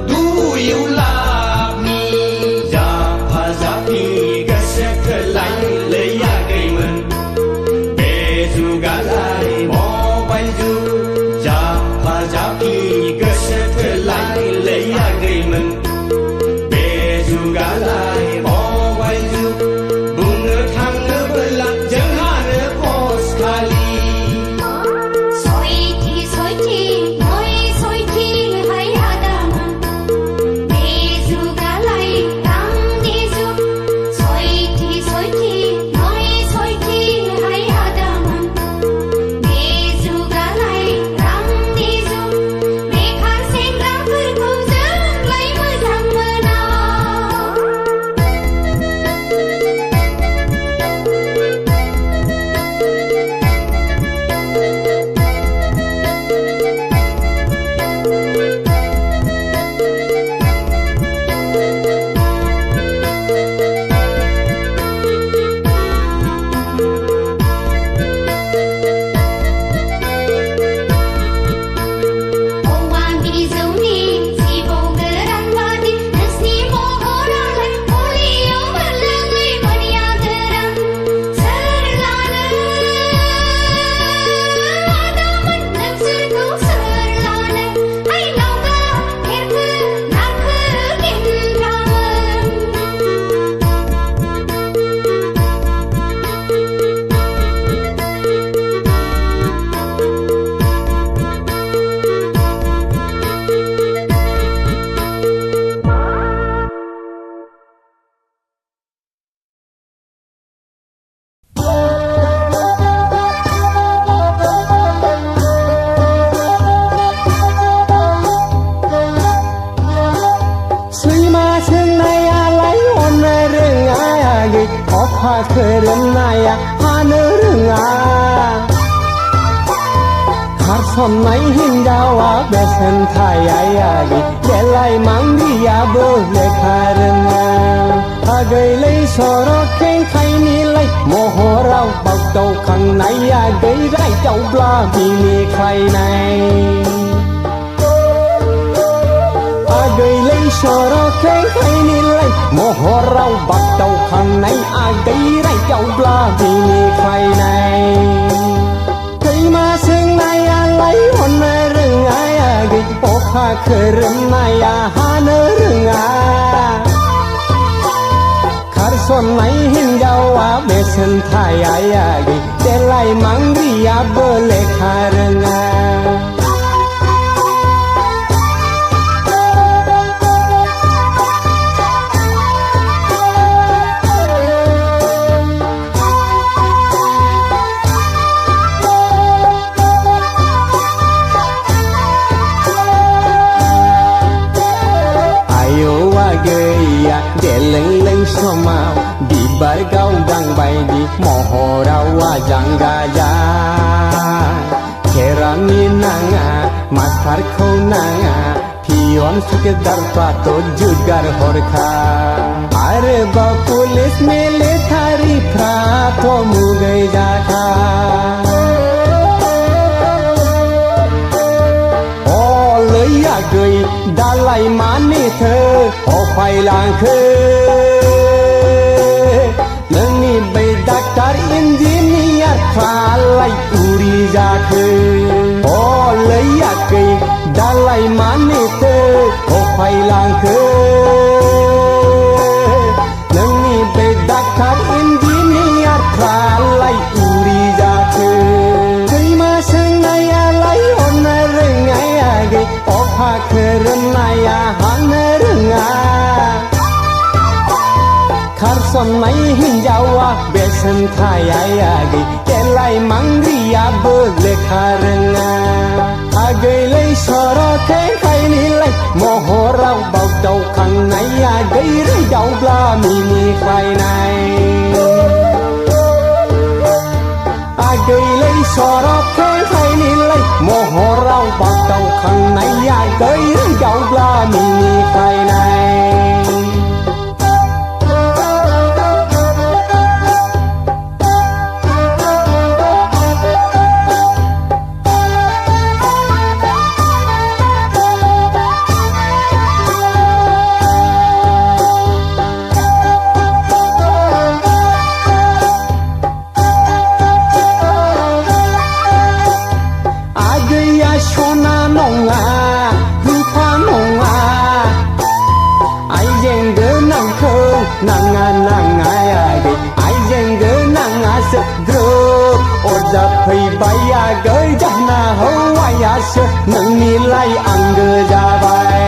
du yêu la mi ja pha ja pi ga se ke lai le ya gai men be zu ga lai mo bai zu ja pha ja pi ga se ke lai le ya gai men be zu ga lai mo bai zu bung ne thang ne bla jang ha ne pos khali Kerenaya hanerenga Karsonai hindawa besen thayayagi Delai mangdiya boleh karena Agai lay sorok keng khai ni lay Mohorau bak tau khang naya Gai rai tau bla bini khai nai Agai lay sorok keng khai ni lay Mohorau bak tau khang nai Agai rai tau bla bini khai nai Kai ma seng naya lay hona rengaya Gai pokha kerem naya hana renga Karson nai hindawa besen thayayagi Delai mangriya boleh karenga Deleng leng somau di bargau dang baidi mohorawa janggaya kerani nanga maskar kau nanga pion sekedar pato jugar horka are ba pulis military prato mugai jaka gầy đã lại mãn ni thơ họ phải làng khơi lần ni bay doctor engineer pha lại uri ra khơi họ lấy gầy đã lại mãn ni thơ họ phải làng khơi lần ni bay doctor engineer pha lại uri ra khơi cây ma sang này lại on rengai gầy Okha kerenaya hanerenga Karson nai hinjawa besen thayayagi Kelai mangriya boleh karenga Agai lay sorok kai nilai Mohorau bau dau khang naya Gai rai dau bla mini khai nai Agai lay sorok kai nilai Mohorau bau dau khang naya Gai rai dau bla mini khai nai segruk Oda फैबाय आगै जाना हौवायासो नोंनिलाय आंगो जाबाय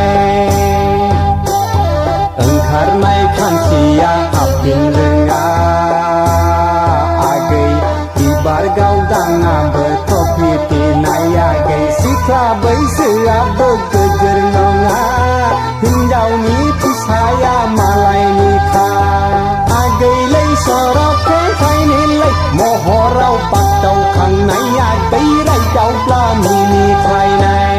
ओंखारनाय खान्थिया हाबफिन रोङा आगै बिबार गावदाङाबो ट्रफि फिनाय आगै सिख्ला बैसोआबो गोजोर नङा हिन्जावनि फिसाया मालायनिखा आगैलै सर'खै फायनिलै महराव बागदावखांनाय आगै रायदावब्ला मिनिख्लायनाय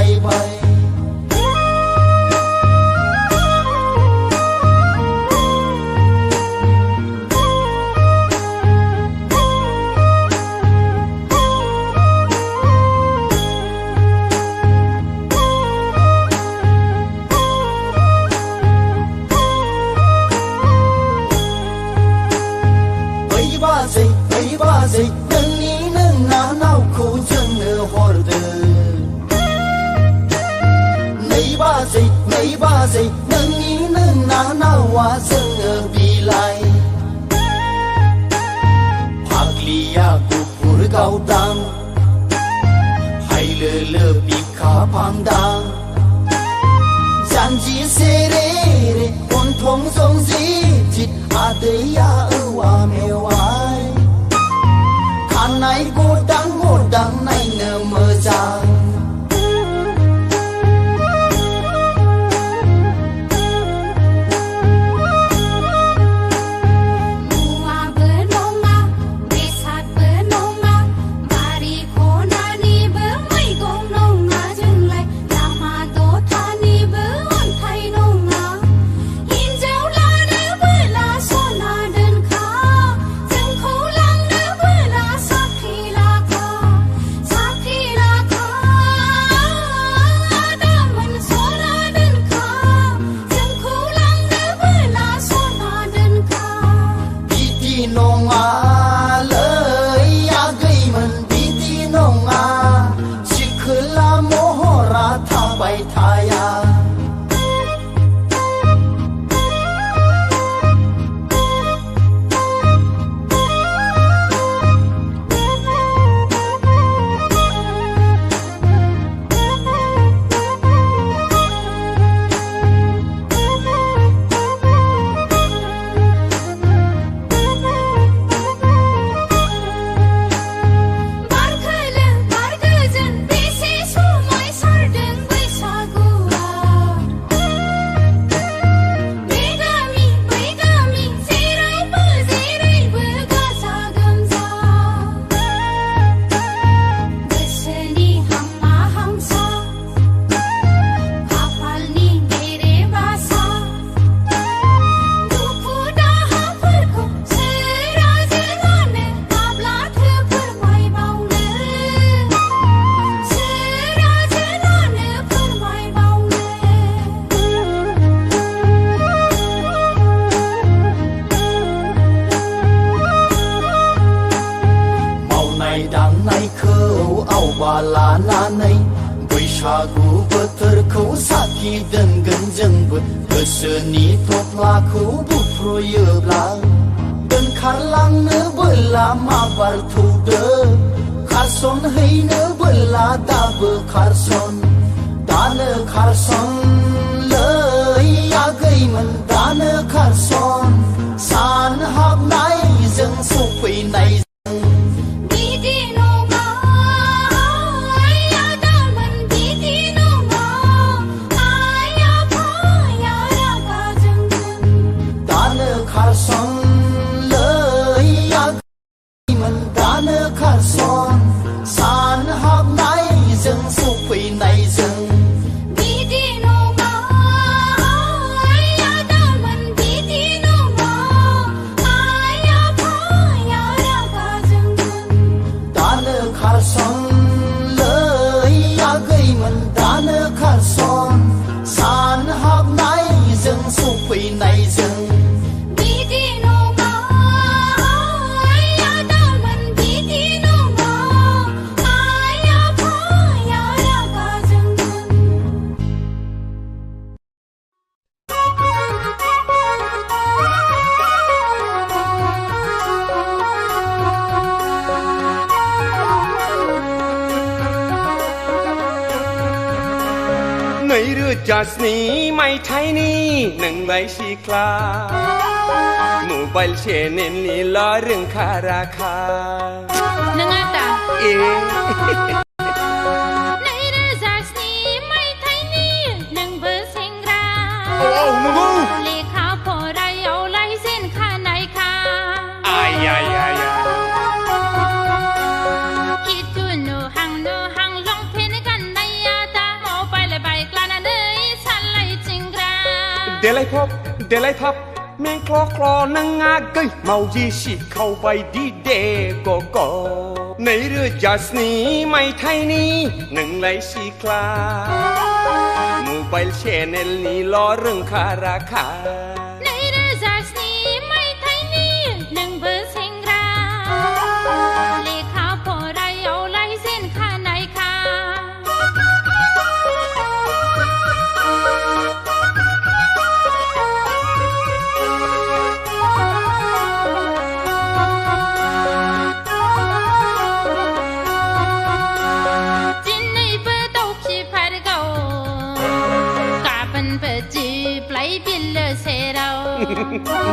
ไปनोंनि नोंना नावा जोङो बिलाइ फाग्लिया गुफुर गावदां हायलोलो बिखा फांदां जानजि सेरे रे गन्थं जंजि थित आदैया औवा मेवाइ खानाय गदां गदां नायनो मोजां बैसागु बोथोरखौ साखि दोनगोन जोंबो गोसोनि थफ्लाखौ बुफ्रुयोब्ला दोनखारलांनो बोला माबार थौदो खारसन हैनो बोला दाबो खारसन दानो खारसन लै आगैमोन दानो खारसन सान हाबनायजों सफैनाय जास्नि मायथाइनि नोंलाय सिख्ला मबाइल चेनेलनि रोंखा राखा नों आदा नैरोजास्नि मायथाइनि नोंबो सेंग्रा नंगौ लेखा फरायावलाय जेनखानायखा किटु नुहां नुहां लंपेन्ट गाननाया दा देलाय फब में क्लॉ क्लॉ नंगा गै मावजि सिखावबाय दि दे गग नैरोजास्नि मायथाइनि नोंलाय सिख्ला मबाइल चेनेलनिल' रोंखा राखा नैरोजास्नि मायथाइनि नोंबो सेंग्रा लेखा फरायावलाय जेनखानायखा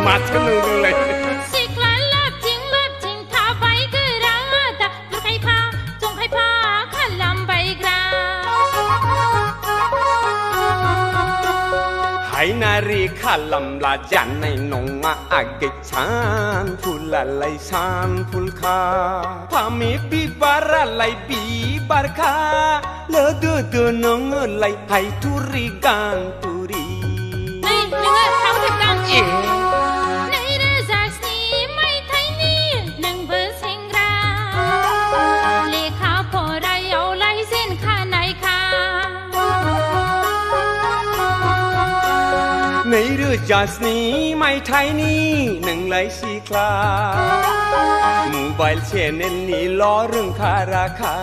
माथो नुदोंलाय सिख्ला लाबथिं थाबाय गोरा दा बुरखायफा जंखायफा खालामबायग्रा हायनारि खालामब्ला जानाय नङा आगै सानफुलालाय सानफुलखा फामे बिबारालाय बिबारखा लोदोदो नोङोलाय हायथुरि गानथुरि नैरोजास्नि मायथाइनि नोंबो सेंग्रा लेखा फरायावलाय जेनखानायखा नैरोजास्नि मायथाइनि नोंलाय सिख्ला मबाइल चेनेलनिल' रोंखा राखा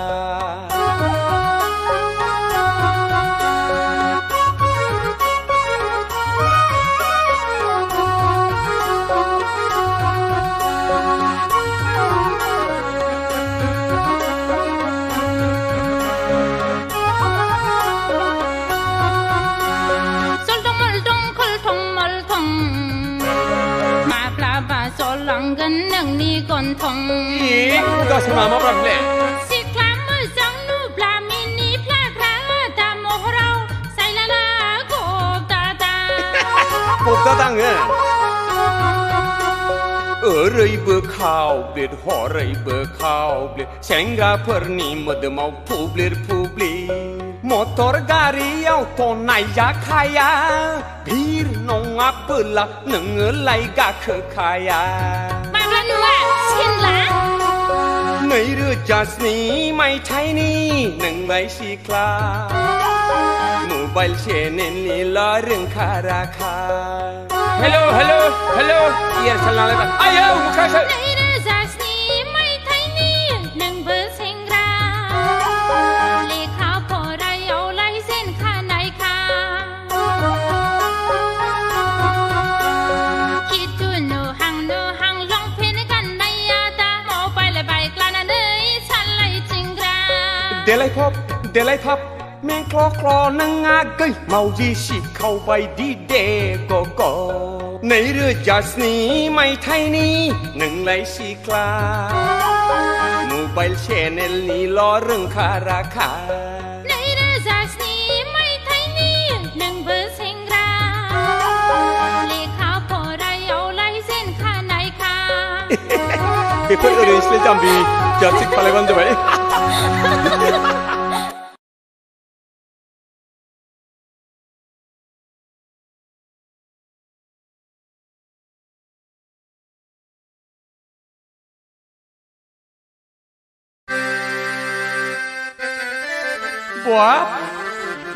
जलांगोन नोंनि गन्थं गासैमा माब्लाब्ले सिख्ला मोजां नुब्ला मिनिफ्लाग्रा दा महराव सायलाला गबदादा गबदादाङो ओरैबो खावब्लिद हरैबो खावब्लिद सेंग्राफोरनि मोदोमाव फुब्लिर फुब्लिर मटर गारियावथ' नायजाखाया भिर नङाबोला नोङोलाय गाखोखाया माब्ला नुवा सेनला नैरोजास्नि मायथाइनि नोंलाय सिख्ला मबाइल चेनेलनिल' रोंखा राखा हेलो एयारसेल नालाय आयो मुखासो नैरोजास्नि मायथाइनि नोंबो सेंग्रा लेखा फरायावलाय जेनखानायखा खिथु नुहां लंपेन्ट गाननाया दा मबाइल बाइक लानानै सालायथिंग्रा देलाय फब में क्लॉ क्लॉ नोंगा गै मावजि सिखावबाय दि दे गग नैरोजास्नि मायथाइनि नोंलाय सिख्ला मबाइल चेनेलनिल' रोंखा राखा नैरोजास्नि मायथाइनि नोंबो सेंग्रा लेखा फरायावलाय जेनखानायखा बेफोर ओरैनोसोलै जाम्बि जोंहा थिग खालायबानो जाबाय बाब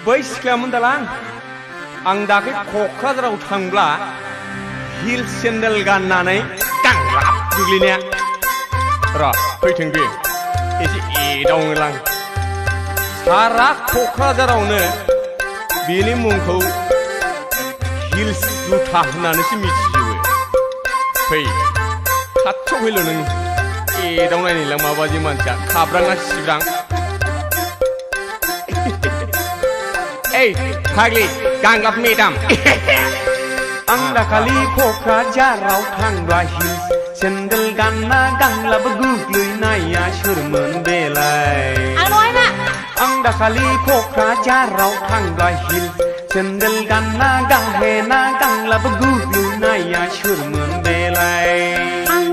बै सिख्लामोन दालां आं दाख्लै क'क्राझाराव थांब्ला हिल सेन्देल गाननानै गांलाब गोग्लैनाया र' फैथों बे एसे एदावनोलां सारा क'क्राझारावनो बेनि मुंखौ हिल्स जुथा होननानैसो मिथिजोबो फै खाथियाव फैल' नों एदावनायनिलां माबादि मानसिया खाब्राङा सिब्रां Hey, Hagli, Ganglap Medam. Ang dakali Kokrajaraw thangba hill sandal ganna ganglap gugluy naya shurmun belai. Aloy na. Ang dakali Kokrajaraw thangba hill sandal ganna ganghena ganglap gugluy naya shurmun belai. Ang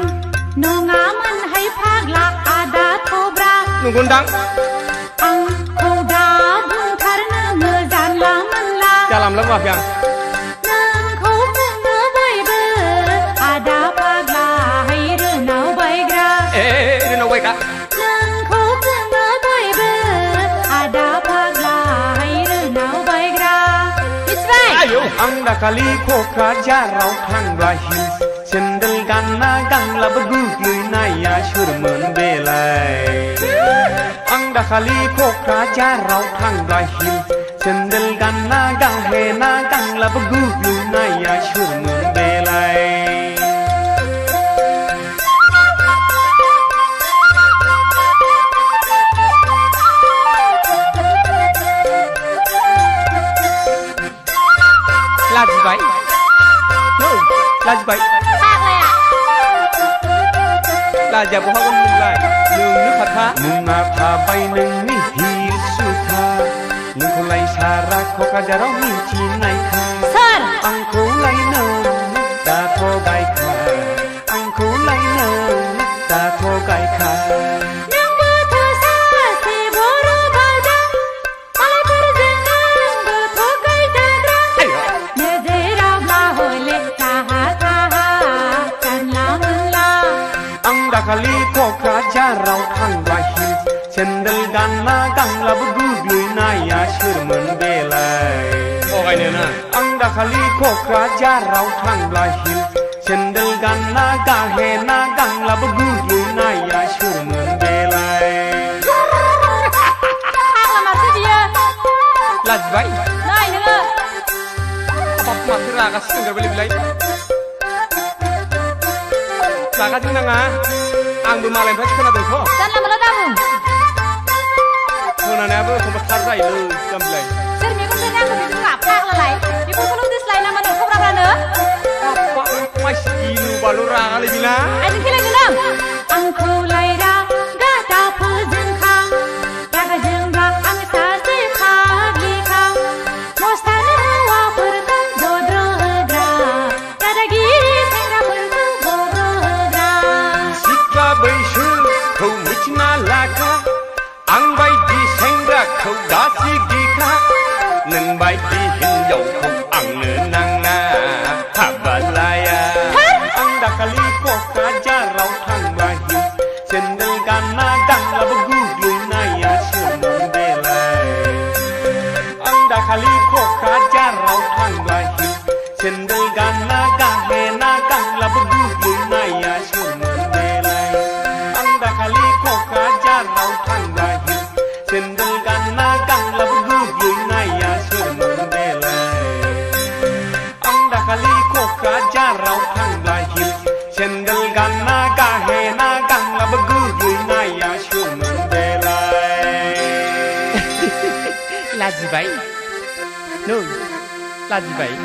nunga man hay phagla ada thobra. Nungundang. Ang thoda bung tharna ngơ janla manla. Jalam lang maaf yang. Nang Ang dakali ko kajaraw kang rahil Sendal gana gangla beguglu naya syurmen belai Ang dakali ko kajaraw kang rahil Sendal gana gahena gangla beguglu naya syurmen belai Laji baik, no, laji baik. มากเลยอ่ะ Laji aku hawan mulai, nung kata nung apa baik nung ni hisuta, nung kulai syarat kau kajarau minci naika. เซิร์น Angku lai nung tato gaika, angku lai nung tato gaika. นังเบอร์โทรศัพท์เสียบรูปเอาจังอะไรเปิดจังนังเบอร์โทรใกล้จังรัง เนเจราบลาโหเล็กตาหากันลามึงลา Ang dakali ko kajarau kang rahil, sendal gana gangla beguglu naya syurmen belai. Oh kayak ni Ang dakali ko kajarau kang rahil, sendal gana gahena gangla beguglu naya syurmen belai. ภาคละมาสิเดีย Lajbai, ได้เนอะ apa mati raga setengah beli belai. Raga tinggal ngah, ang bermalam pasti kena tuh. จันละมาแล้วดาบุง Mana ni apa sempat karza itu kembali. เซิร์นมีคนเดินหน้าคนที่กราบภาคละไหลมีผู้รู้ดิสไลน์นำมาหนุนพวกเราละเนอะ Apa masih ilu balu raga lagi lah. ไอ้ถึงที่ไรนี่เริ่มอังคูไลราดาดาพูจึงคังดากะจึงรักอังสาสิคาลีคังโมสตานะวาปุรตังโดดรดราดาดากีรีเซงราปุรตังโดดรดรา Sika baisu kau micna laka, ang bai di sengra kau dasi gika, neng bai di hinjau kau ang nenang na habalaya. Ang dakali ko kajarau kang rahil, sendal gana gangla beguglu naya syurmen belai. Ang dakali ko kajarau kang rahil, sendal gana gahena gangla beguglu naya syurmen belai. Ang dakali ko kajarau kang rahil, sendal gana gangla beguglu naya syurmen belai. Ang dakali ko kajarau kang rahil, sendal gana gahena gangla beguglu naya syurmen belai. Laji baik, no, laji baik.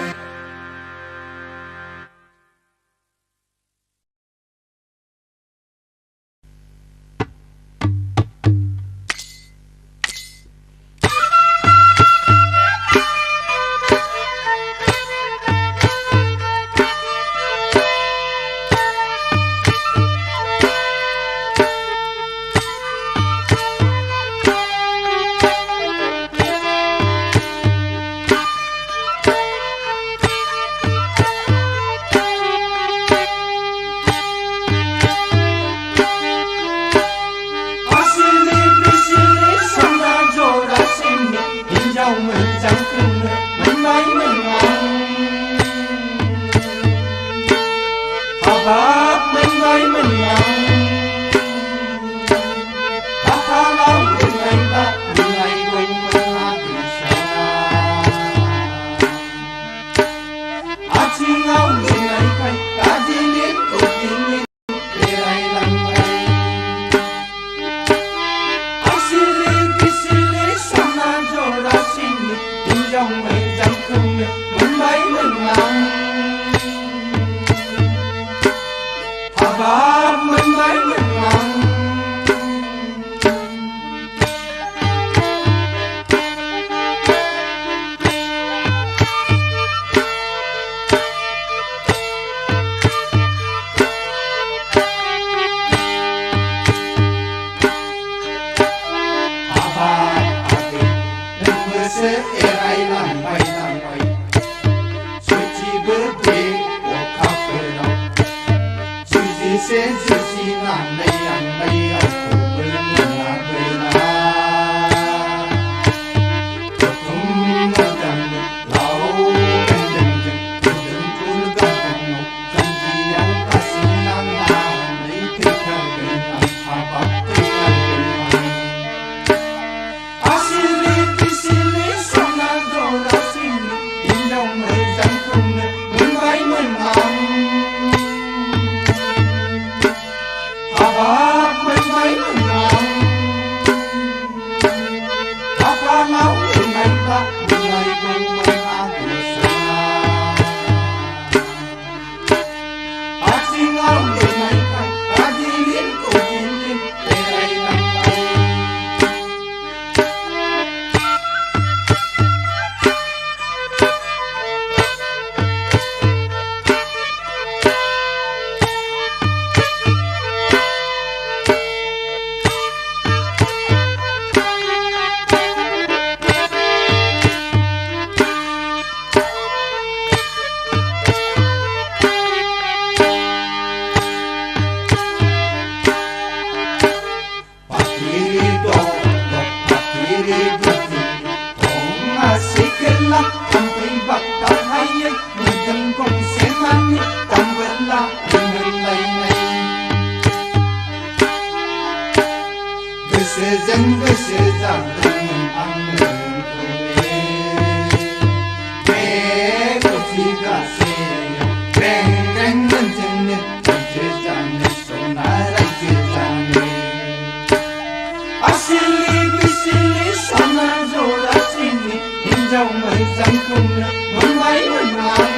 हिन्जाव मोजांखौनो मोनबाय मोनलां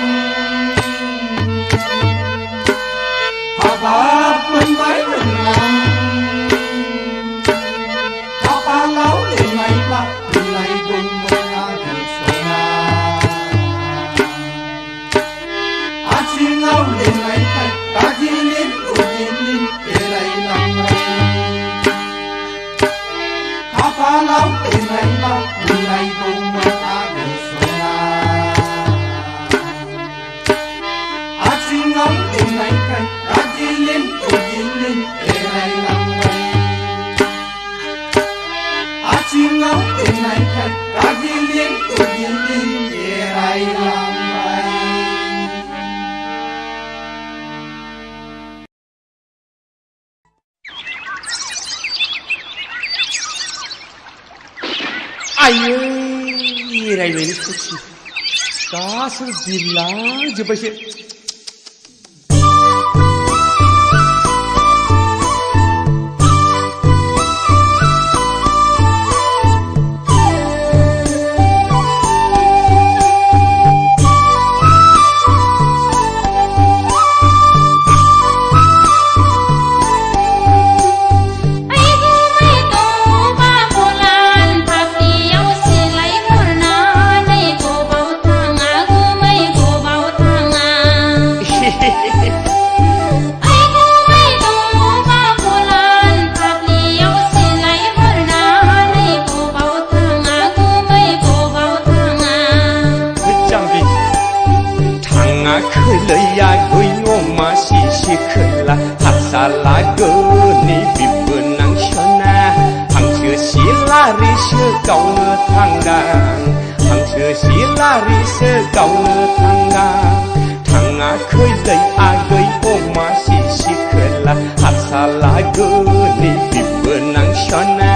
हाबाब मोनबाय मोनलां खाफालाव लिरनायब्ला लिरनायगौमोन आगोल सना आथिङाव लिरनायखाय गाजिलिन उजिलिन बेरायलांबाय खाफालाव लिरनायब्ला लिरनायगौमोन आगोल सना आथिङाव लिरनायखाय गाजिलिन उजिलिन बेरायलांबाय आथिङाव लिरनायखाय गाजिलिन उजिलिन बेरायलांबाय आयै रायलायनो सखि गासैबो बिरलांजोब्बायसो खैलैया गैङमा सिसि खोला हासालागोनि बिबोनांसना हांसो सिलारिसो गावनो थांदां हांसो सिलारिसो गावनो थांदां थाङा खैलै आगै अमा सिसि खोला हासालागोनि बिबोनांसना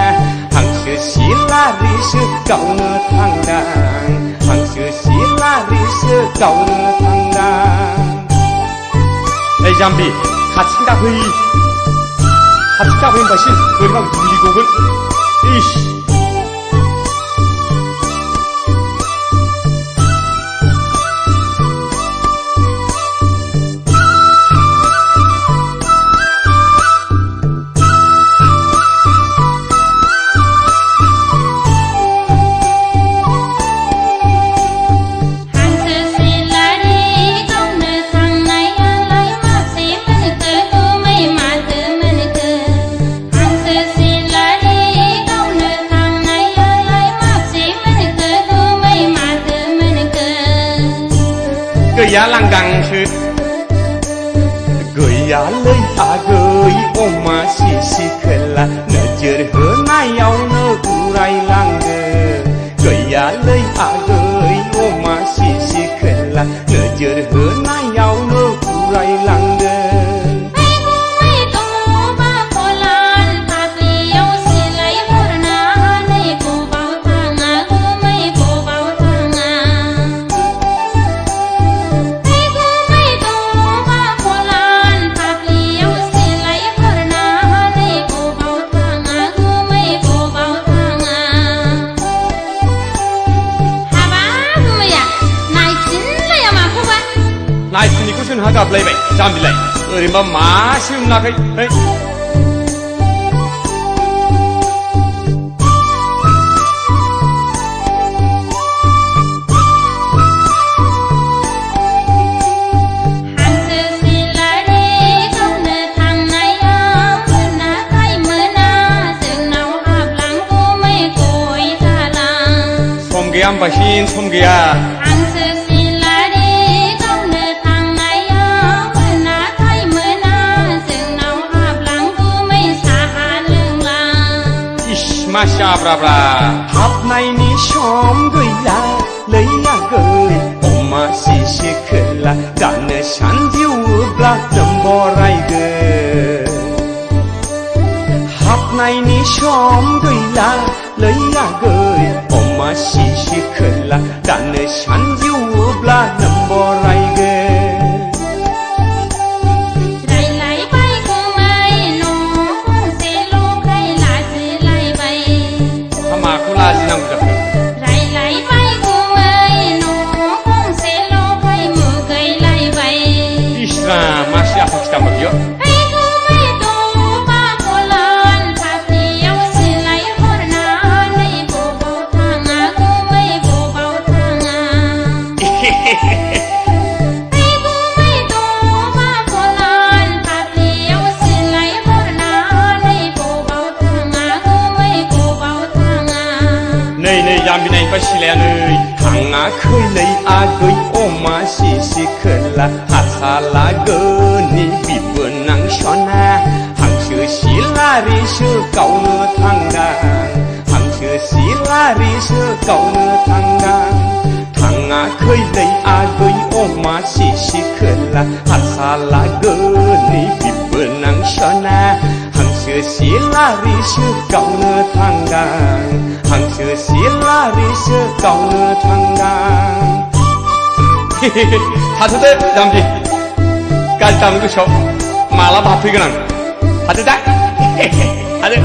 हांसो सिलारिसो गावनो थांदां हांसो सिलारिसो गावनो थांदां ओइ जाम्बि खाथिं दाफै होनबासो बोरैबा गुलि गगोन इस गैया लांदांसो गैयालै आगै अमा सिसि खोला नोजोर होनायावनो उरायलाङो गैयालै आगै अमा सिसि खोला नोजोर होनायावनो उरायलाङो नायफिनिखौसो नोंहा गाबलायबाय जाम्बिलाय ओरैनोबा मासे मोनाखै सम गैया होनबासिन सम गैया मा साब्राब्रा हाबनायनि सम गैला लै आगै अमा सिसि खोला दानो सानजौब्ला नोम्बरायगोन हाबनायनि सम गैला लै आगै अमा सिसि खोला दानो सानजौब्ला नोम्बरायगोन माखौ लाजिनांगौ जाखो सिलायानै थाङाखैलै आगै अमा सिसि खोला हासालागोनि बिबोनां सना हांसो सिलारिसो गावनो थांदां हांसो सिलारिसो गावनो थांदां थाङाखैलै आगै अमा सिसि खोला हासालागोनि बिबोनां सना हांसो सिलारिसो गावनो थांदां हांसो सिलारिसो गावनो थांदां थाथ'दो जाम्बि गाज्रि दामो गोसोआव मालाबा हाबफैगोन आं थादो दा थादो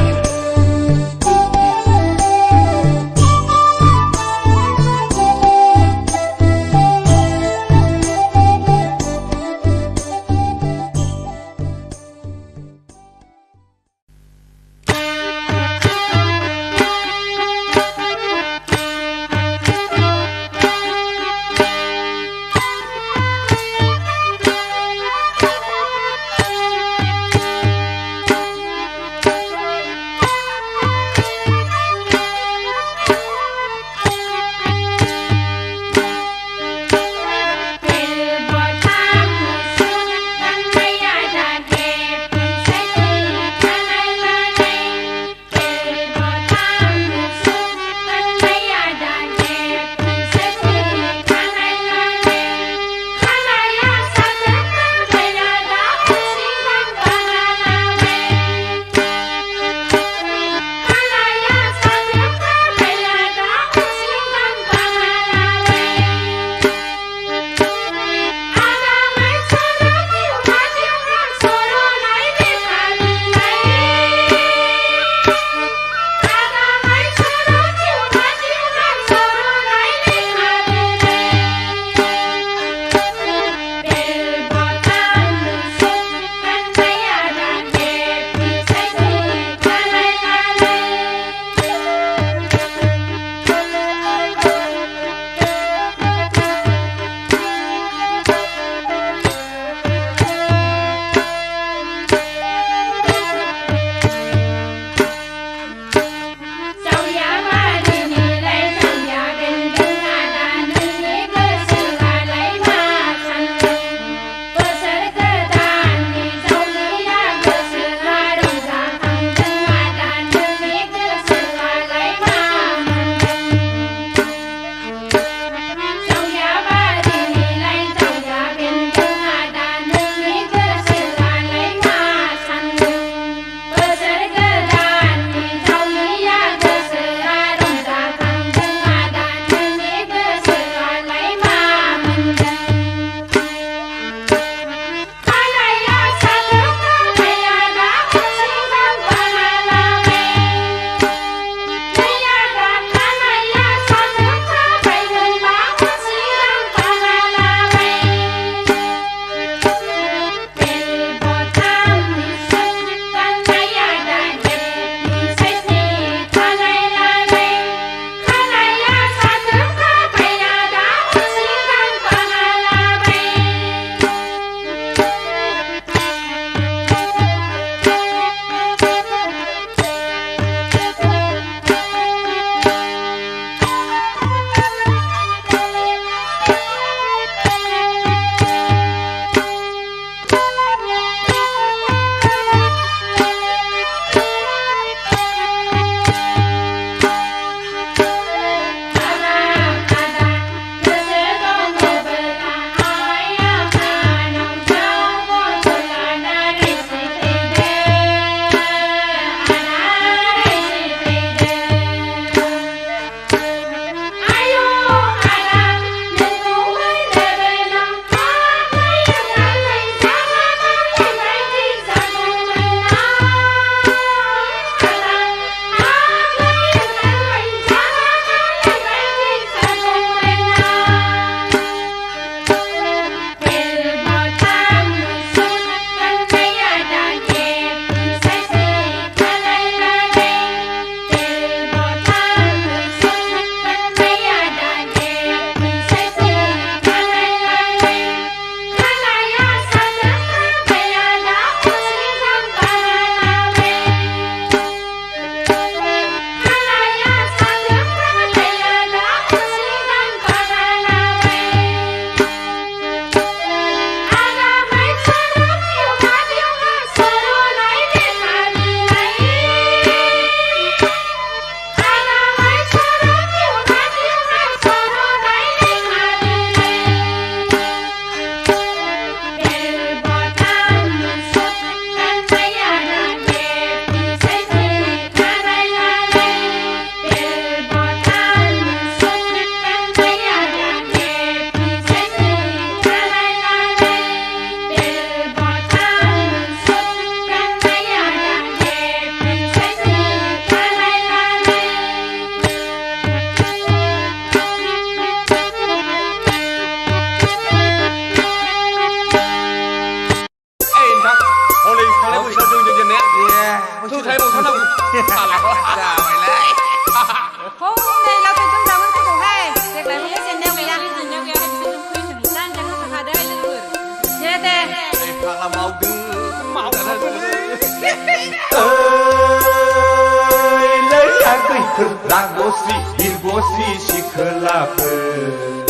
गावफोर रागसि बिरगसि सिखोलाफोर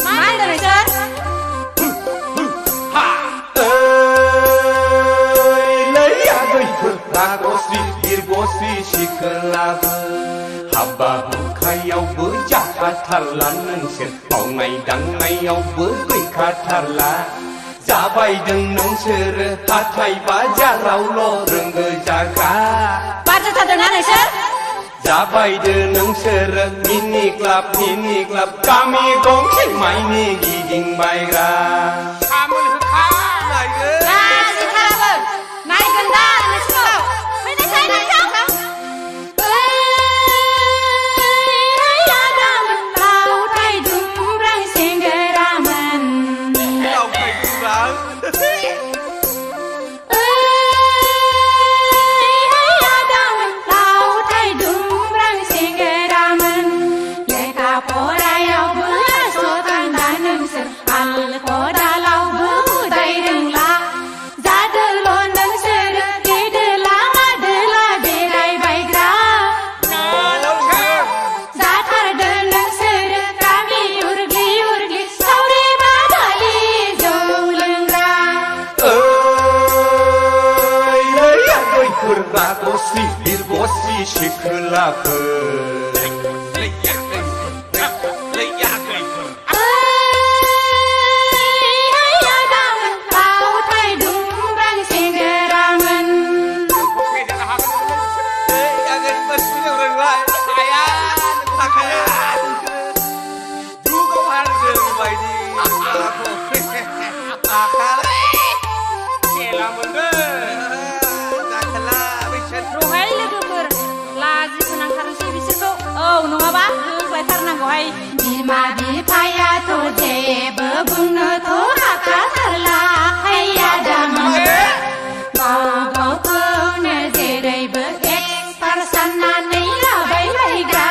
मा होनदों नोंसोर रागसि बिरगसि सिखोलाफोर हाबा हुखायावबो जाखाथारला नोंसोर मावनाय दांनायावबो गैखाथारला जाबायदों नोंसोरो हाथाय बाजारावल' रोंगो जागा बारजाथारदोंना नोंसोर जाबायदो नोंसोरो मिनि क्लाब गामि गंसे माइनि गिदिंबायग्रा सामोल होखा नायगोन लाजिथाराबो नायगोन दा नोंसोरखौ फैनायसाय नोंथां आदामोन लावथाय दुमब्रां सेंग्रामोन लावथाय दुमब्रां आदामोन लावथाय दुमब्रां सेंग्रामोन लेखा फरायावबो आस'खान्दा नोंसोर हाल खदालावबो उदाय रोंला जादोल' नोंसोरो देदोला मादोला बेरायबायग्रा जाथारदो नोंसोरो गामि उरग्लि सावरि बादालि जौ लोंग्रा गयफोर रागसि बिरगसि सिखोलाफोर आदामोन लावथाय दुमब्रां सेंग्रामोन रहाय लोगोफोर लाजि फोनांथारसै बिसोरखौ औ नङाबा होख्लायथारनांगौहाय बिमा बिफायाथ' जेबो बुंनोथ' हाखाथारला आदामोन गाव गावखौनो जेरैबो एक्सपार्ट साननानै लाबायलायग्रा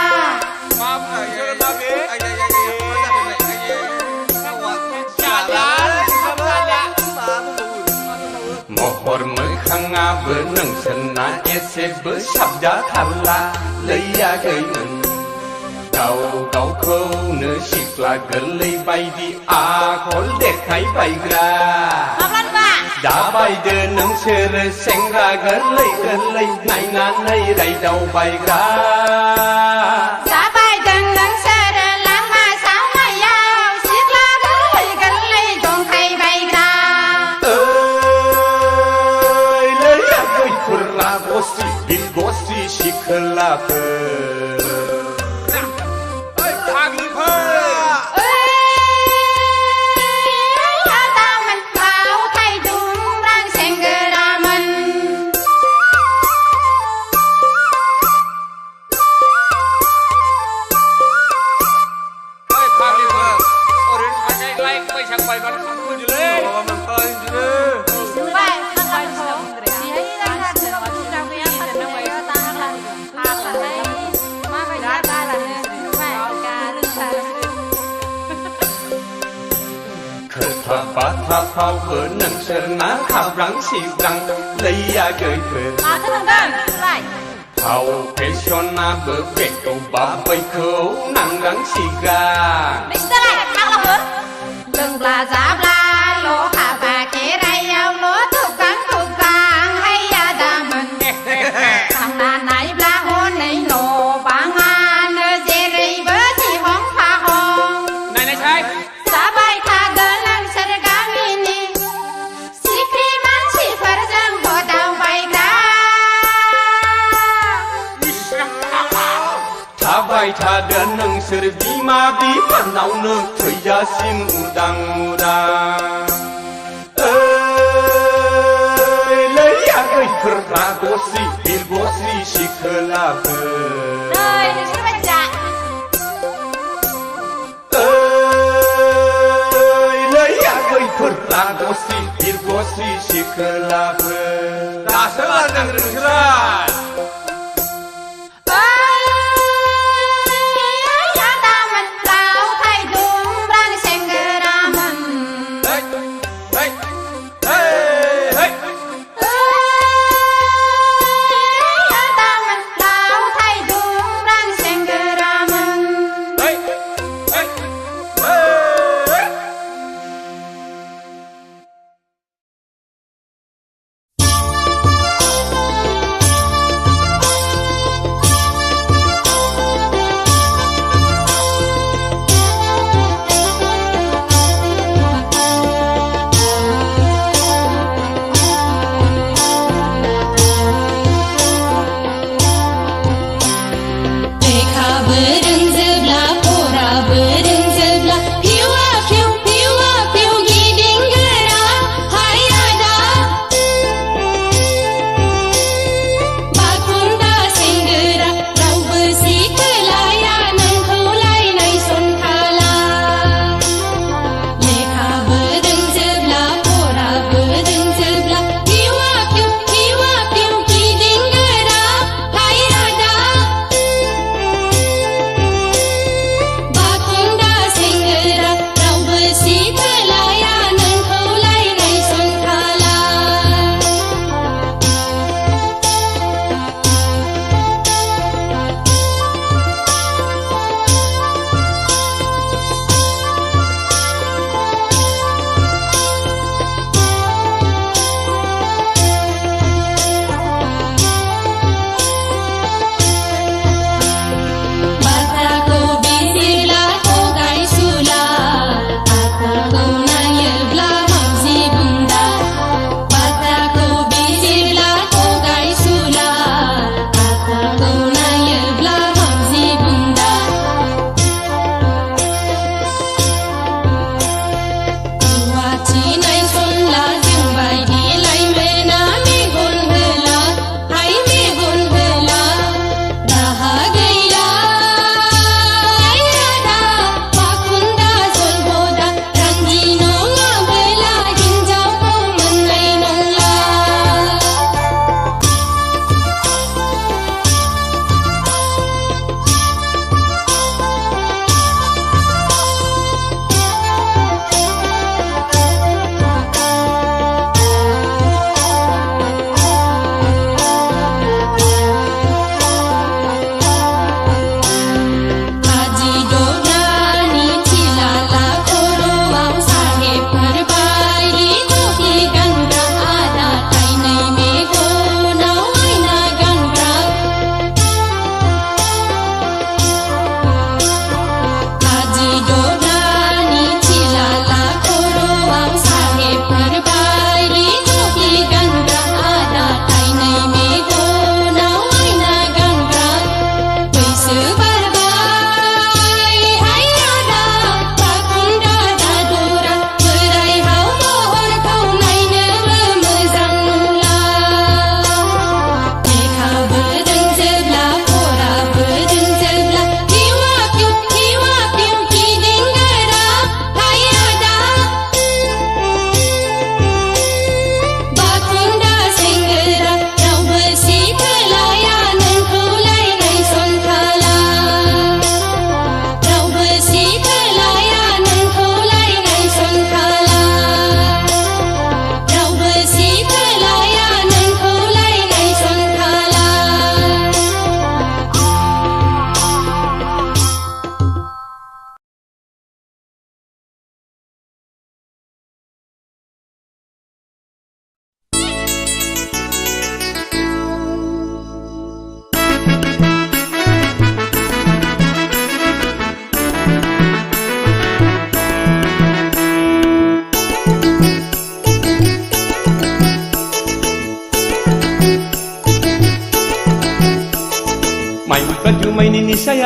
महर मोखाङाबो नोंसोरना एसेबो साबजाथारला लैयाखैमोन गाव गावखौनो सिख्ला गोरलै बायदि आखल देखायबायग्रा जाबायदो नोंसोरो सेंग्रा गोरलै नायनानै रायदावबायग्रा जाबायदों नोंसोरो लामा सामायाव सिख्ला गोरलै जंखायबायग्रा गयफोर रागसि बिरगसि सिखोलाफोर आदामोन लावथाय दुमब्रां सेंग्रामोन खोथा बाथ्राफ्रावबो नोंसोरना खाब्रां सिब्रां लैयाखैफोर माथो होनदों लाय फाव फेसनाबो बेखौ बा बैखौ नांगां सिगां नोंसोरलाय फाग्लाफोर लोंब्ला जाब्लाल' हाबा खेराइयावल' थुगां हाय आदामोन थांना नायब्ला हनै न' बाङानो जेरैबो जिहं फाहं नायनायसाय जाबाय थागोन नोंसोर गामिनि सिख्रि मानसिफोरजों हदावबायग्रा थाबाय थादो नोंसोर बिमा बिफानावनो थैजासिम उदां लैयाखैफोर रागसि बिरगसि सिखोलाफोर नै नोंसोर बायदिया लैयाखैफोर रागसि बिरगसि सिखोलाफोर दासो लादों नोंसोरलाय आदामोन लावथाय दुमब्रां सेंग्रामोन आदामोन लावथाय दुमब्रां सेंग्रा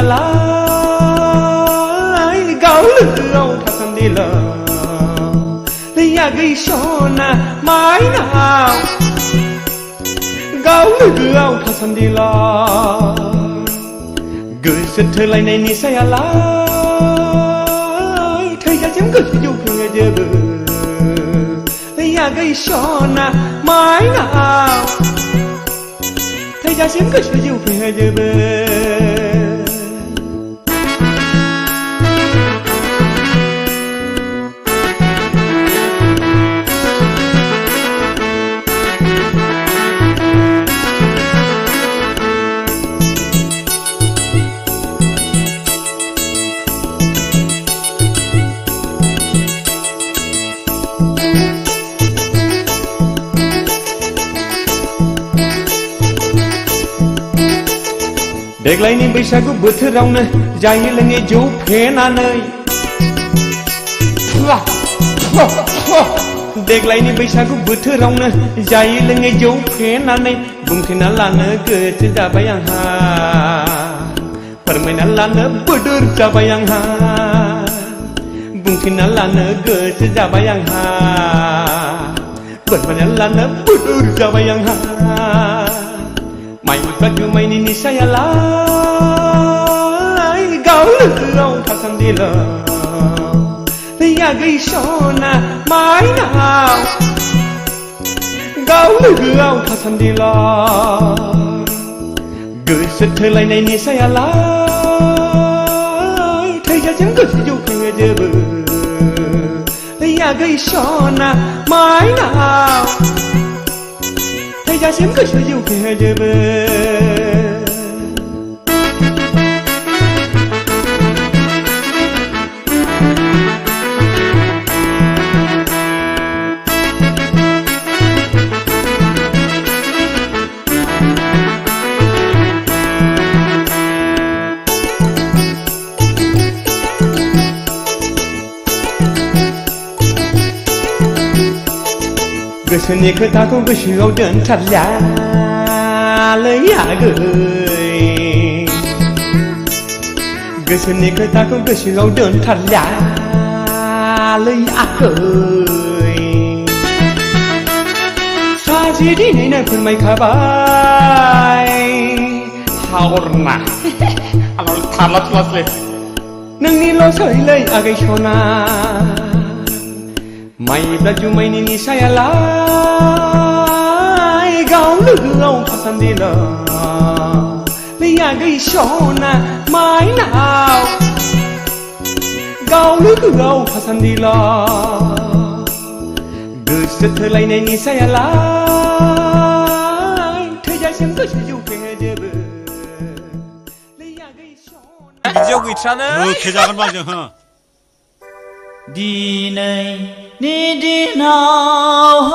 lại gạo lửa thật xanh đi lờ gây sona mãi nào gạo lửa thật xanh đi lờ gửi sự thơ lại này ni say lại thời gian chấm cứ yêu thương người giờ bờ gây sona mãi nào thời gian chấm cứ yêu thương người giờ bờ देग्लायनि बैसागु बोथोरावनो जायै लोङै जौ फेनानै देग्लायनि बैसागु बोथोरावनो जायै लोङै जौ फेनानै बुंथिना लानो गोसो जाबाय आंहा फोरमायना लानो बोदोर जाबाय आंहा बुंथिना लानो गोसो जाबाय आंहा फोरमायना लानो बोदोर जाबाय आंहा माइब्रा जुमायनि निसायालाय गाव लोगोआव थासान्दिल' गै सना माइनाव गाव लोगोआव थासान्दिल' गोसो थोलायनाय निसायालाय थैजासिम गोसो जौखाङो जोबो गै सना माइनाव थैजासिम गोसो जौखाङो जोबो गोसोनि खोथाखौ गोसोआव दोनथारलालै आगै गोसोनि खोथाखौ गोसोआव दोनथारलालै आगै सासे दिनैनो फोरमायखाबाय हावरना थारला थुलासलै नोंनिल' सैलै आगै सना माइब्रा जुमायनि निसायालाय गाव लोगोआव थासान्दिल' आगै सना माइनाव गाव लोगोआव थासान्दिल' गोसो थोलायनाय निसायालाय थैजासिम गोसो जौखाङो जोबो आगै सना बिदियाव गैथ्रानो खेजागोन बा जों दिनैनि दिनाव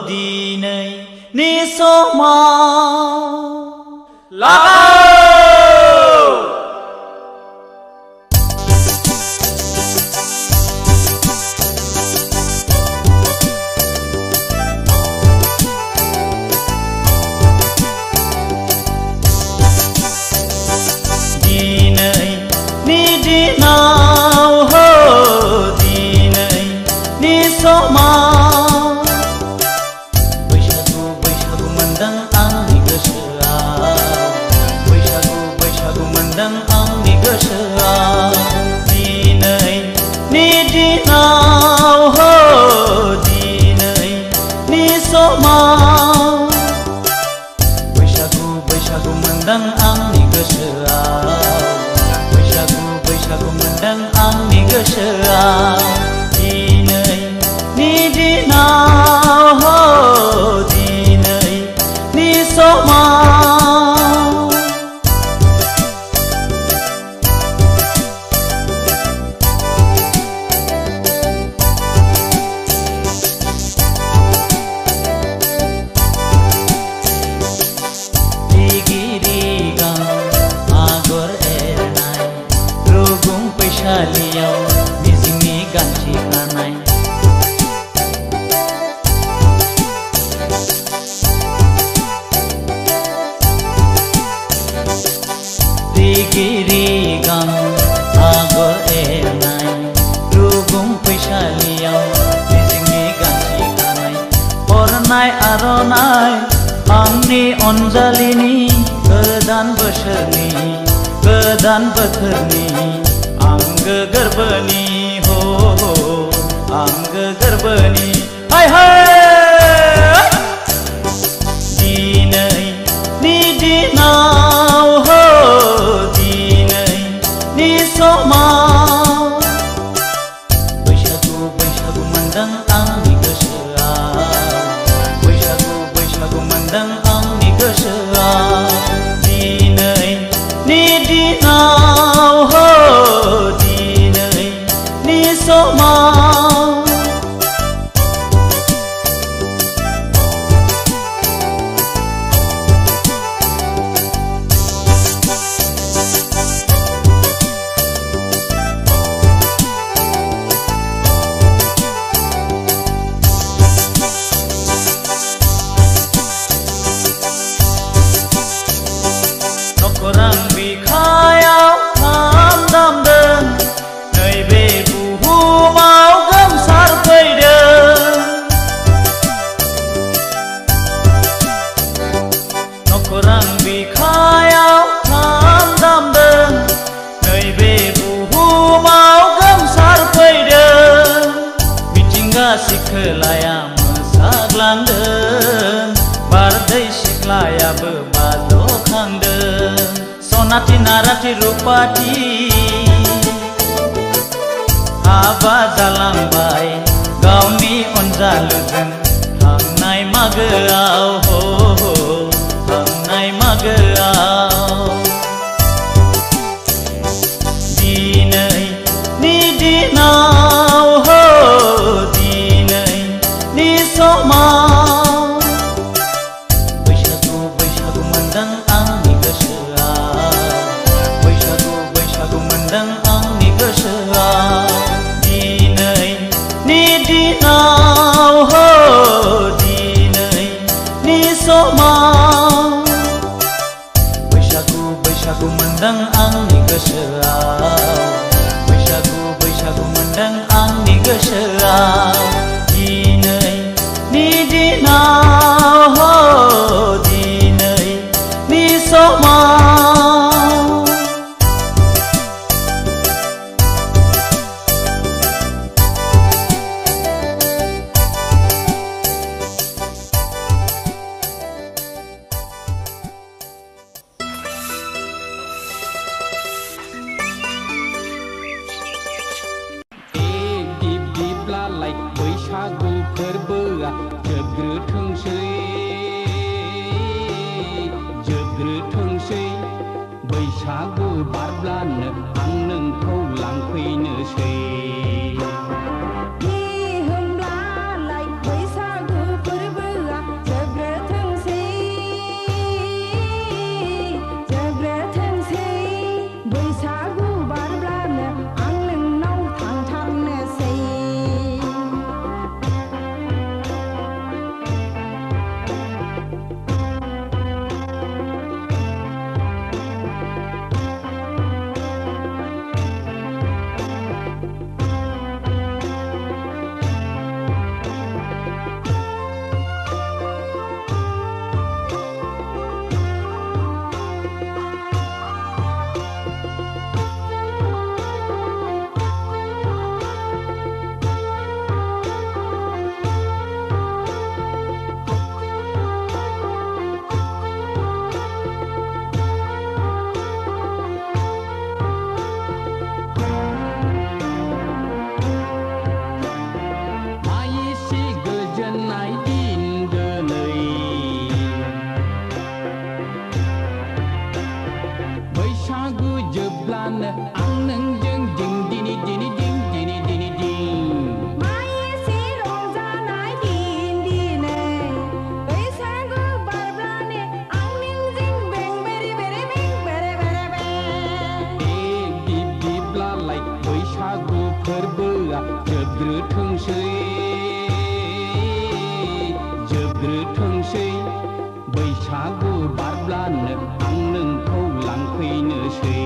दिनैनि समाव दिनैनि दिनाव बैसागु बैसागु मोनदों आंनि गोसोआव बैसागु मोनदों आंनि गोसोआव दिनैनि दिनाव दिनैनि समाव बैसागु मोनदों आंनि गोसोआव बैसागु मोनदों आंनि गोसोआव दिनैनि दिनाव दिनैनि समाव रिगि रिगां आगर एरनाय रुगुं फैसालियाव मिजिंनि गांसे खानाय अनजालिनि गोदान बोथोरनि आंगो गोरबोनि हो आंगो गोरबोनि हाय हाय दिनैनि दिनाव हो दिनैनि समाव बैसागु मोनदों आंनि गोसोआव बैसागु मोनदों आंनि गोसोआव दिनैनि दिनाव हो दिनैनि समाव खौरां बिखायाव खाम दामदों नैबे बुहुमाव गोमसारफैदों खौरां बिखायाव खाम दामदों नैबे बुहुमाव गोमसारफैदों मिथिंगा सिखोलाया मोसाग्लांदों बारदै सिख्लायाबो बाजखांदों सनाथि नाराथि रुपाथि हाबा जालांबाय गावनि अनजालुजों थांनाय मागोआव हो थांनाय मागोआव दिनैनि दिनाव हो दिनैनि समाव बैसागु मोनदों आंनि गोसोआव बैसागु मोनदों आंनि गोसोआव दिनैनि दिनाव हो दिनैनि समाव बैसागु मोनदों आंनि गोसोआव बैसागु मोनदों आंनि गोसोआव दिनैनि दिनाव हो दिनैनि समाव बैसागु फोरबोआ जोबग्रोथोंसै बैसागु बारब्लानो आं नोंखौ लांफैनोसै होमब्लालाय बैसागु फोरबोआ जोबग्रोथोंसै बैसागु बारब्लानो आं नोंनाव थांथारनोसै जोबग्रोथोंसै बैसागु बारब्लानो आं नोंखौ लांफैनोसै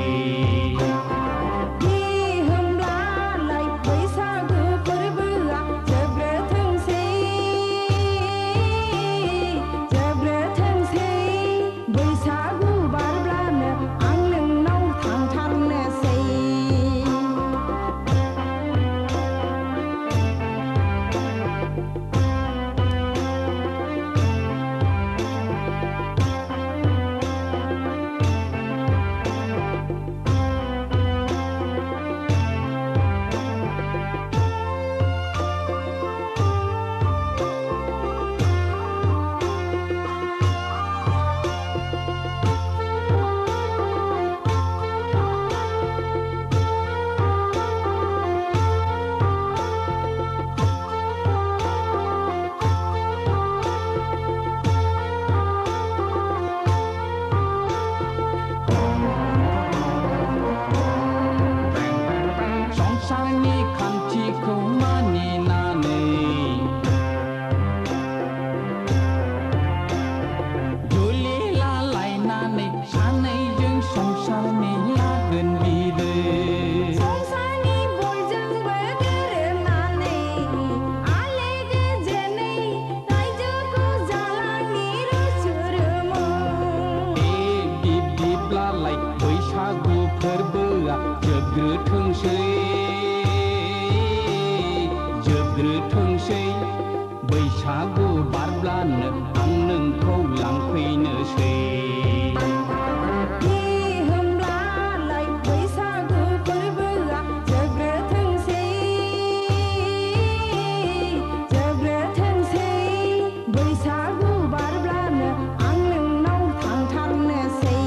होमब्लालाय बैसागु फोरबोआ जोबग्रोथोंसै बैसागु बारब्लानो आं नोंखौ लांफैनोसै होमब्लालाय बैसागु फोरबोआ जोबग्रोथोंसै बैसागु बारब्लानो आं नोंनाव थांथारनोसै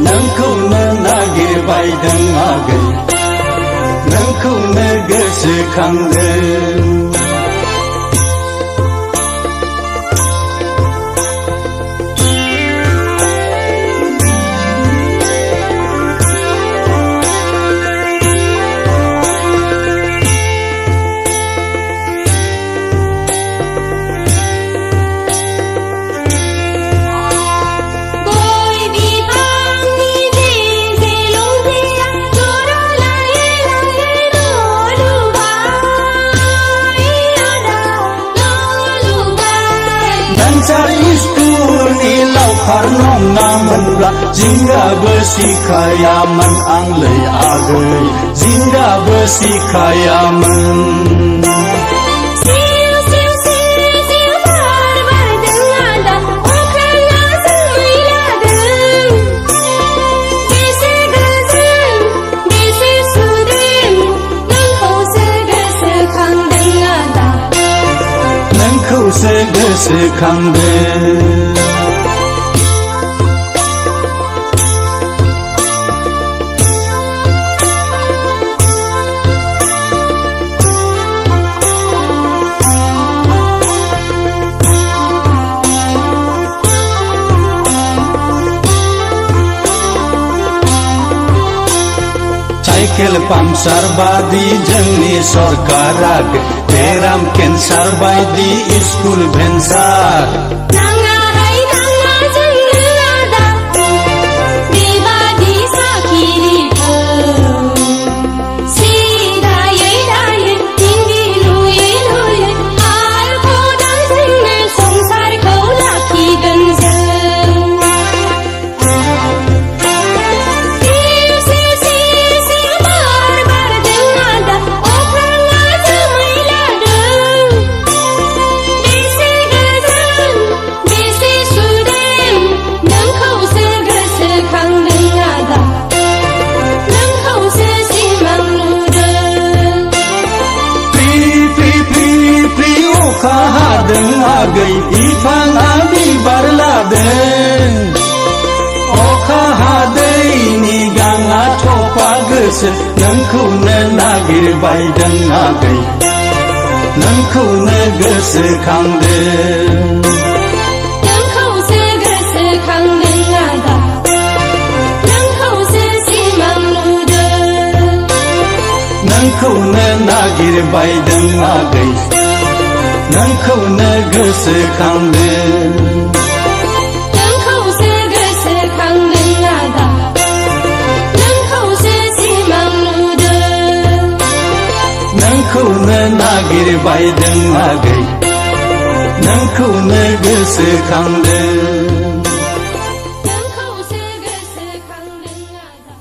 नोंखौनो नागिरबायदों आगै नोंखौनो गोसोखांदों नङामोनब्ला जिंगाबो सिखायामोन आंलै आगै जिंगाबो सिखायामोन नोंखौसो गोसोखांदों साइकेल पाम्पसार बादि जोंनि सरकारा बेराम केन्सार बायदि स्कुल भेन्सार आगै बिफाङा बिबार लादों अखा हादैनि गाङा थफा गोसो नोंखौनो नागिरबायदों आगै नोंखौनो गोसोखांदों नोंखौसो गोसोखांदों आदा नोंखौसो सिमां नुदों नोंखौनो नागिरबायदों आगै नोंखौनो गोसोखांदों नोंखौसो गोसोखांदों आदा नोंखौसो सिमां नुदों नोंखौ बायदों आगै नोंखौनो गोसोखांदों नोंखौसो गोसोखांदों आजा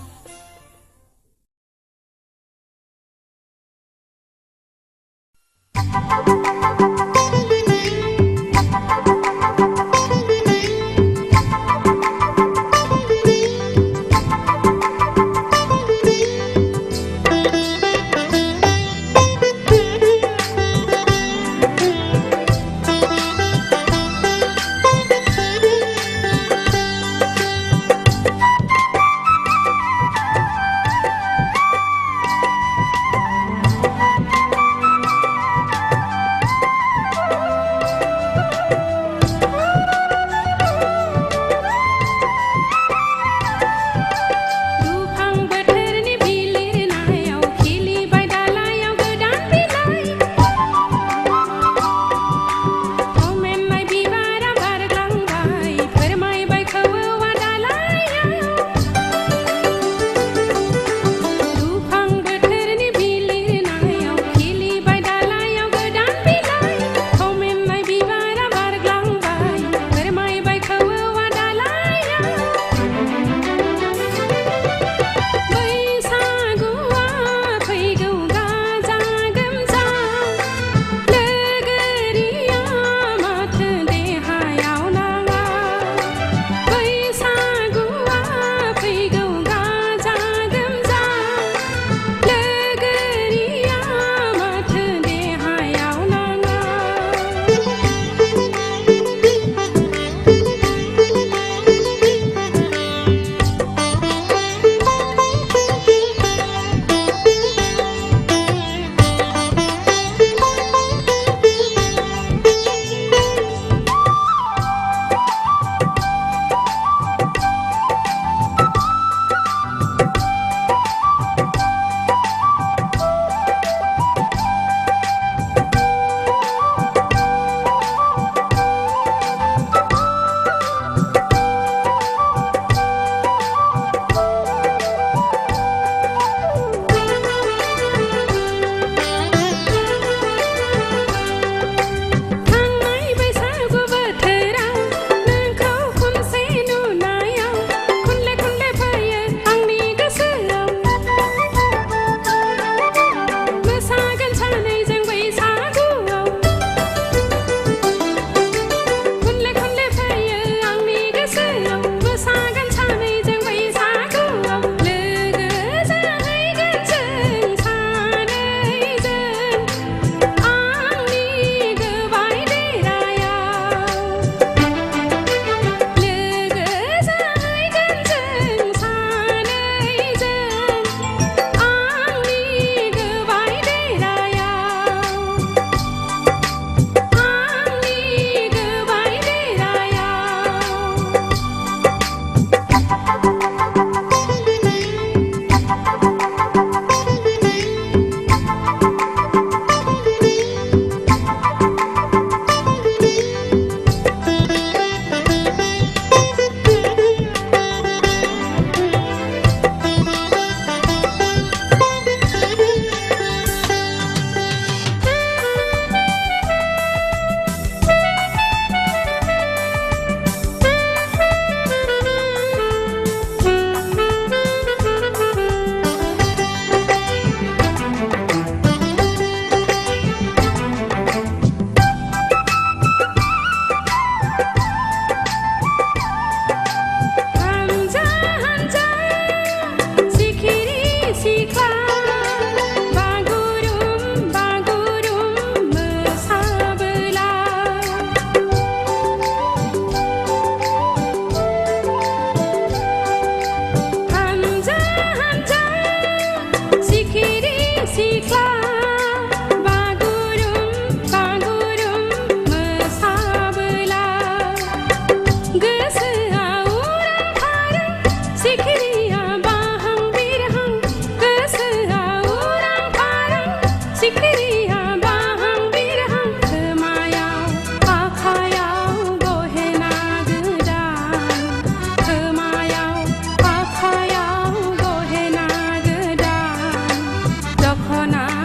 दखना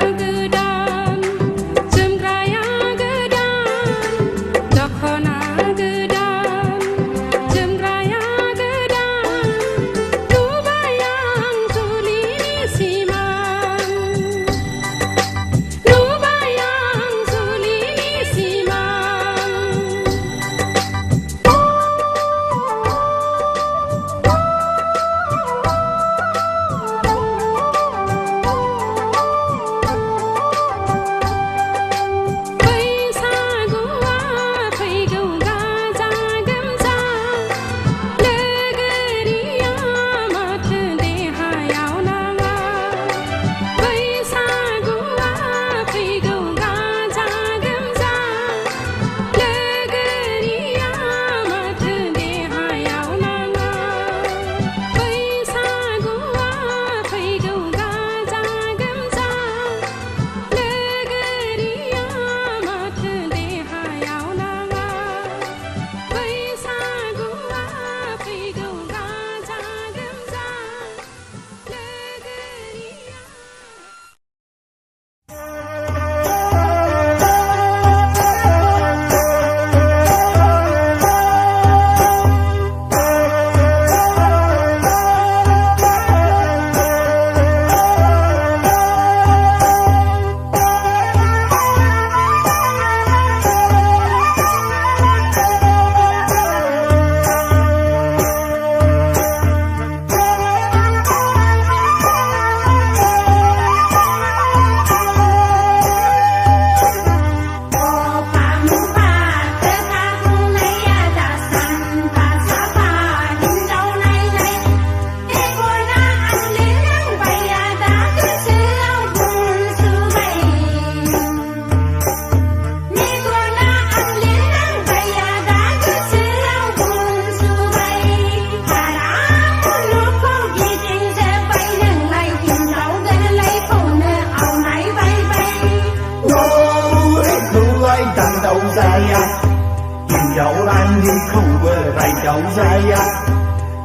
रायदावरानिखौबो रायदावजाया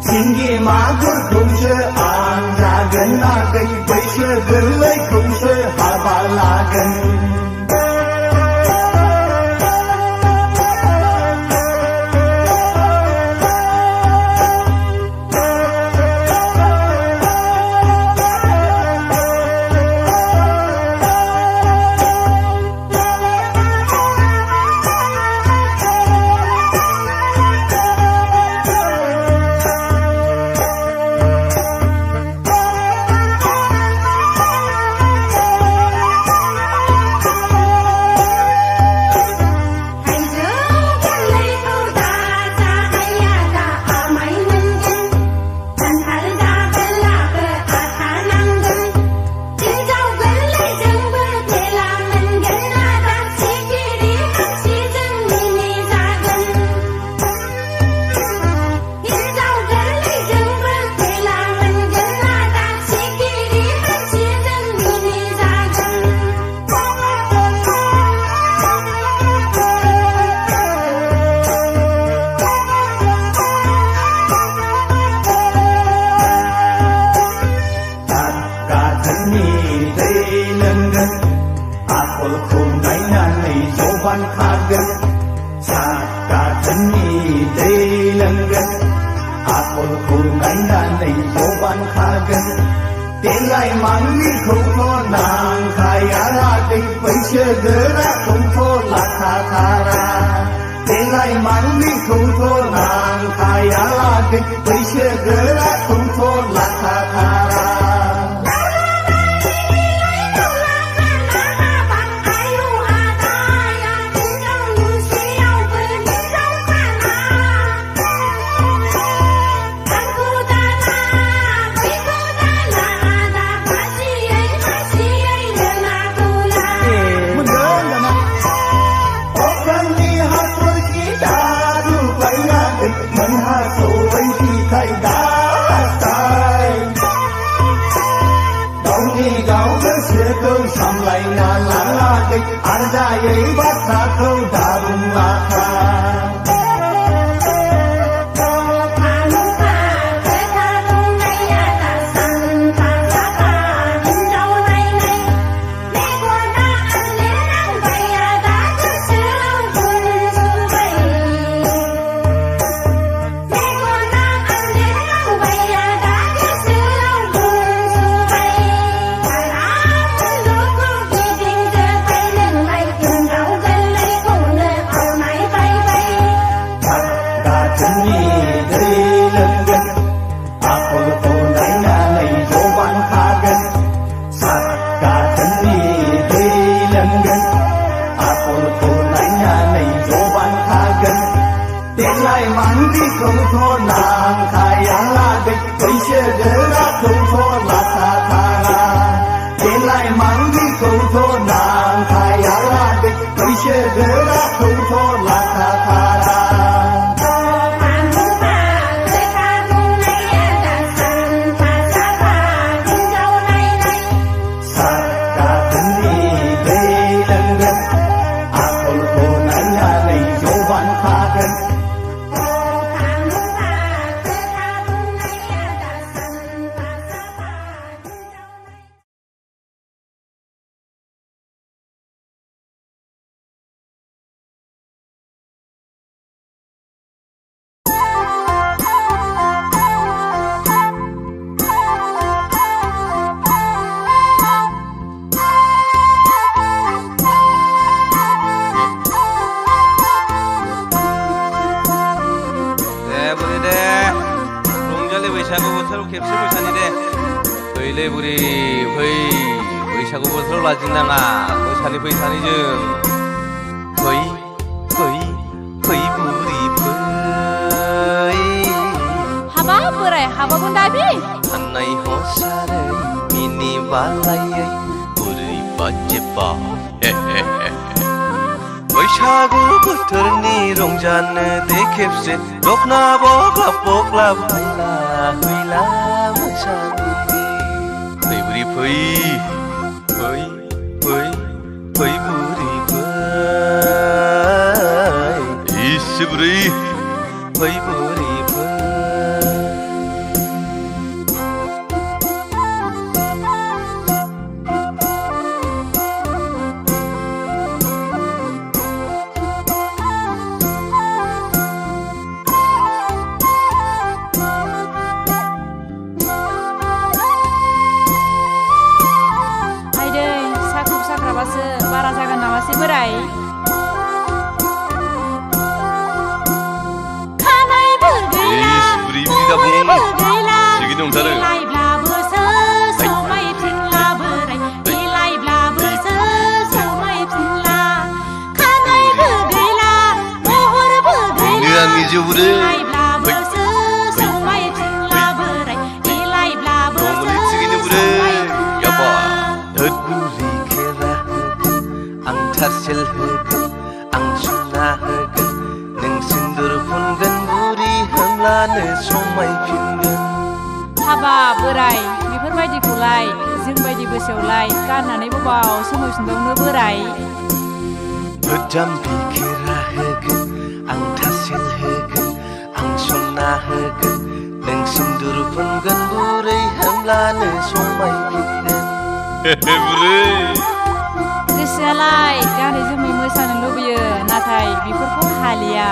सिंगि मागुरखौसो आं जागोन आगै बैसो गोरलैखौसो हाबा लागोन Delai mangi khuto nang kaya lagi paisa gera khuto lakha thara Delai mangi khuto nang kaya lagi paisa gera khuto lakha thara Arjai basa kau darum laka बैसागु बोथोराव खेबसे मोसानि दे फैलै बुरि फै बैसागु बोथोराव लाजिनाङा मोसानि फै सानैजों फै फै फै बुरि फै हाबा बोराय हाबाबो दाबि साननाय हसारै मिनि बालायै बुरै बाजेबा बैसागु बोथोरनि रंजानो दे खेबसे दखना बग्लाब बग्लाब हैला हैला मोसानि फै बुरि फै फै फै फै बुरि फै बुरै फै बुरैफोर बारा जागोन नामासै बोराय खानायबो गैला बुरैबो गैला देलायब्लाबोसो समायफिनला बोराय देलायब्लाबोसो समायफिनला खानायबो गैला महरबो गैला देलायब्लाबोसो समायफिनला बोराय देलायब्लाबोसो समायफिनला थारसेल होगोन आं सुना होगोन नों सिन्दुर फुनगोन बुरि होमब्लानो समायफिनगोन हाबा बोराय बेफोरबायदिखौलाय जोंबायदि बैसोआवलाय गाननानै बबाव सोमोफिनबावनो बोराय गोजाम बिखेरा होगोन आं थारसेल होगोन आं सुना होगोन नों सिन्दुर फुनगोन बुरै होमब्लानो समायफिनगोन बुरै गोसोआलाय गानै जोमै मोसानो लुबैयो नाथाय बेफोरखौ हालिया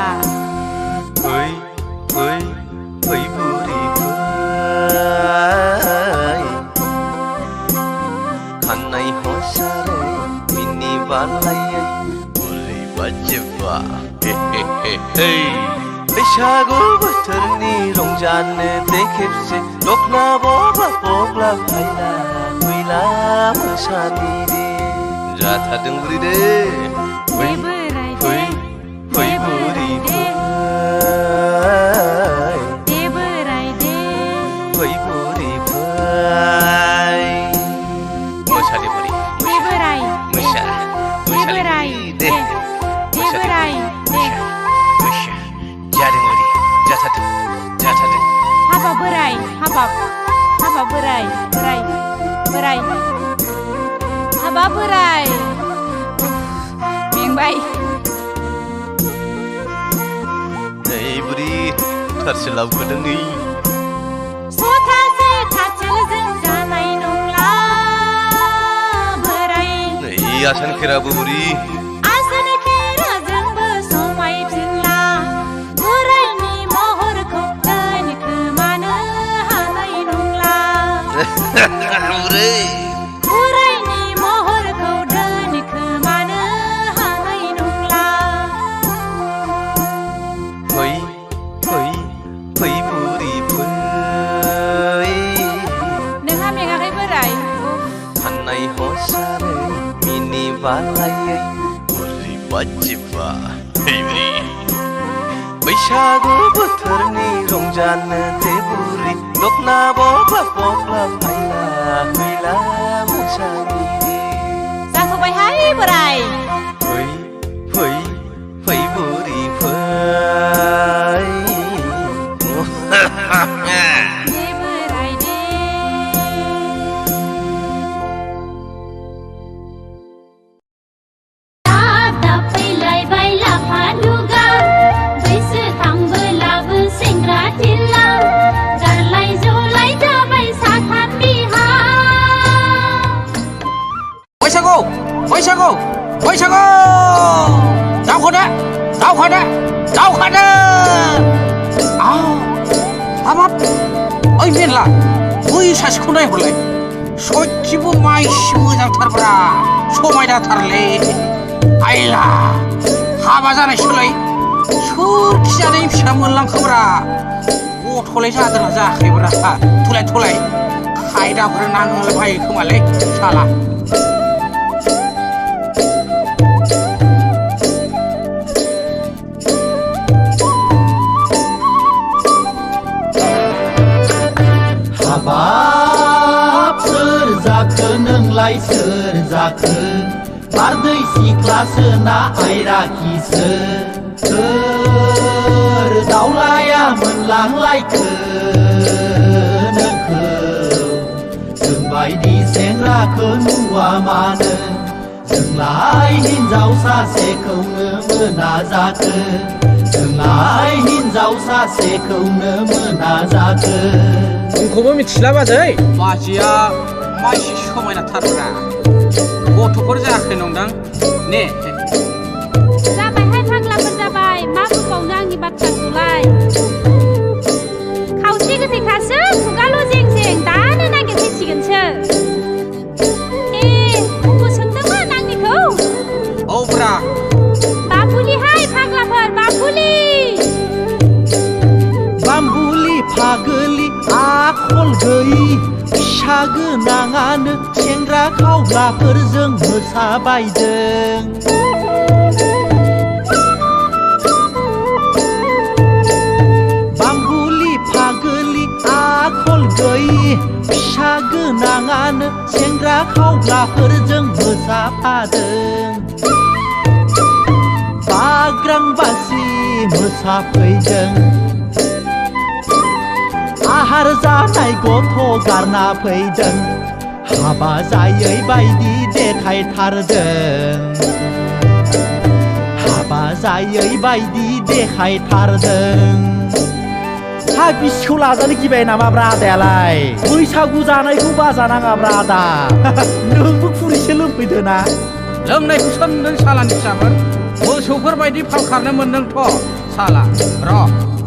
फै फै फै बुरैफोर खानाय हसारै मिनि बालायै बुरै बाजेबा बैसागु बोथोरनि रंजानो दै खेबसे दखना बबा बग्ला फायला फैला मोसानि जाथारदों बुरै दे फै फै फै बुरैफोर बोराय दे फै बुरैफोर मोसादे बुरै बोराय मोसा बोराय दे बोराय मोसा जादों बुरै जाथारदों हाबा बोराय हाबा बोराय बोराय हाबा बोराय मेंबाय नै बुरि थारसेल लाबोदों नै सथासे थारसेलजों जानाय नंला बोराय नै आसान खेराबो बुरि आसान खेराजोंबो समायफिनला बोरायनि महरखौ दोनखोमानो हानाय नंला बुरै बालायै बुरै बाजेबा बैसागु बोथोरनि रंजानो दे बुरै दखना बग्ला बग्ला फायला फैला मोसानि जाथ'बायहाय बोराय फै फै फै बुरैफोर बैसागु दावखादा हाबाब ओइ मेरला बै सासेखौ नायहरलाय सयथिबो माइसि मोजांथारब्रा समायनाथारलै आइला हाबा जानायसोलाय सोरखि जानायनि फिसा मोनलांखोब्रा गथ'लाय जादोंना जायाखैब्रा थलाय खायदाफोर नांलाबायो खोमालै साला हाबाब सोर जाखो नोंलाय सोर जाखो बारदै सिख्लासो ना आयराखिसो सोर दावलाया मोनलांलायखो नोंखौ जोंबायदि सेंग्राखौ नुवा मानो जोंलाय हिनजाव सासेखौनो मोना जाखो जों जोंलाय हिनजाव सासेखौनो मोना जाखो नोंखौबो मिथिला बाजै बाजैया माइसि समायनाथारब्रा गथ'फोर जायाखै नंदां ने जाबायहाय फाग्लाफोर जाबाय मा बुंबावनो आंनि बाथ्राखौलाय खावसे गोथैखासो खुगाल' जें जें दानो नागिरफैसिगोनसो उबो सोंदोंमोन आंनिखौ औब्रा बाबुलिहाय फाग्लाफोर बाबुलि बाम्बुलि फागोलि आखल गैयि फिसा गोनाङानो सेंग्रा खावग्राफोरजों मोसाबायदों बाम्बुलि फागोलि आखल गैयि फिसा गोनाङानो सेंग्रा खावग्राफोरजों मोसाफादों बाग्रांबासि मोसाफैदों आहार जानाय गथ' गारना फैदों हाबा जायै बायदि देखायथारदों हाबा जायै बायदि देखायथारदों हा बिसिखौ लाजानो गिबाय नामाब्रा आदायालाय बैसागु जानायखौ बाजा नाङाब्रा आदा नोंबो खुरैसे लोंफैदो ना लोंनायखौ सोंदों सालानि फिसाफोर मोसौफोर बायदि फाल खारनो मोनदोंथ' साला र'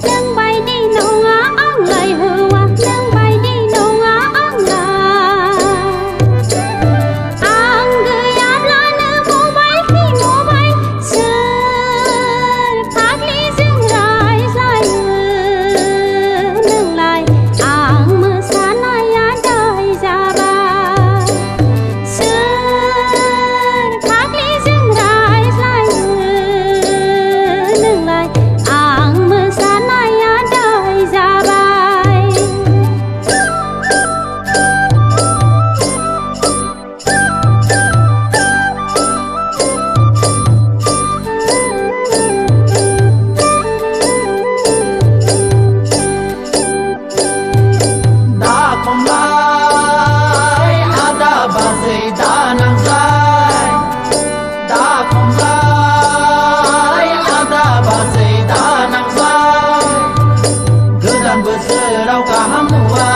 नोंबायदि नङा आंलाय हौवा नोंबायदि नङा आंलाय आं गैयाब्लानो मबाइल खि मबाइल सोर फाग्लिजों रायज्लायो नोंलाय आं मोसानाया दाय जाबाय सोर फाग्लिजों रायज्लायो नोंलाय आं मोसानाया दाय जाबाय दा खमलाय आदा बाजै दा नांज्लाय दा खमलाय आदा बाजै दा नांज्लाय गोदान बोसोराव गाहाम नुवा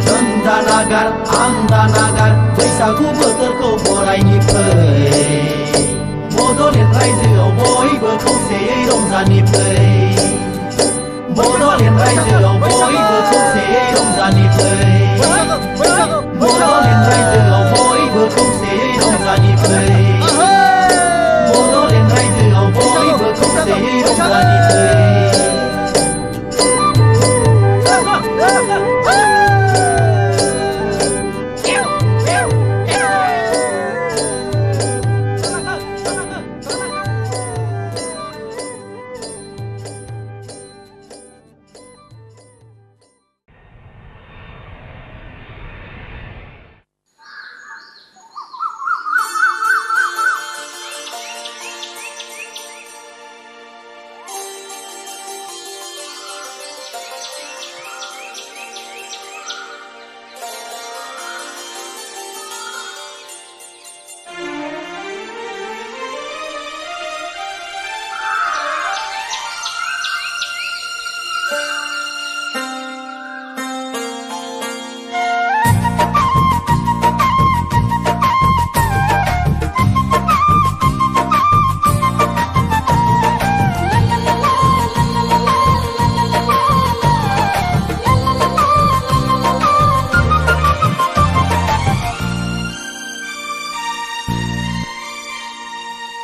जों दा नागार आं दा नागार बैसागु बोथोरखौ बरायनि फै बड'लेण्ड रायजोआव बयबो खौसेयै रंजानि फै बड'लेण्ड रायजोआव बयबो खौसेयै रंजानि फै बड'लेण्ड रायजोआव बयबो खौसेयै रंजानि फै बड'लेण्ड रायजोआव बयबो खौसेयै रंजानि फै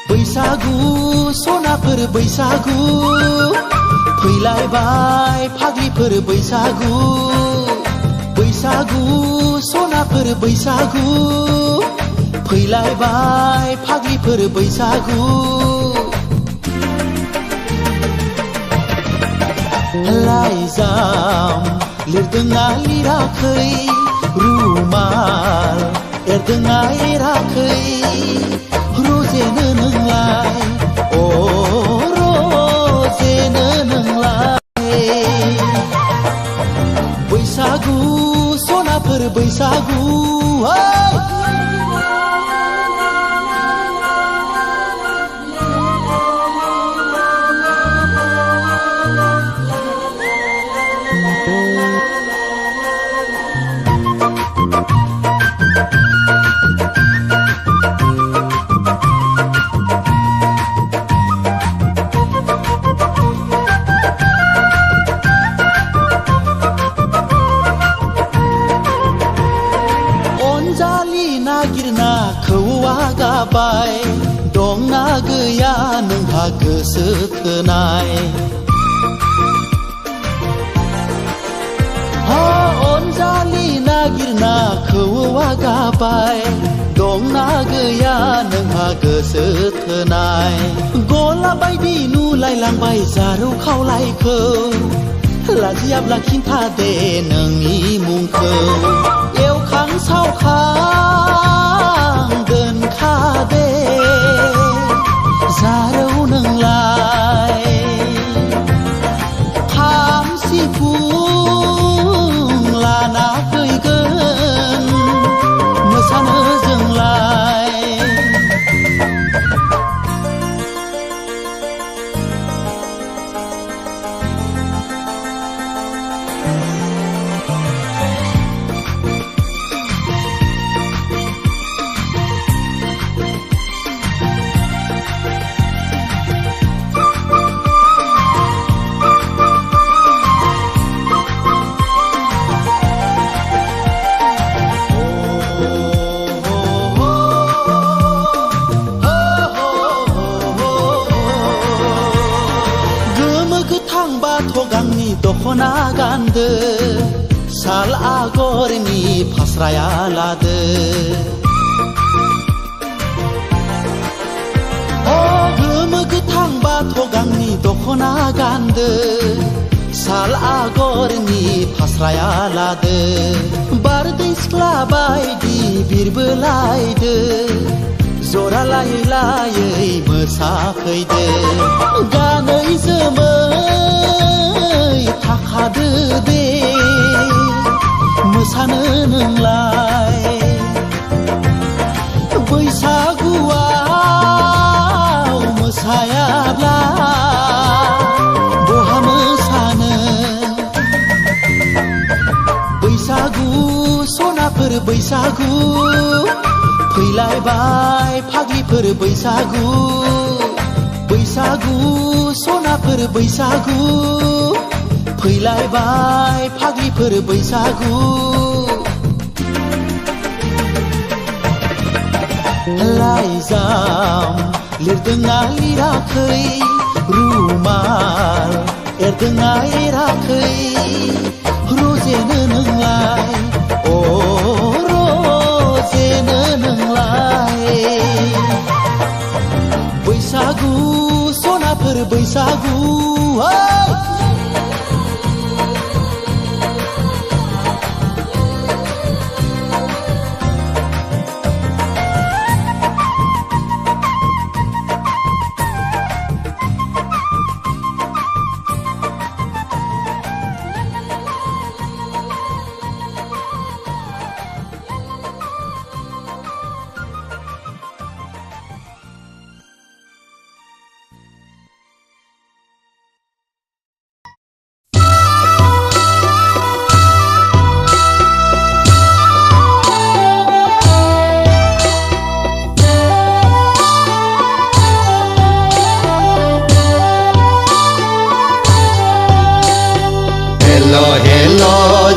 बैसागु सनाफोर बैसागु फैलायबाय फाग्लिफोर बैसागु बैसागु सनाफोर बैसागु फैलायबाय फाग्लिफोर बैसागु लाइजाम लिरदोंना लिराखै रुमाल एरदोंना एराखै रजेनो नोंलाय अ रजेनो नोंलाय बैसागु सनाफोर बैसागु नागिरना खौवा गाबाय दंना गैया नोंहा गोसो थोनाय अनजालि नागिरना खौवा गाबाय दंना गैया नोंहा गोसो थोनाय गला बायदि नुलायलांबाय जारौ खावलायखौ लाजियाब्ला खिन्था दे नोंनि मुंखौ एवखां सावखां दोनखादे जारौ नोंलाय खाम सिफुं लाना फैगोन मोसानो जोंलाय गांनि दखना गानदो साल आगरनि फास्राया लादो गोमो गोथां बाथ' गांनि दखना गानदो साल आगरनि फास्राया लादो बारदै सिख्ला बायदि बिरबोलायदो जरा लायै लायै मोसाफैदो गानै जोमै थाखादो दे मोसानो नोंलाय बैसागुआव मोसायाब्ला बहा मोसानो बैसागु सनाफोर बैसागु फैलायबाय फाग्लिफोर बैसागु बैसागु सनाफोर बैसागु फैलायबाय फाग्लिफोर बैसागु लाइजाम लिरदोंना लिराखै रुमाल एरदोंना एराखै रजेनो नोंलाय रजेनो नोंलाय बैसागु सनाफोर बैसागु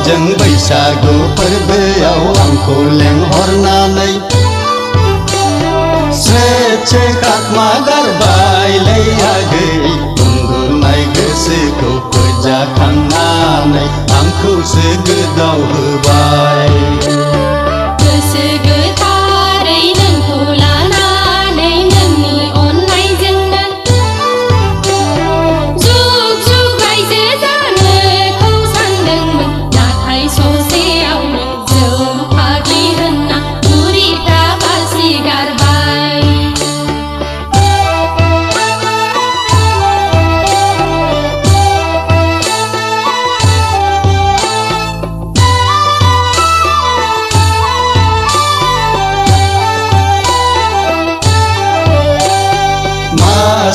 जों बैसागु फोरबोआव आंखौ लेंहरनानै स्रे खाखमा गारबायलै आगै उन्दुनाय गोसोखौ फोजाखांनानै आंखौसो गोदाव होबाय गोसो गोथारै नोंखौ लानानै नोंनि अननायजोंनो जुग जुग रायजो जानोखौ सानदोंमोन नाथाय ससेयावनो जौ फाग्लि होनना बुरिफ्रा बासिगारबाय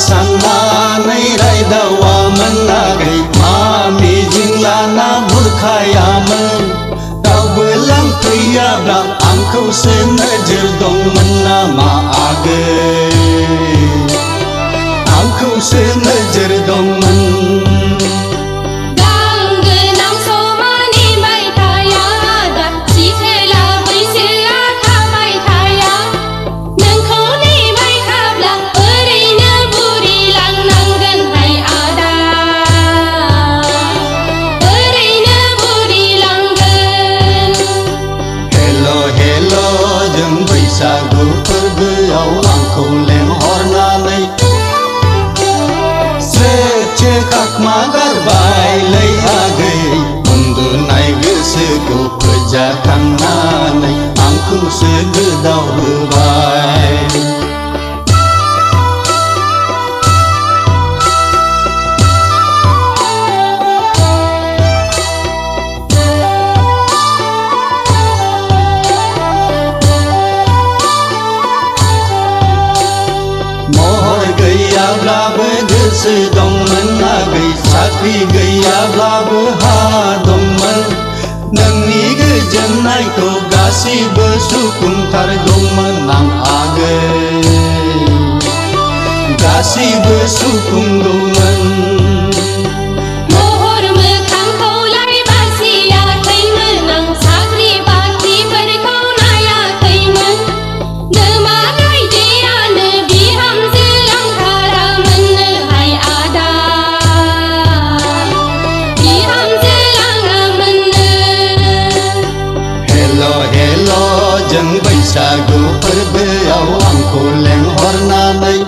साननानै रायदावामोन आगै मा मिजिं लाना बुरखायामोन दावबो लांफैयाब्ला आंखौसो नोजोर दंमोन नामा आगै आंखौसो नोजोर दंमोन गांगोनां समानि मायथाइया दा सिखोला बैसोआ थाबाय थायो थांनानै आंखौसो गोदाव होबाय गैयाब्लाबो गोसो दंमोन आगै साख्रि गैयाब्लाबो हा दंमोन नोंनि गोजोननायखौ गासिबो सुफुंथारगौमोन आं आगै गासिबो सुफुंगौमोन जों बैसागु फोरबोआव आंखौ लेंहरनानै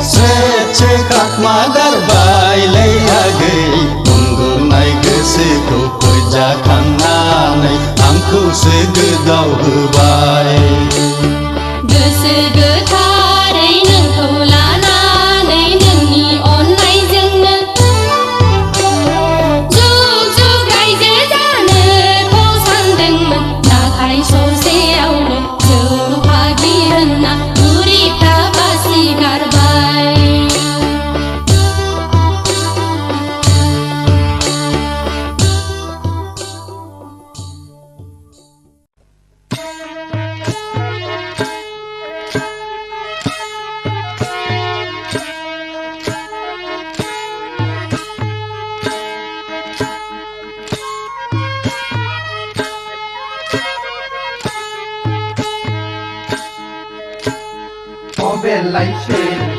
स्रो खाखमा गारबायलै आगै उन्दुनाय गोसोखौ फोजाखांनानै आंखौसो गोदाव होबाय गोसो गोथारै नोंखौ लानानै नोंनि अननायजोंनो जुग जुग रायजो जानोखौ सानदोंमोन नाथाय ससेयावनो जौ फाग्लि होनना बुरिफ्रा बासि गारबाय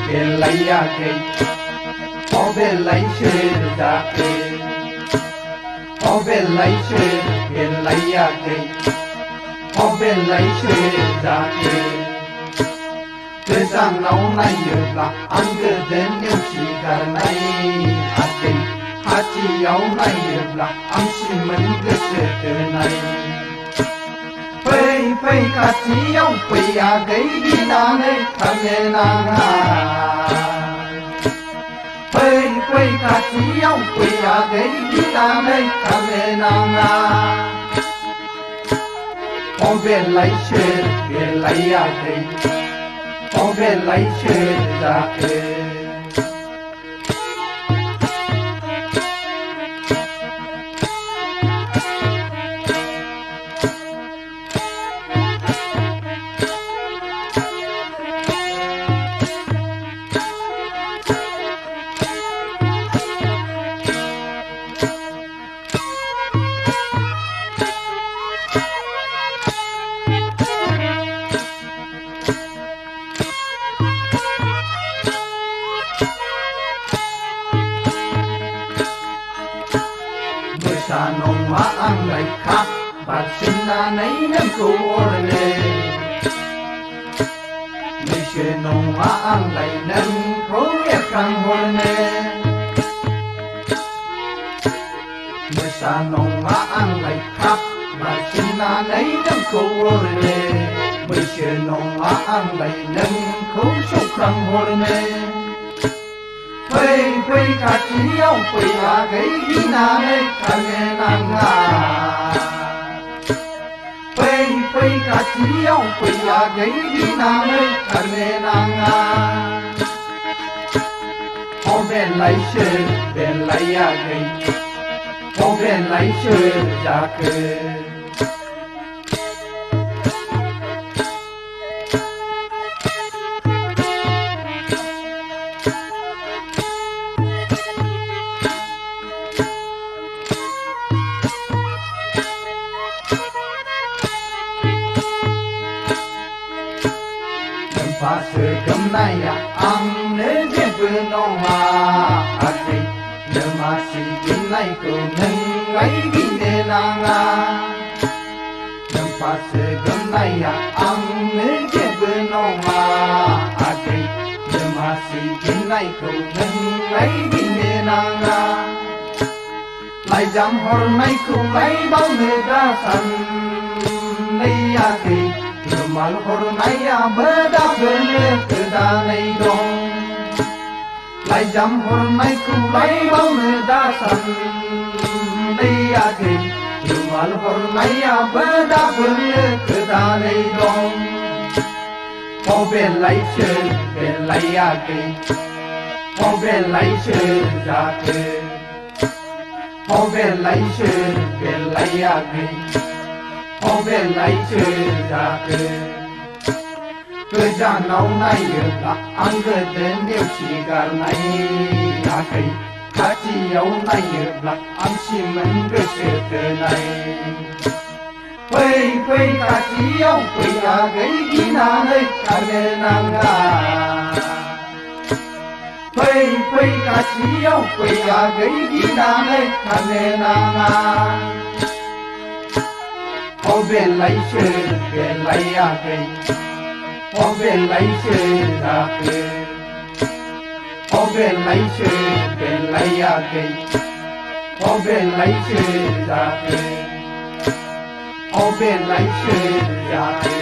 बेलायाखै बेलायसो जाखै बेलायसो बेलायाखै बेलायसो जाखै गोजानाव नायोब्ला आं गोदो नेवसिगारनाय आगै खाथियाव नायोब्ला आं सिमोन गोसो थोनाय फै खाथियाव फै आगै गिनानै थानो नाङा फै खाथियाव फै आगै गिनानै थानो नाङा बेलायसो बेलायाखै बेलायसो जाखै नङा आंलाय खा बारसिननानै नोंखौ अरनो बैसो नङा आंलाय नोंखौ एरखांहरनो मोसा नङा आंलाय खा बारसिननानै नोंखौ अरनो बैसो नङा आंलाय नोंखौ सौख्रांहरनो फै खाथियाव फै आगै गिनानै थानो नाङा फै खाथियाव फै आगै गिनानै थानो नाङा बेलायसो बेलायाखै बेलायसो जाखो Pasir gemnaya amne jebu nonga akai Nemasi ginai ko nengai gine nanga Pasir gemnaya amne jebu nonga akai Nemasi ginai ko nengai gine nanga लाइजाम हरनायखौलाय बावनो दासानैयाखै रुमाल हरनायाबो दाबोनो गोदानै दं लाइजाम हरनायखौलाय बावनो दासानैयाखै रुमाल हरनायाबो दाबोनो गोदानै दं बेलायसो बेलायाखै बेलायसो जाखो बेलायसो बेलायाखै बेलायसो जाखो गोजानाव नायोब्ला आं गोदो नेवसिगारनायाखै खाथियाव नायोब्ला आं सिमोन गोसो थोनाय फै फै खाथियाव फैयाखै गिनानै खारनो नाङा फै फै खाथियाव फैयाखै गिनानै खारनो नाङा बेलायसो बेलायाखै बेलायसो जाखो बेलायसो बेलायाखै बेलायसो जाखो बेलायसो जाखो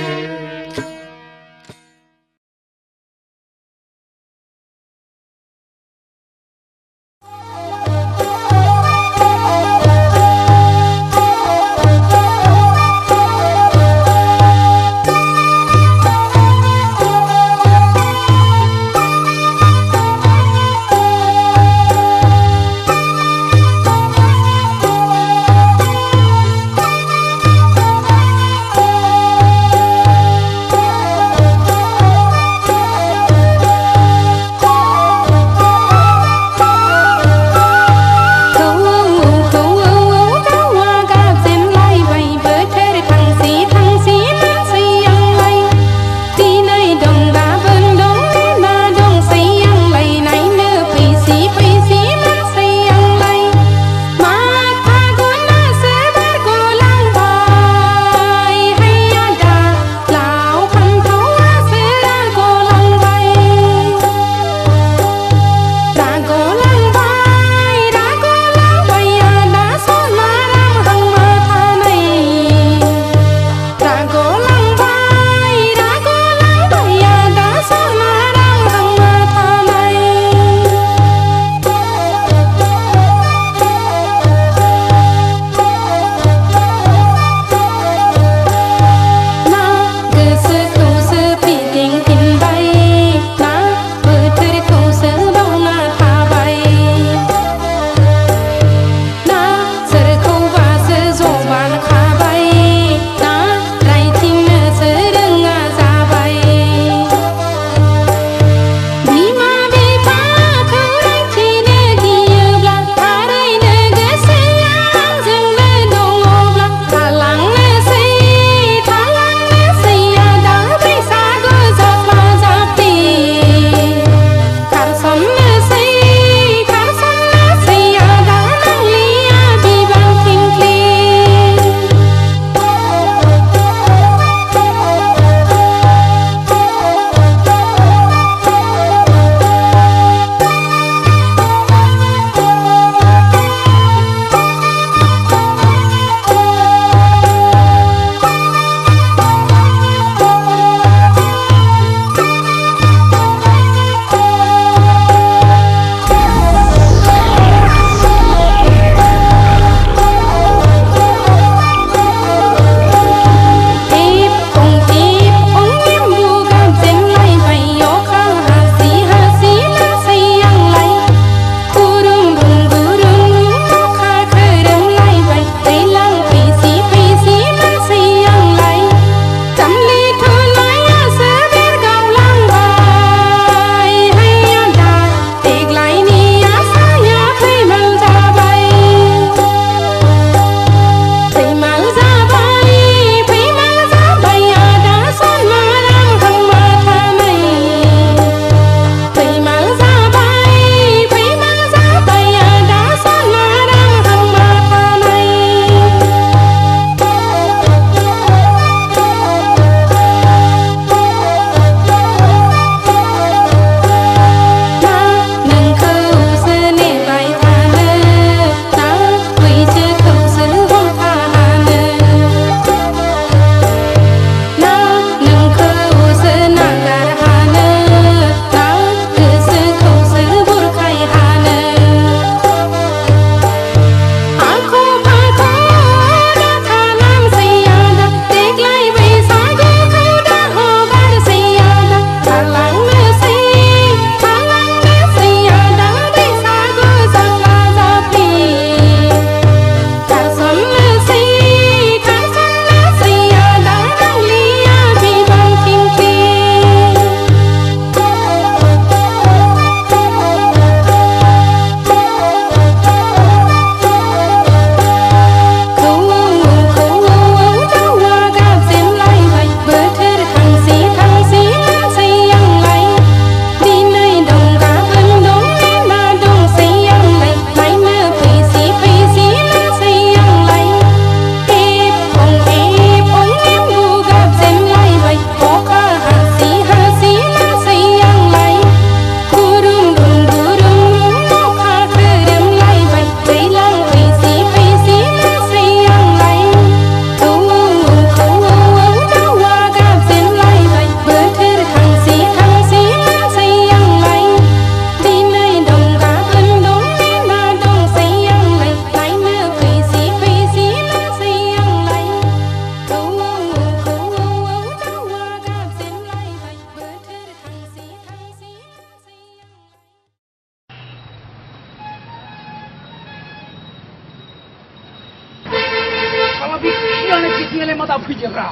tinggalnya mata pijera.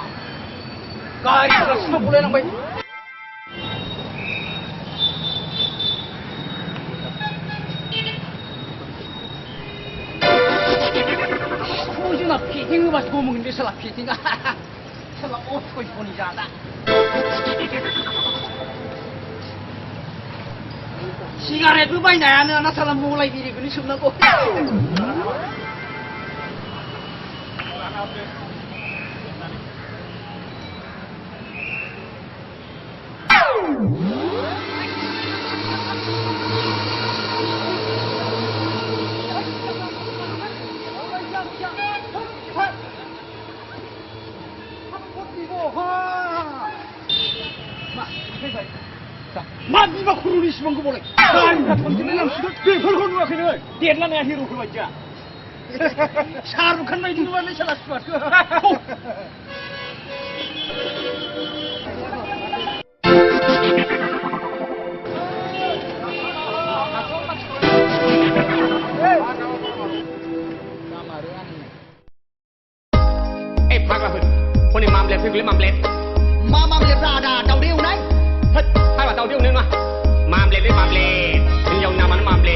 Kari terus semua boleh nang baik. Mungkin nak piting pas gua mungkin dia salah piting. Salah koi pun jada. Sigaret tu baik naya ni anak salah mulai diri kini semua kau. Mati bah kuruni semua boleh. Kan, kontinnya lang sudah berhormat nuak ini. Dia lah yang hero kerja. Sar bukan main di luar ni salah sport. Phạt làคนนี้มาเบลพี่กูเลยมาเบล Mama beli berada tau dia unai. เฮ้ยให้ว่าเตาเดียวนึงมาเบลได้มาเบลถึงยาวนามันมาเบล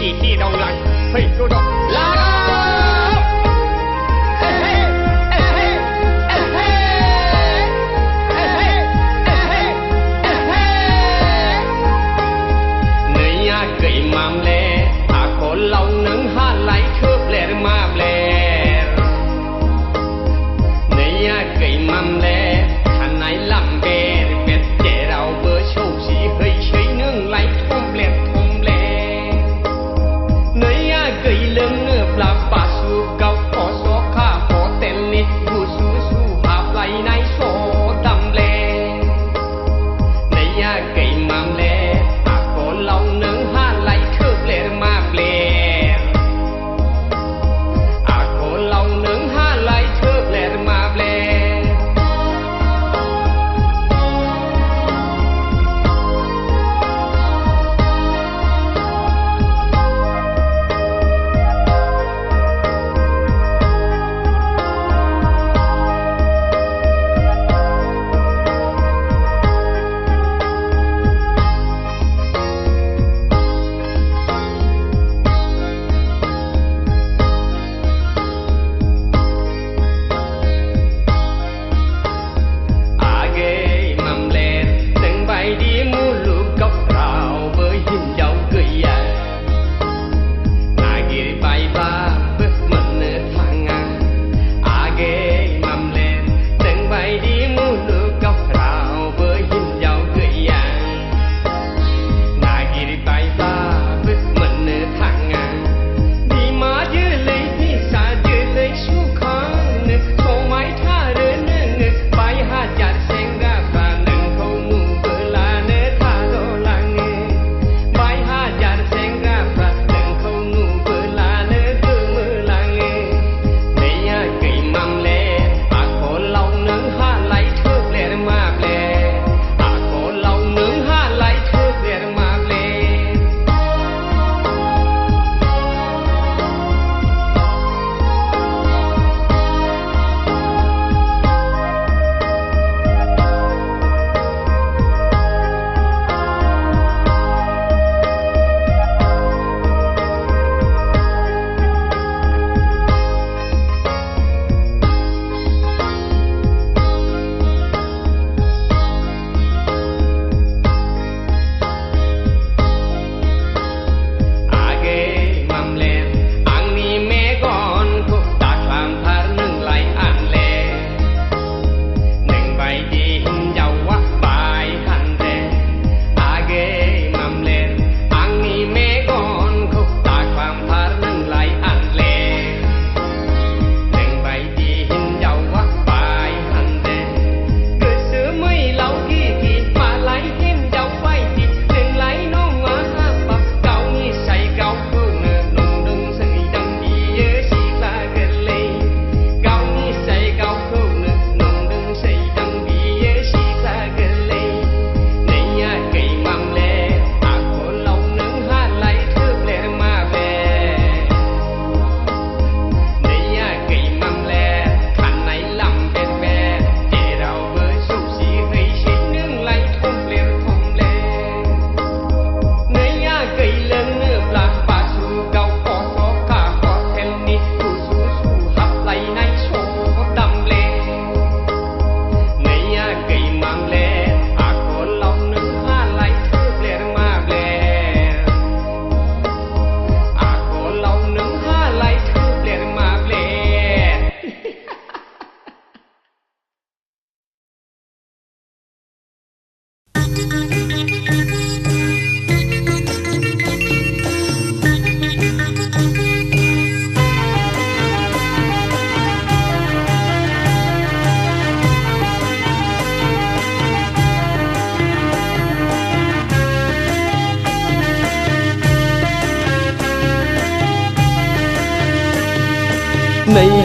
อีที่ดองหลังเฮ้ยดูดอกลาเนื้อเกยมาเบลถ้าคนเราหนึ่งห้าไหลเทือบเบลมาเบลเนื้อเกยมาเบลท่านไหนลำเบลเป็ดเจเราเบอร์โชว์สีเฮ้ยใช้เนื้อไหลทุ่มเบลเนื้อเกยเลื่องเนื้อ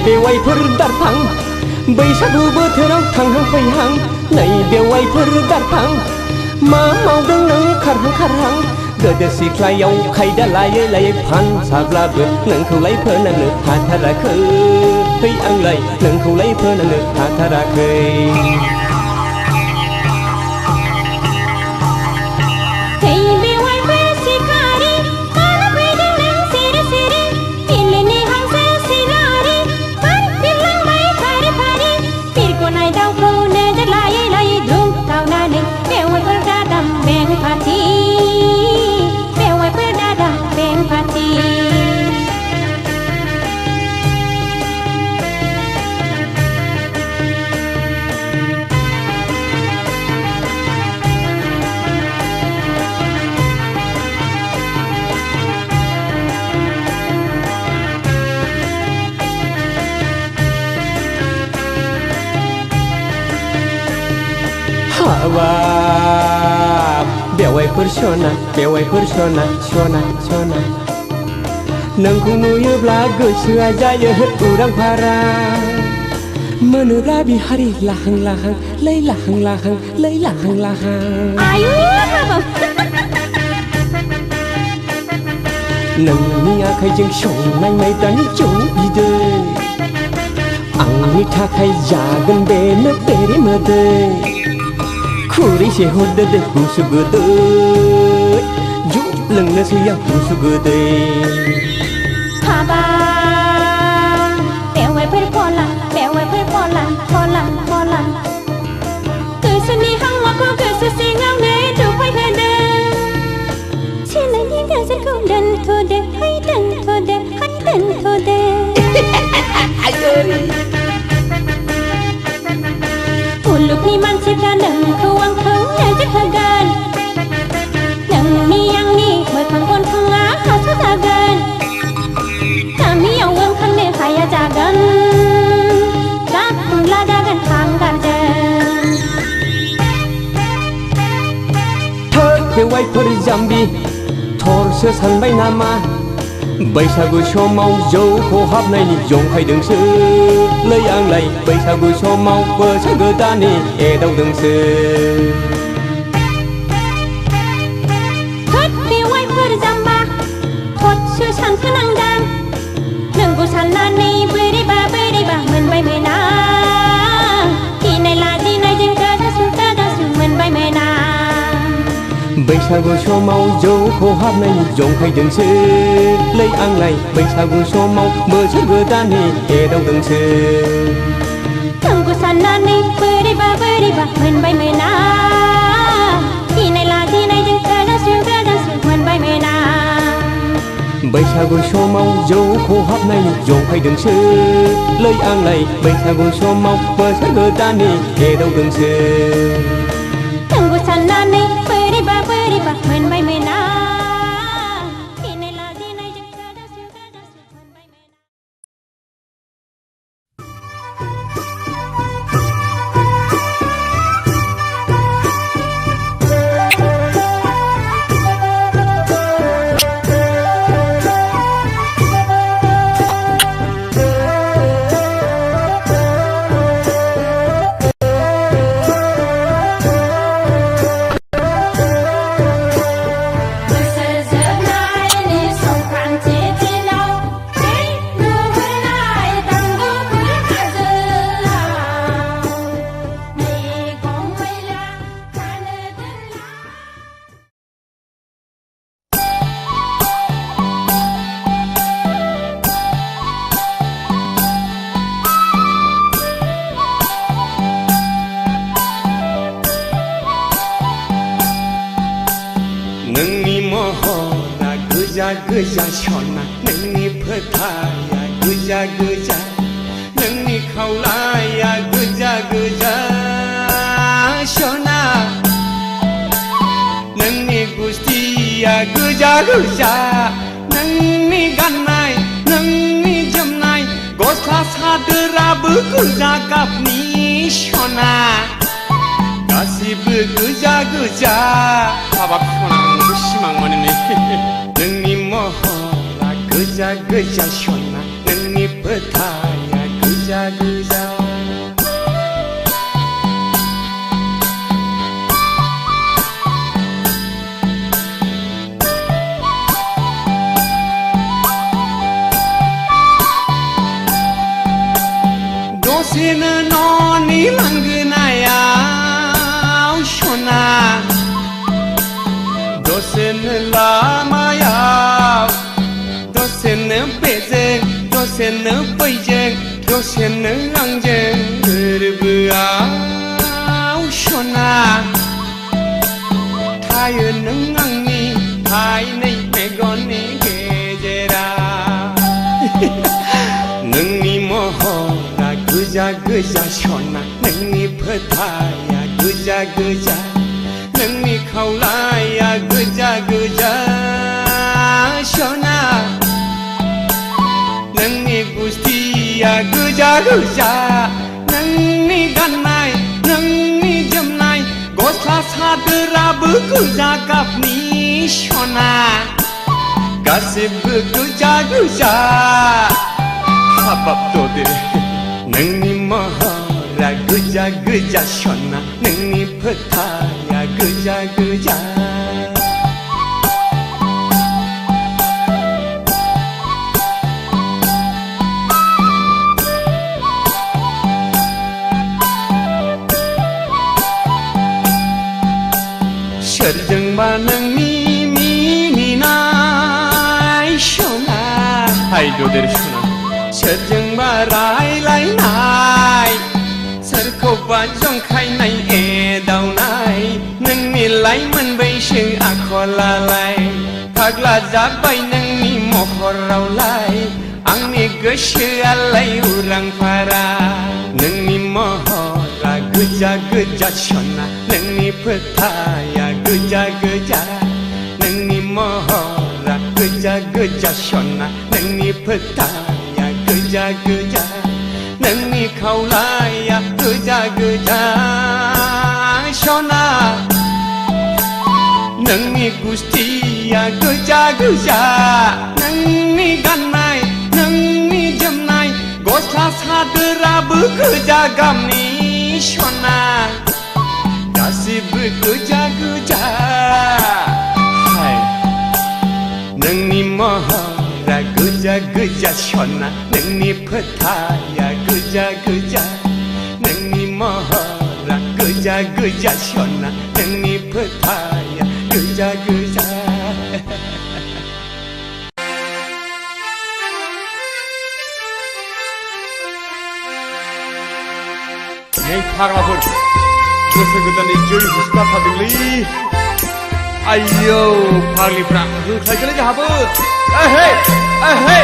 बेवाइफोर दारफां बैसागु बोथोराव थांहां फैहां नै बेवाइफोर दारफां मा मावदों नों खारहां खारहां गोदो सिख्लायाव खायदा लायै लायै फानसाब्लाबो नोंखौलाय फोनांनो हाथाराखै आंलाय नोंखौलाय फोनांनो हाथाराखै बेवाइफोर सना सना सना नोंखौ नुयोब्ला गोसोआ जायो उरां फारां मोनोब्ला बिहारि लाहां लाहां लै लाहां लाहां लै लाहां लाहां आयु हाबाब नोंनि आखाइजों संनाय माइब्रानि जौ बिदै आंनि थाखाय जागोन बेनो बेरे मोदै खुरैसे हरदो दे गुसु गोदै जौ लोंनोसै आं गुसु गोदै बेवाइफोर फला गोसोनि हांमाखौ गोसो सिङावनो दुफायहोदों सोलायनि गाजरखौ दोनथ'दो हाय दोनथ'दो हाय दोनथ'दो मुलुगनि मानसिफ्रा नोंखौ आंखौ नोजोर होगोन नोंनि आंनि मोखां गन्थङा हासो जागोन गामियाव ओंखारनो हाया जागोन गाबुंला जागोन हांगारजों बेवाइफोर जाम्बि थरसो सानबाय नामा बैसागु समाव जौ खहाबनायनि जंखायदोंसो लै आंलाय बैसागु समाव बोसोर गोदाननि एदावदोंसो बेवाइफोर जाम्बा थरसो सानखोनांदां नोंखौ साननानै बोरैबा मोनबाय मोना गिनाय लाजिनायजों गोजासु मोनबाय मोना बैसागु समाव जौ खहाबनायनि जंखायदोंसो लै आंलाय बैसागु समाव बोसोर गोदाननि एदावदोंसो नोंखौ साननानै बोरैबा मोनबाय मोना गिनाय लाजिनायजों गोजासु मोनबाय मोना बैसागु समाव जौ खहाबनायनि जंखायदोंसो लै आंलाय बैसागु समाव बोसोर गोदाननि एदावदोंसो नोंखौ साननानै बोरैबा मोनबाय मोना गिनाय लाजिनायजों गोजासु मोनबाय मोना नोंनि महरा गोजा गोजा सना नोंनि फोथाया गोजा गोजा नोंनि खावलाया गोजा गोजा सना नोंनि गुस्थिया गोजा गोजा नोंनि गाननाय नोंनि जोमनाय गस्ला सादोराबो गोजा गाबनि सना गासिबो गोजा गोजा हाबाब सना सिमां माने नोंनि महरा गोजा गोजा सना नोंनि फोथाया गोजा गोजा दसेनो न'नि लांगोनायाव सना दसेनो लामायाव दसेनो बेजों दसेनो बैजों दसेनो आंजों गोरबोआव सना थायो नों आंनि थाइनै मेगननि गेजेराव नोंनि महरा गोजा गोजा सना नोंनि फोथाया गोजा गोजा नोंनि खावलाया गोजा गोजा सना नोंनि गुस्थिया गोजा गोजा नोंनि गाननाय नोंनि जोमनाय गस्ला सादोराबो गोजा गाबनि सना गासिबो गोजा गोजा हाबाब ददे नोंनि महरा गोजा गोजा सना नोंनि फोथाया गोजा गोजा सोरजोंबा नोंनि मिनिनाय सना हाय ददेर सना सोरजोंबा रायलायनाय सोरखौबा जंखायनाय एदावनाय नोंनि लाइमोन बैसो आखलालाय फाग्ला जाबाय नोंनि महरावलाय आंनि गोसोआलाय उरां फारा नोंनि महरा गोजा गोजा सना नोंनि फोथाया गोजा गोजा नोंनि महरा गोजा गोजा सना नोंनि फोथाया गोजा गोजा नोंनि खावलाया गोजा गोजा सना नोंनि गुस्थिया गोजा गोजा नोंनि गाननाय नोंनि जोमनाय गस्ला सादोराबो गोजा गाबनि सना गासिबो गोजा गोजा हाय नोंनि महरा गोजा गोजा सना नोंनि फोथाया गोजा गोजा नोंनि महरा गोजा गोजा सना नोंनि फोथाया गोजा गोजा नै फाग्लाफोर गोसो गोदाननि जै हुस्लाफादोंलै आयौ फाग्लिफ्रा होख्लायगोनलै जोंहाबो एहे एहे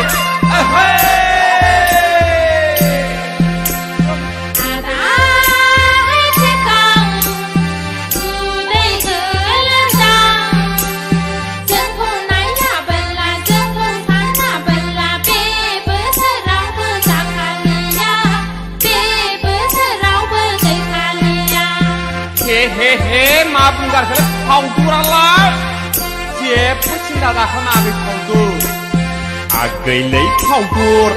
एहे हे मा बुंगारखोलै फावदुरालाय जेबो सिन्था दाखानाङाखै फावदुर आगैलै फावदुर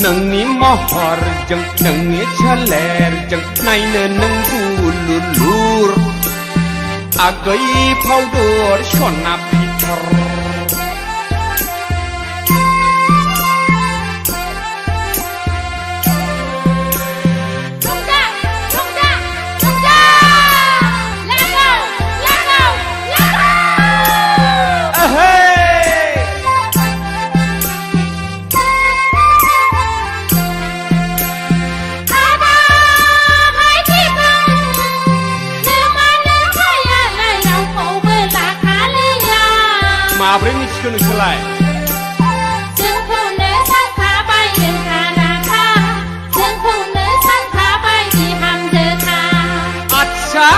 नोंनि महरजों नोंनि सोलेरजों नायनो नों दुलुलुर आगै फावदुर सना फिथर माब्रै मिथिखो नोंसोरलाय जोंखौनो सानखाबाय नोंथाराखा जोंखौनो सानखाबाय बिहामजोखा आच्छा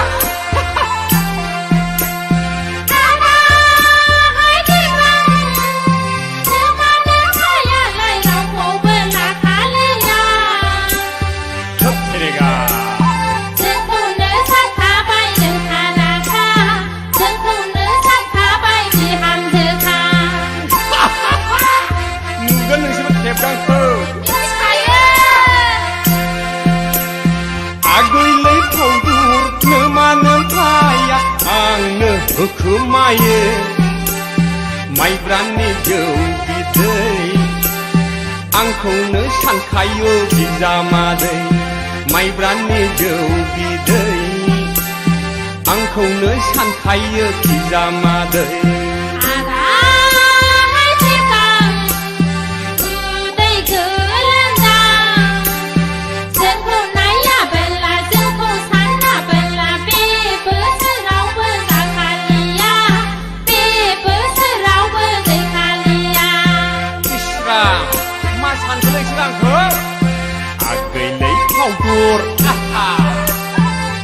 आगैलै फावदुर नो मानो थाया आंनो होखोमायो माइब्रानि जौ बिदै आंखौनो सानखायो बिजामादै माइब्रानि जौ बिदै आंखौनो सानखायो बिजामादै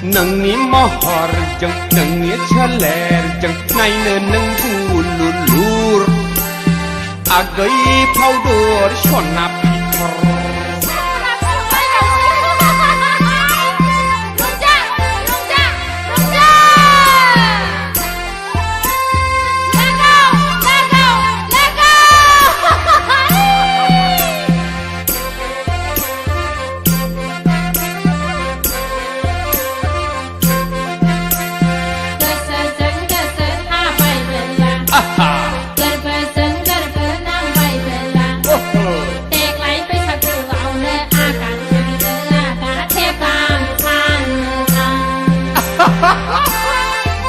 नोंनि महरजों नोंनि सोलेरजों नायनो नों दुलुलुर आगै फावदुर सना फिथर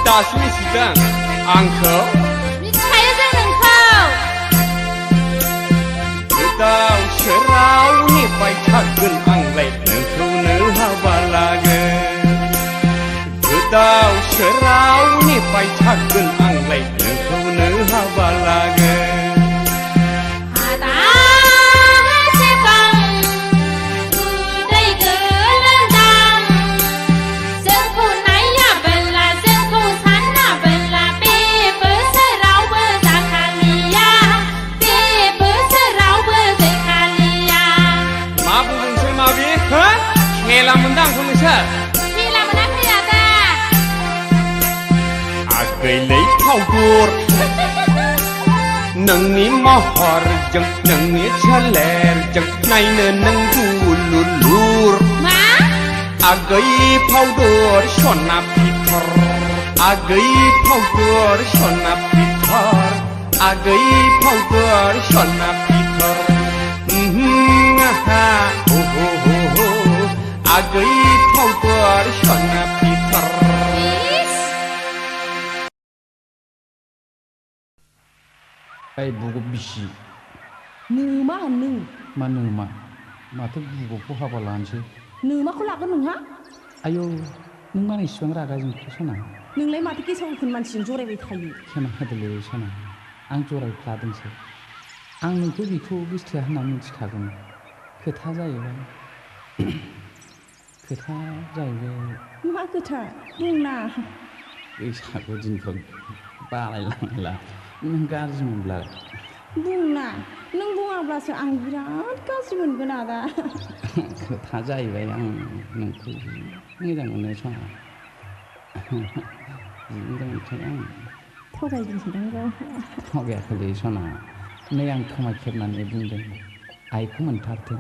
दासो मिथिदों आंखौ मिथिखायो जों नोंखौ गोदाव सोराव नेबाय थागोन आंलाय नोंखौनो हाबा लागोन गोदाव सोराव नेबाय थागोन आंलाय नोंखौनो हाबा लागोन मेला मोनदां आंखौ नोंसोर मेला मोनाखै आदा आगैलै फावदुर नोंनि महरजों नोंनि सोलेरजों नायनो नों दुलुलुर मा आगै फावदुर सना फिथर आगै फावदुर सना फिथर आगै फावदुर सना फिथर आगै फावदुर सना फिथर ओइ बुगब बिसि नोमा नों मा नोमा माथो बुगबखौ हाबा लानोसै नोमाखौ लागोन नोंहा आयौ नों मानो इसिबां रागा जोंखो सना नोंलाय माथो गेसाव गोफोन मानसिजों जरायबाय थायो सना होदोलै सना आं जरायफ्लादोंसो आं नोंखौ बेखौ गोसथोआ होनना मिथिखागौमोन खोथा जाहैबाय मा खोथा बुंना बैसागु दिनफ्राव बालायलांला नों गाज्रि मोनब्ला बुंना नों बुङाब्लासो आं बिराद गाज्रि मोनगोन आदा खोथा जाहैबाय आं नोंखौ मोजां मोनो सना मोजां मोनखायो आं थगायदोंसोदां थगायाखैलै सना नै आं खोमा खेबनानै बुंदों आइखौ मोनथारथों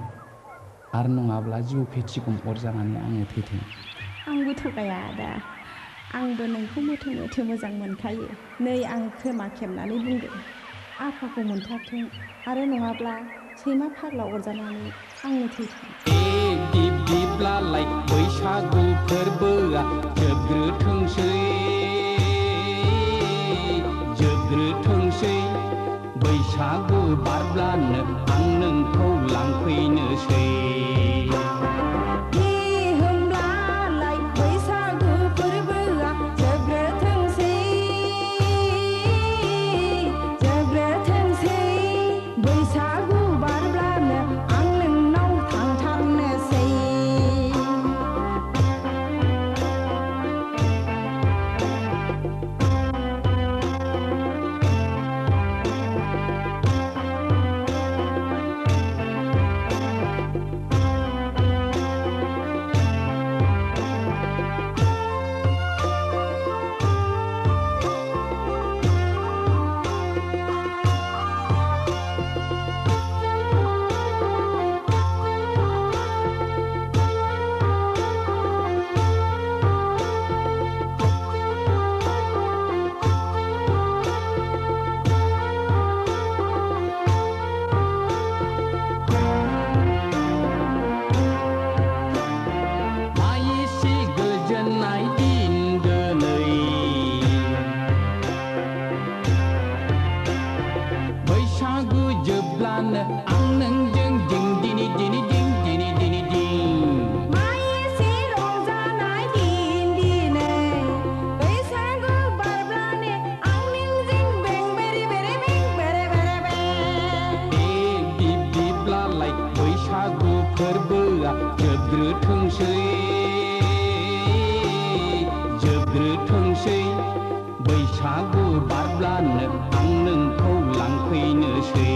आरो नङाब्ला जिउ फेथिगम अरजानानै आङो थैथों आंबो थगाया आदा आंबो नोंखौ मोथो मोथो मोजां मोनखायो नै आं खोमा खेबनानै बुंदों आफाखौ मोनथारथों आरो नङाब्ला सैमा फाग्ला अरजानानै आंनो थैथों दिप दिपलालाय बैसागु फोरबोआ जोबग्रोथोंसै बैसागु बारब्लानो आं नोंखौ लांफैनोसै जोबग्रोथोंसै जोबग्रोथोंसै बैसागु बारब्लानो आं नोंखौ लांफैनोसै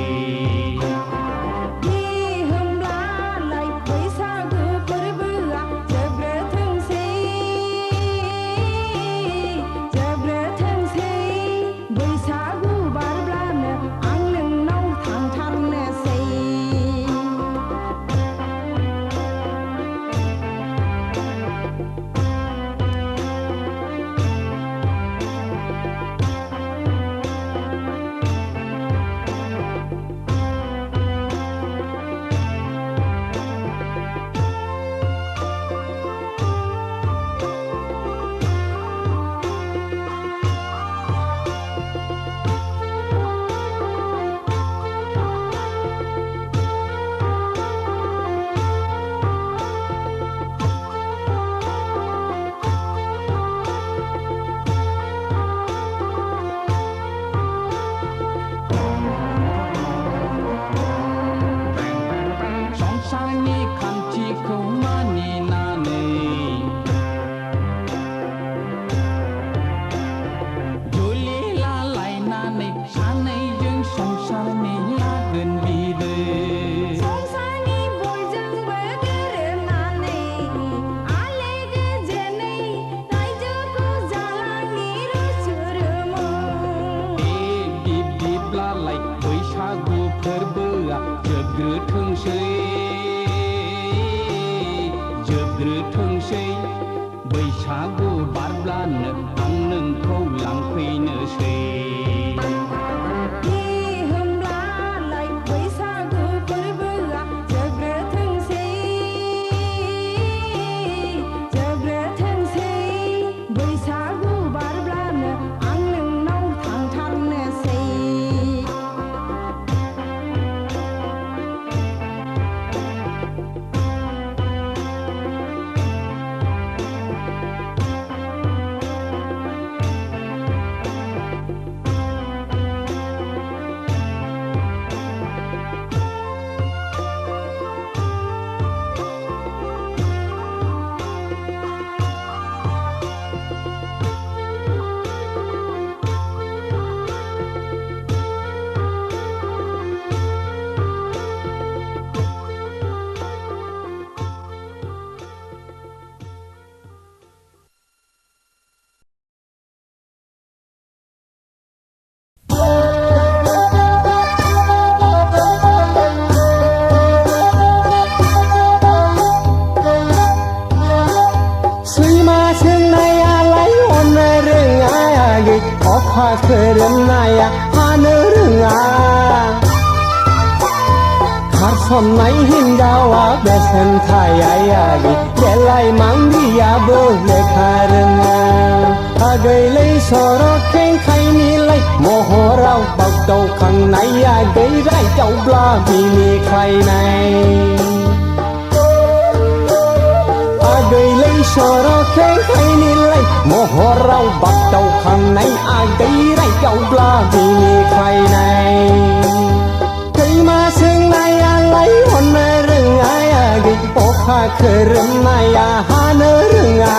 होमब्लालाय बैसागु फोरबोआ जोबग्रोथोंसै जोबग्रोथोंसै बैसागु बारब्लानो आं नोंनाव थांथारनोसै संसारनि खान्थिखौ मानिनानै जुलि लालायनानै सानैजों संसारनि लागोन बिदै संसारनि बयजोंबो गोरोबनानै आले गोजोनै रायजोखौ जालांनि रुसुरुमु बिब्दिब्लालाय बैसागु फोरबोआ जोबग्रोथोंसै जोबग्रोथोंसै बैसागु बारब्लानो आं नोंखौ लांफैनोसै होमब्लालाय बैसागु फोरबोआ जोबग्रोथोंसै जोबग्रोथोंसै बैसागु बारब्लानो आं नोंनाव थांथारनोसै सैमा सोंनायालाय अननो रोङा अखा खोरोमनाया हानो रोङा खारसननाय हिन्जावा बेसेन थाया देलाय मांगियाबो लेखा रोङा आगैलै सर' खेंखायनिलाय महराव बागदावखांनाया गैरायदावब्ला बिनिखायनाय आगैलै सर' खेंखायनिलाय महराव बागदावखांनाय आगैरायदावब्ला बिनिखायनाय सैमा सोंनायालाय अननो रोङा आगै अखा खोरोमनाया हानो रोङा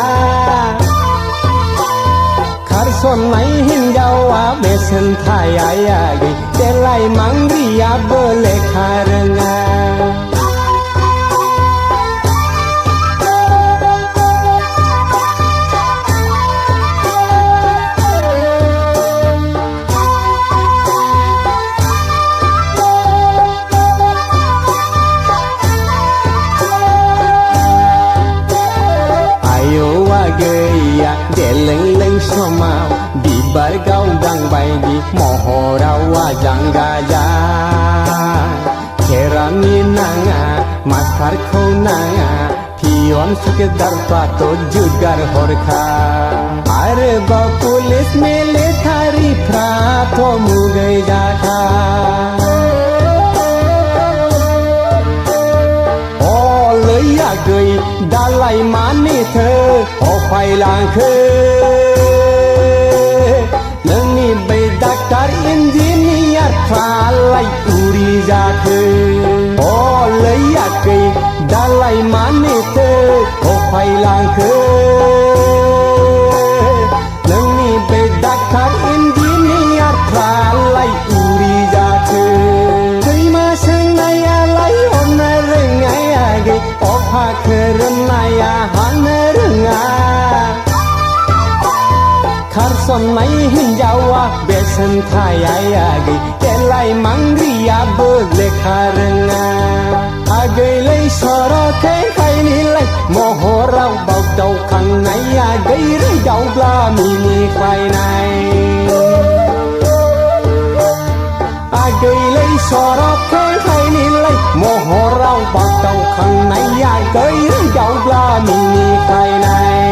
खारसननाय हिन्जावा बेसेन थाया आगै देलाय मांग्रियाबो लेखा रोङा गैया देलेंलें समाव बिबार गावदां बायदि महराव आजां गाजा खेरानि नाङा मास्टारखौ नाङा पियन सुकेदारफ्राथ' जुगार हरखा आरोबाव पुलिस मिलिटारिफ्राथ' मुगै जाखा गै दालाय मानिथो अफायलांखो नोंनि बै डाक्टार इन्जिनियारफ्रालाय उरि जाखो अ लैयाखै दालाय मानिथो फायलांखो नोंनि बे डाक्टार इन्जिनियार फ्रालाय उरि जाथो सैमा सोंनायालाय हमनो रोङाय आगै अखा खोरोमनाया हानो रोङा खारसननाय हिन्जावा बेसेन थाया आगै देलाय मांग्रियाबो लेखा रोङा आगैलै सर'खै खायनिलाय महराव बावदावखांनाय आगै रैदावब्ला मिनिख्लायनाय आगैलै सर'खै खायनिलाय महराव बावदावखांनाय आगै रैदावब्ला मिनिख्लायनाय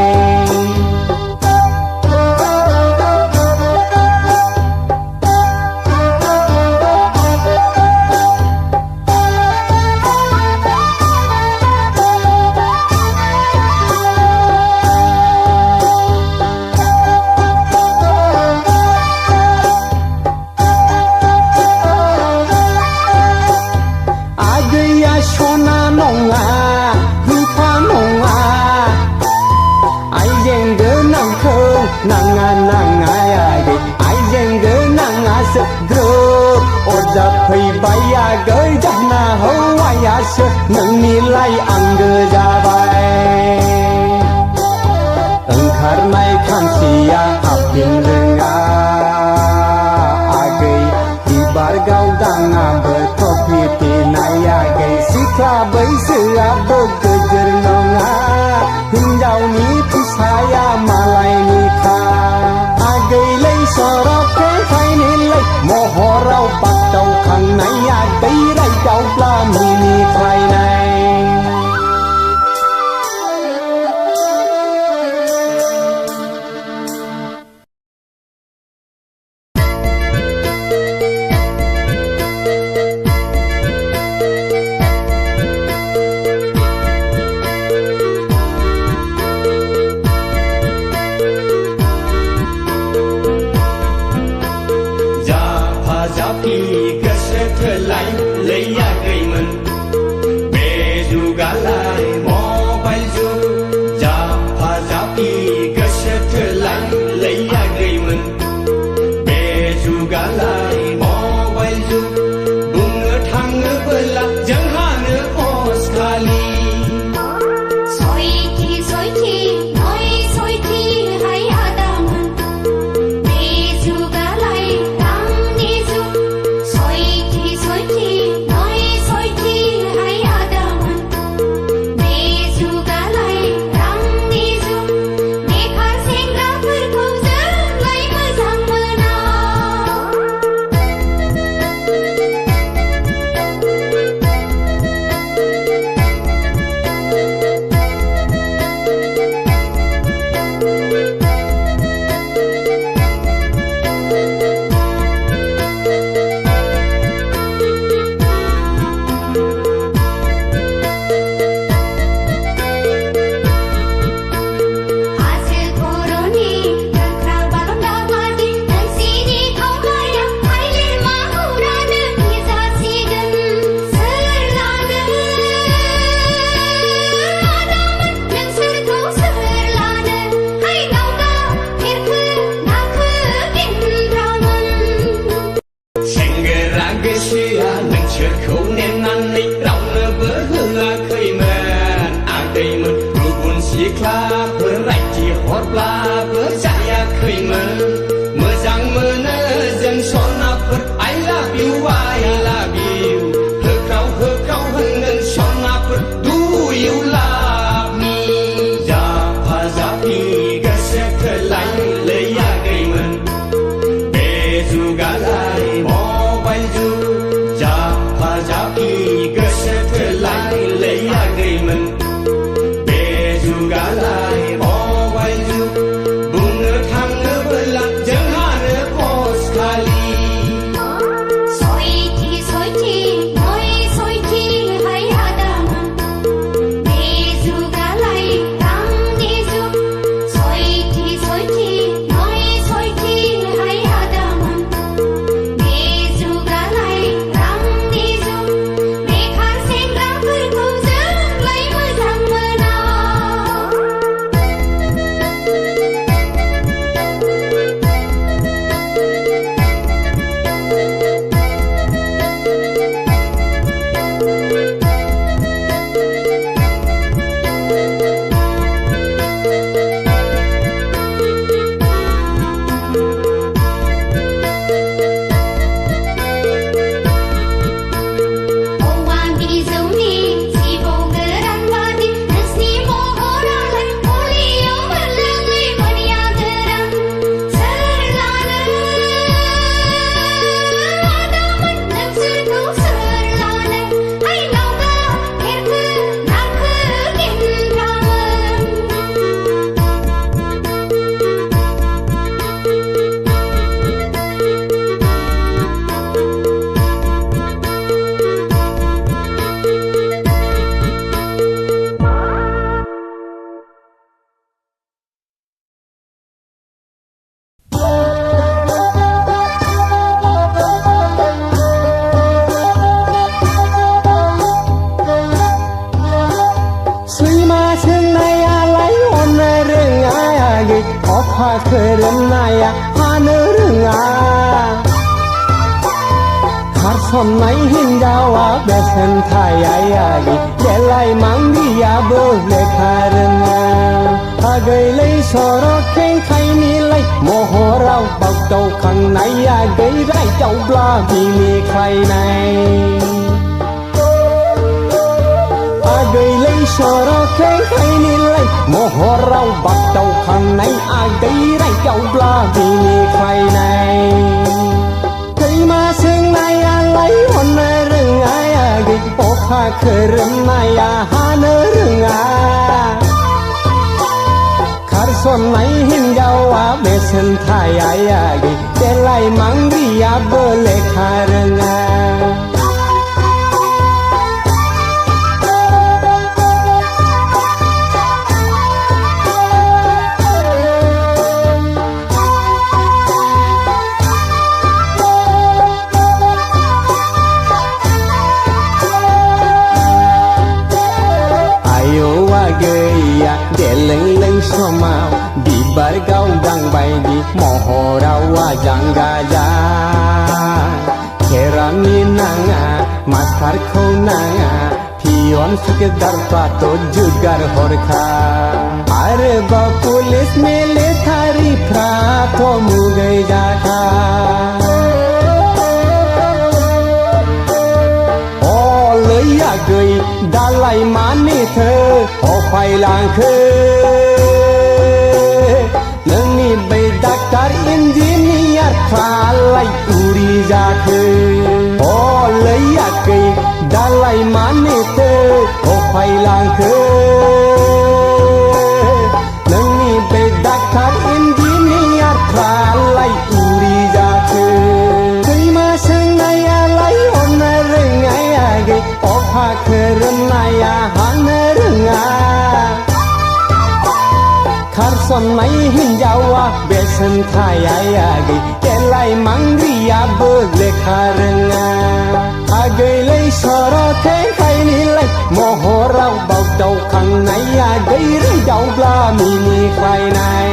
सना नङा रुफा नङा आइजें गोनांखौ नाङा नाङा आगै आइजें गोनाङासो ग्रोब अरजाफैबाय आगै जाना हौवायासो नोंनिलाय आंगो जाबाय ओंखारनाय खानसिया हाबफिन रोङा आगै बिबार गावदाङाबो थफिफिनाय आगै सिख्ला बैसोआबो गोजोर नङा हिन्जावनि फिसाया मालायनिखा आगैलै सर'खै खायनिलाय महराव बागदावखांनाय आगै रायदावब्ला मिनिख्लायनाय जाफि गोसो थोलाय लैयाखैमोन बे जुगालाय मबाइल जुग जाफा जाफि गोसो थोलाय लैयाखैमोन बे जुगालाय मबाइल जुग बुंनो थाङोबोला जोंहानो अस्खालि नोंसोरखौ नेनानै रावनोबो होआखैमोन आगैमोन गुबुन सिख्लाफोर रायथि हरब्लाबो जायाखैमोन मोजां मोनो जों सनाफोर I love you होख्राव होख्राव होनगोन सनाफोर Do you love me जाफा जाफि गोसो थोलाय लैयाखैमोन बे जुगालाय मबाइल जुग जाफा जाफि गोसो थोलाय लैयाखैमोन बे जुगालाय मबाइल जुग बुंनो थाङोबोला อเคยเริ่มนายหาเนื้อเรื่องขาดสมไหนหินดาวเบสันทายกิเจลัยมังดียาบุเลคาเรื่องอาเกยเลยสรเข่งไข่นี่เลยโมโหเราปักเจ้าข้างในอาเกยไรเจ้าปลาไม่มีใครในอาเกยเลยสรเข่งไข่นี่เลยโมโหเราปักเจ้าข้างในอาเกยไรเจ้าปลาไม่มีใครในเคยมาซึ่งในอะไรวันในเรื่องอาเกยโอ้ข้าเคยเรื่องในหาเนื้อเรื่องส่วนไหนหินยาวเบสันทายกิเจลัยมังดียาเบเลคาเรงSomau di bargau dang bai di mohorawa janggaja kerami nanga maskar kau nanga pion sekedar pato jugar horka areba pulis military prato mugai jaka oh leya gei dalai mani the oh phai lang khơi Daktar engineer falai uri jake oh leya ke dalai mane te oh phailang ke nangi be daktar engineer falai uri jake kai ma sangai alai onna rengai age oh pha kheranaya hanrenga khar son mai hin jawa besan thaya gi kelai mangriya bole kharanga agai lei soro the khai ni lai mohorau bau dau khang nai gai ri dau bla mi ni khai nai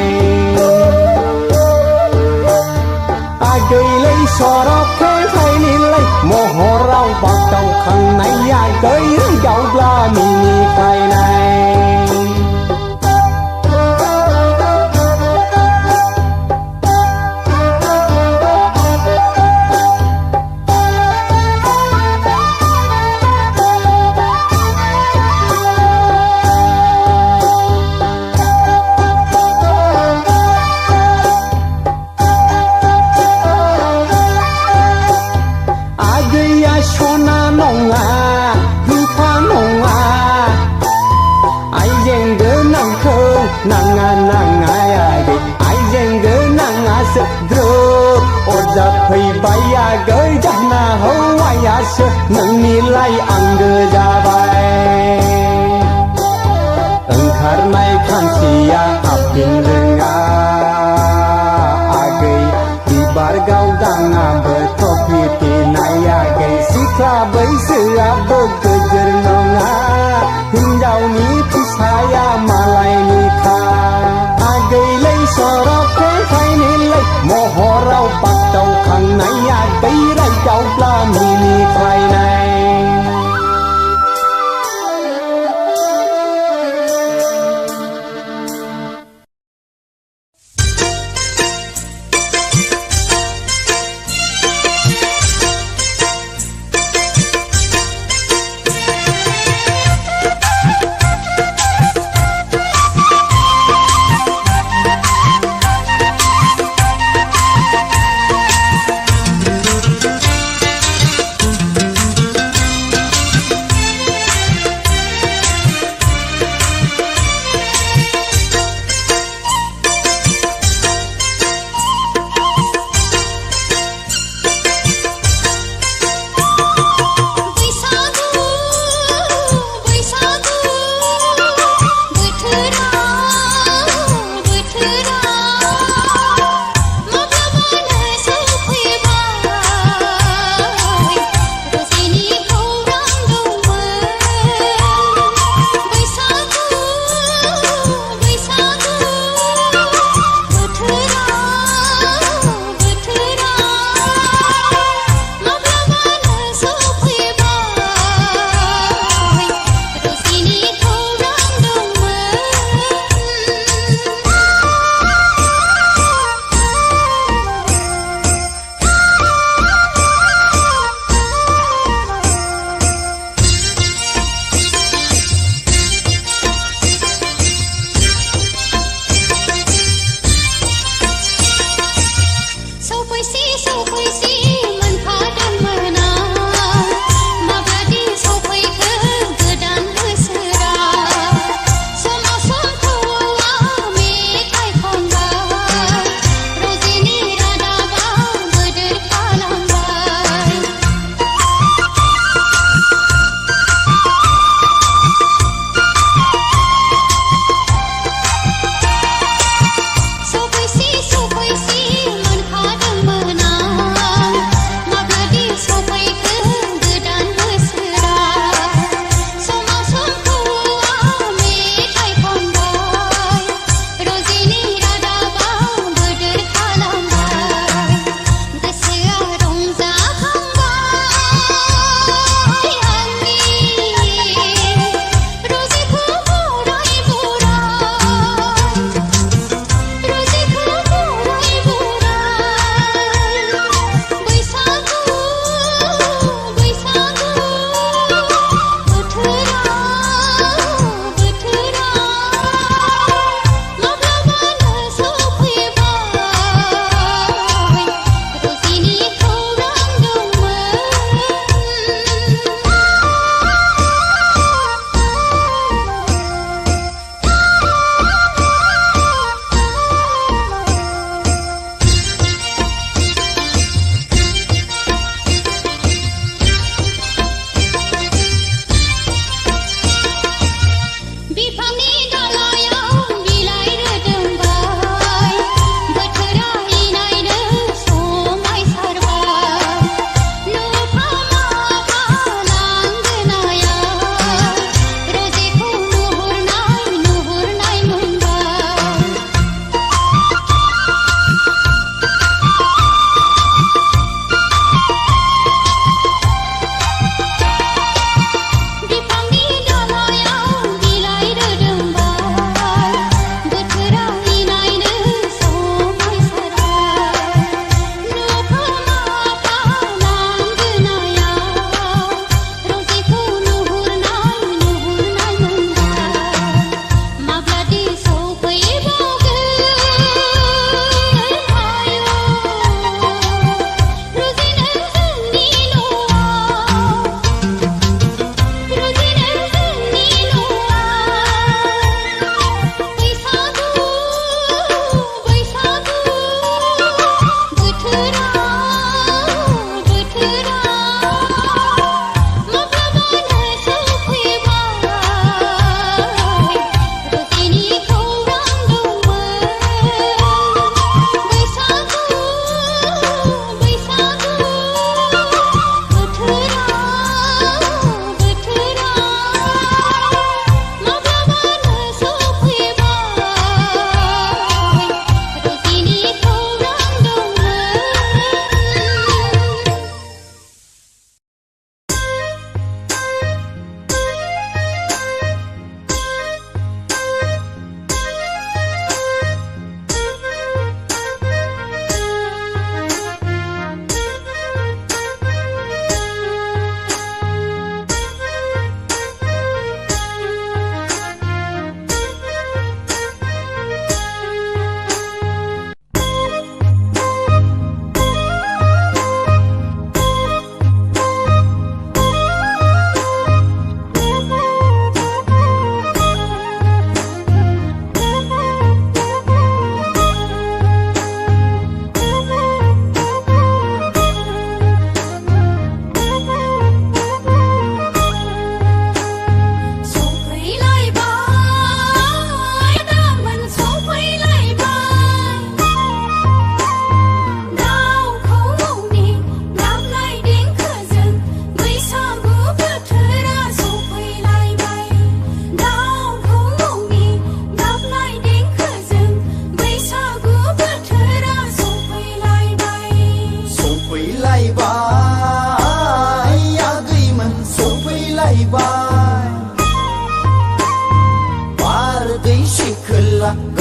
agai lei soro the khai ni lai mohorau bau dau khang nai gai ri dau bla mi ni khai nai Baya gơi jahna hawaya se nang nilai angge jabai engkar nai khansia apin renga agei di bargau danga betopi tinaya gei sikla bai sia begejer nonga hinjau ni pisaya malai ni kha agei lei sorok ke khai ni lei mohorau tàu khăn này cây rai cháu la mini khai này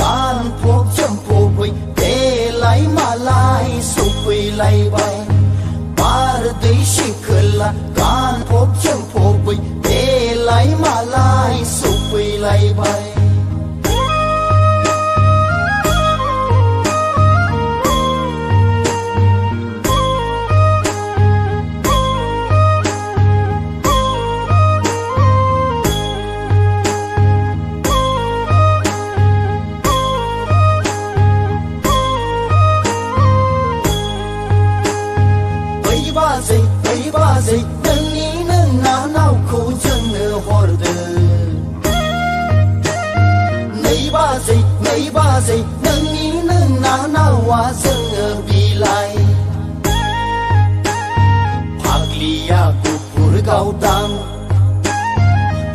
การพบชมพูไปเทไหลมาลายสุขไปไหลไปปาร์ติชิคละการพบชมพูไปเทไหลมาลายสุขไปไหลไปनोंनि नोंना नावा जोङो बिलाइ फाग्लिया गुफुर गावदां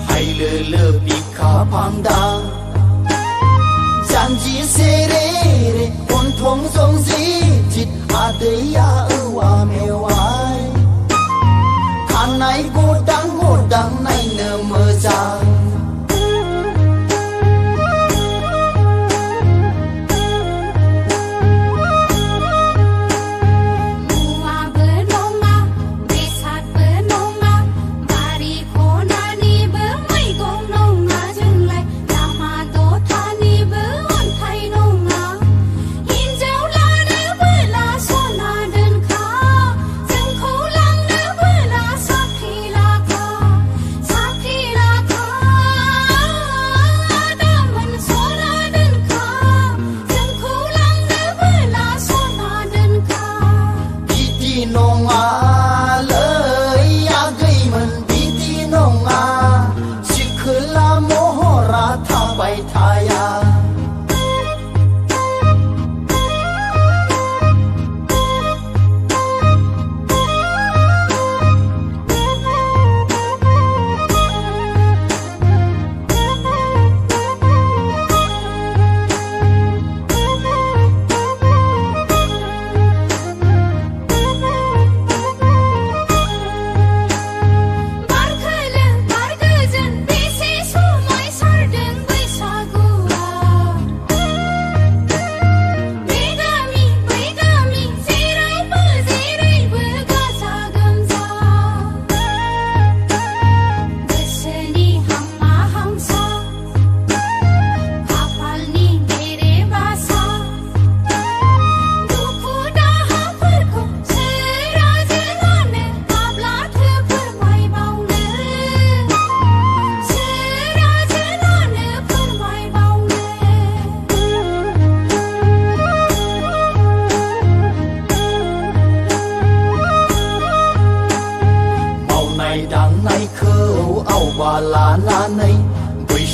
हायलोलो बिखा फांदां जानजि सेरे रे गन्थं जंजि जित आदैया औवा मेवाइ खानाय गदां गदां नायनो मोजां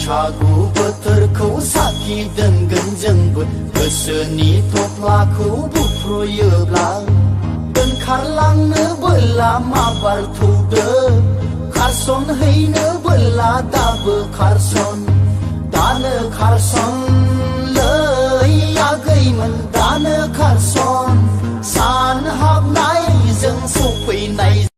बैसागु बोथोरखौ साखि दोनगोन जोंबो गोसोनि थफ्लाखौ बुफ्रुयोब्ला दोनखारलांनो बोला माबार थौदो खारसन हैनो बोला दाबो खारसन दानो खारसन लै आगैमोन दानो खारसन सान हाबनायजों सफैनाय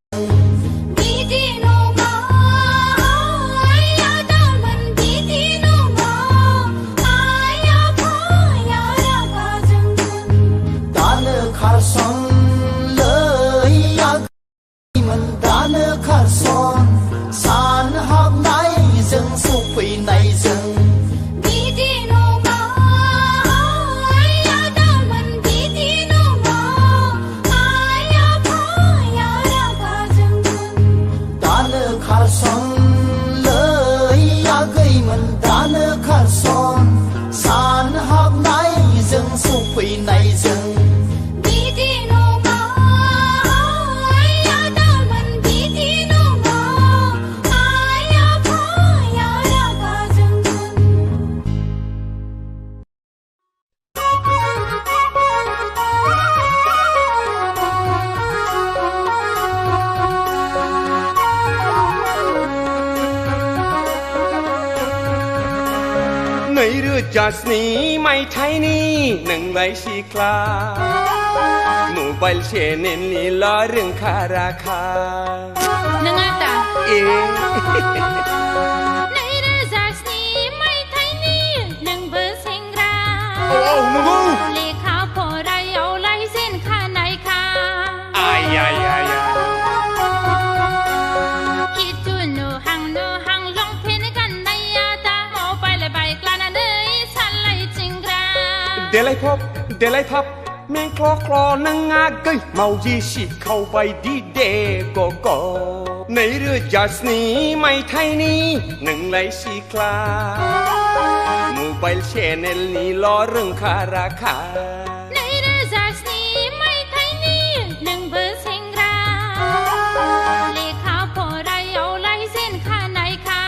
जास्नि मायथाइनि नोंलाय सिख्ला मबाइल चेनेलनि ल' रोंखा राखा नोङा दा ए 2007 मायथाइनि नोंबो सेंग्रा देलाय फब देलाय थाब में क्ल' क्ल' नों आगै मावजि सिखावबाय दि दे गग' 2007 मायथाइनि नोंलाय सिख्ला मबाइल चेनेलनिल' रोंखा राखा 2007 मायथाइनि नोंबो सेंग्रा लेखा फरायावलाय जेन खानायखा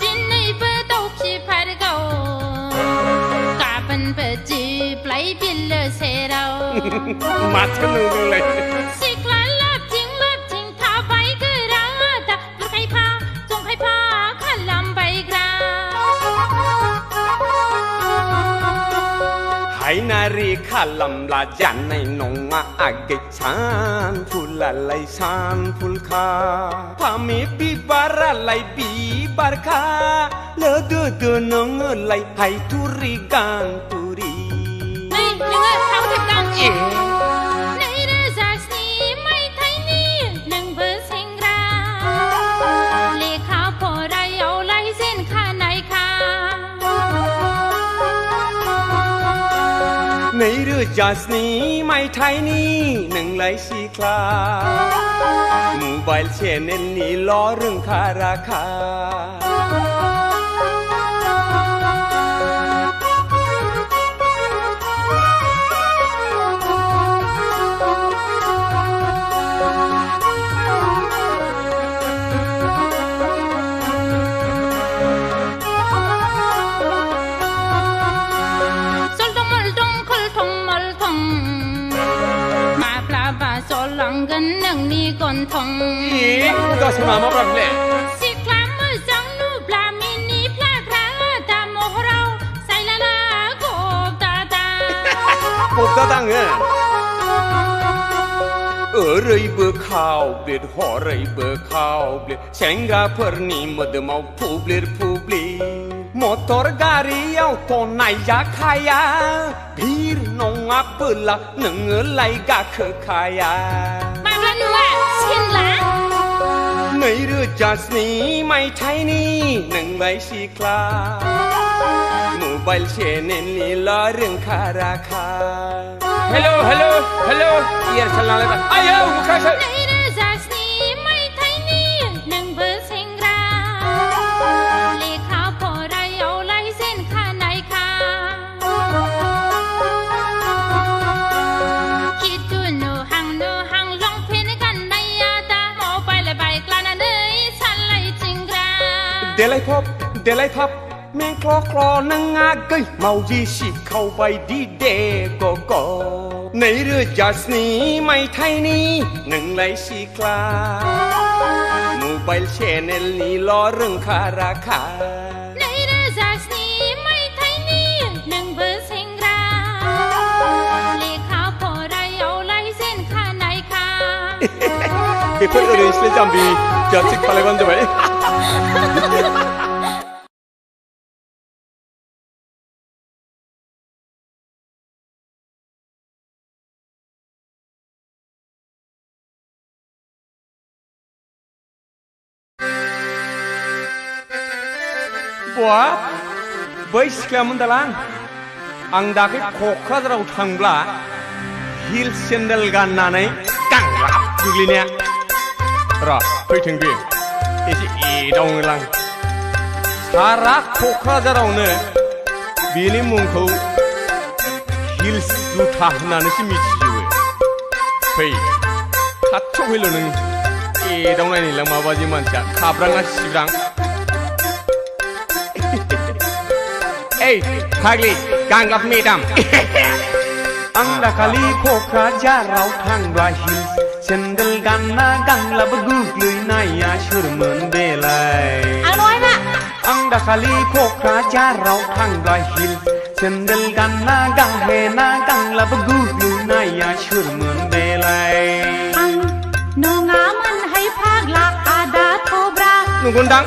दिनैबो दाउखिफारगौ गाबोनबो जिबलाय बिलो सेराव माथो नोंलाय सिख्ला लाबथिं थाबाय गोरा दा बुरखायफा जंखायफा खालामबायग्रा हायनारि खालामब्ला जानाय नङा आगै सानफुलालाय सानफुलखा फामे बिबारालाय बिबारखा लोदोदो नोङोलाय हायथुरि गानथुरि नोङो थावथेबदां 2007 मायथाइनि नोंबो सेंग्रा लेखा फरायावलाय जेन खानायखा 2007 मायथाइनि नोंलाय सिख्ला मबाइल चेनेलनिल' रोंखा राखा जलांगोन नोंनि गन्थं गासैबो मा ब्राबले सिख्ला मोजां नुब्ला मिनिफ्लाग्रा दा महराव सायलाला गबदादाङो ओरैबो खावब्लिद हरैबो खावब्लिद सेंग्राफोरनि मोदोमाव फुब्लिर फुब्लिद मटर गारियावथ' नायजाखाया भिर नङाबोला नोङोलाय गाखोखाया माब्ला नुवा सेनला 2007 मायथाइनि नोंलाय सिख्ला मबाइल चेनेलनिल' रोंखा राखा हेलौ हेलौ हेलौ एयारटेल नालाय आयौ बुखासै 2007 मायथाइनि नोंबो सेंग्रा लेखा फरायावलाय जेन खानायखा खिथु नुहां लंपेन्ट गाननाया दा मबाइल बाइक लानानै सालायथिंग्रा देलाय फब देलाय थाब में क्ल' क्ल' नों आगै मावजि सिखावबाय दि दे गग' 2007 मायथाइनि नोंलाय सिख्ला मबाइल चेनेलनिल' रोंखा राखा 2007 मायथाइनि नोंबो सेंग्रा लेखा फरायावलाय जेन खानायखा बेफोर ओरैनोसो जाम्बि जोंहा थिग खालायबानो जाबाय बहाब बै सिख्लामोन दालां आं दाख्लै क'क्राझाराव थांब्ला हिल सेन्देल गाननानै गांलाब गोग्लैनाया र' फैथों बे एसे एदावनोलां सारा क'क्राझारावनो बेनि मुंखौ हिल्स जुथा होननानैसो मिथिजोबो फै खाथियाव फैल' नों एदावनायनिलां माबादि मानसिया खाब्राङा सिब्रां Hey, Hagli, Ganglap Medam. Ang dakali Kokrajaraw thangba hills Sendal ganna ganglap guglui naya shurmun belai Ang nói mà Ang dakali Kokrajaraw thangba hills Sendal ganna ganghena ganglap guglui naya shurmun belai Ang nungaman hay phagla ada thobra Nungundang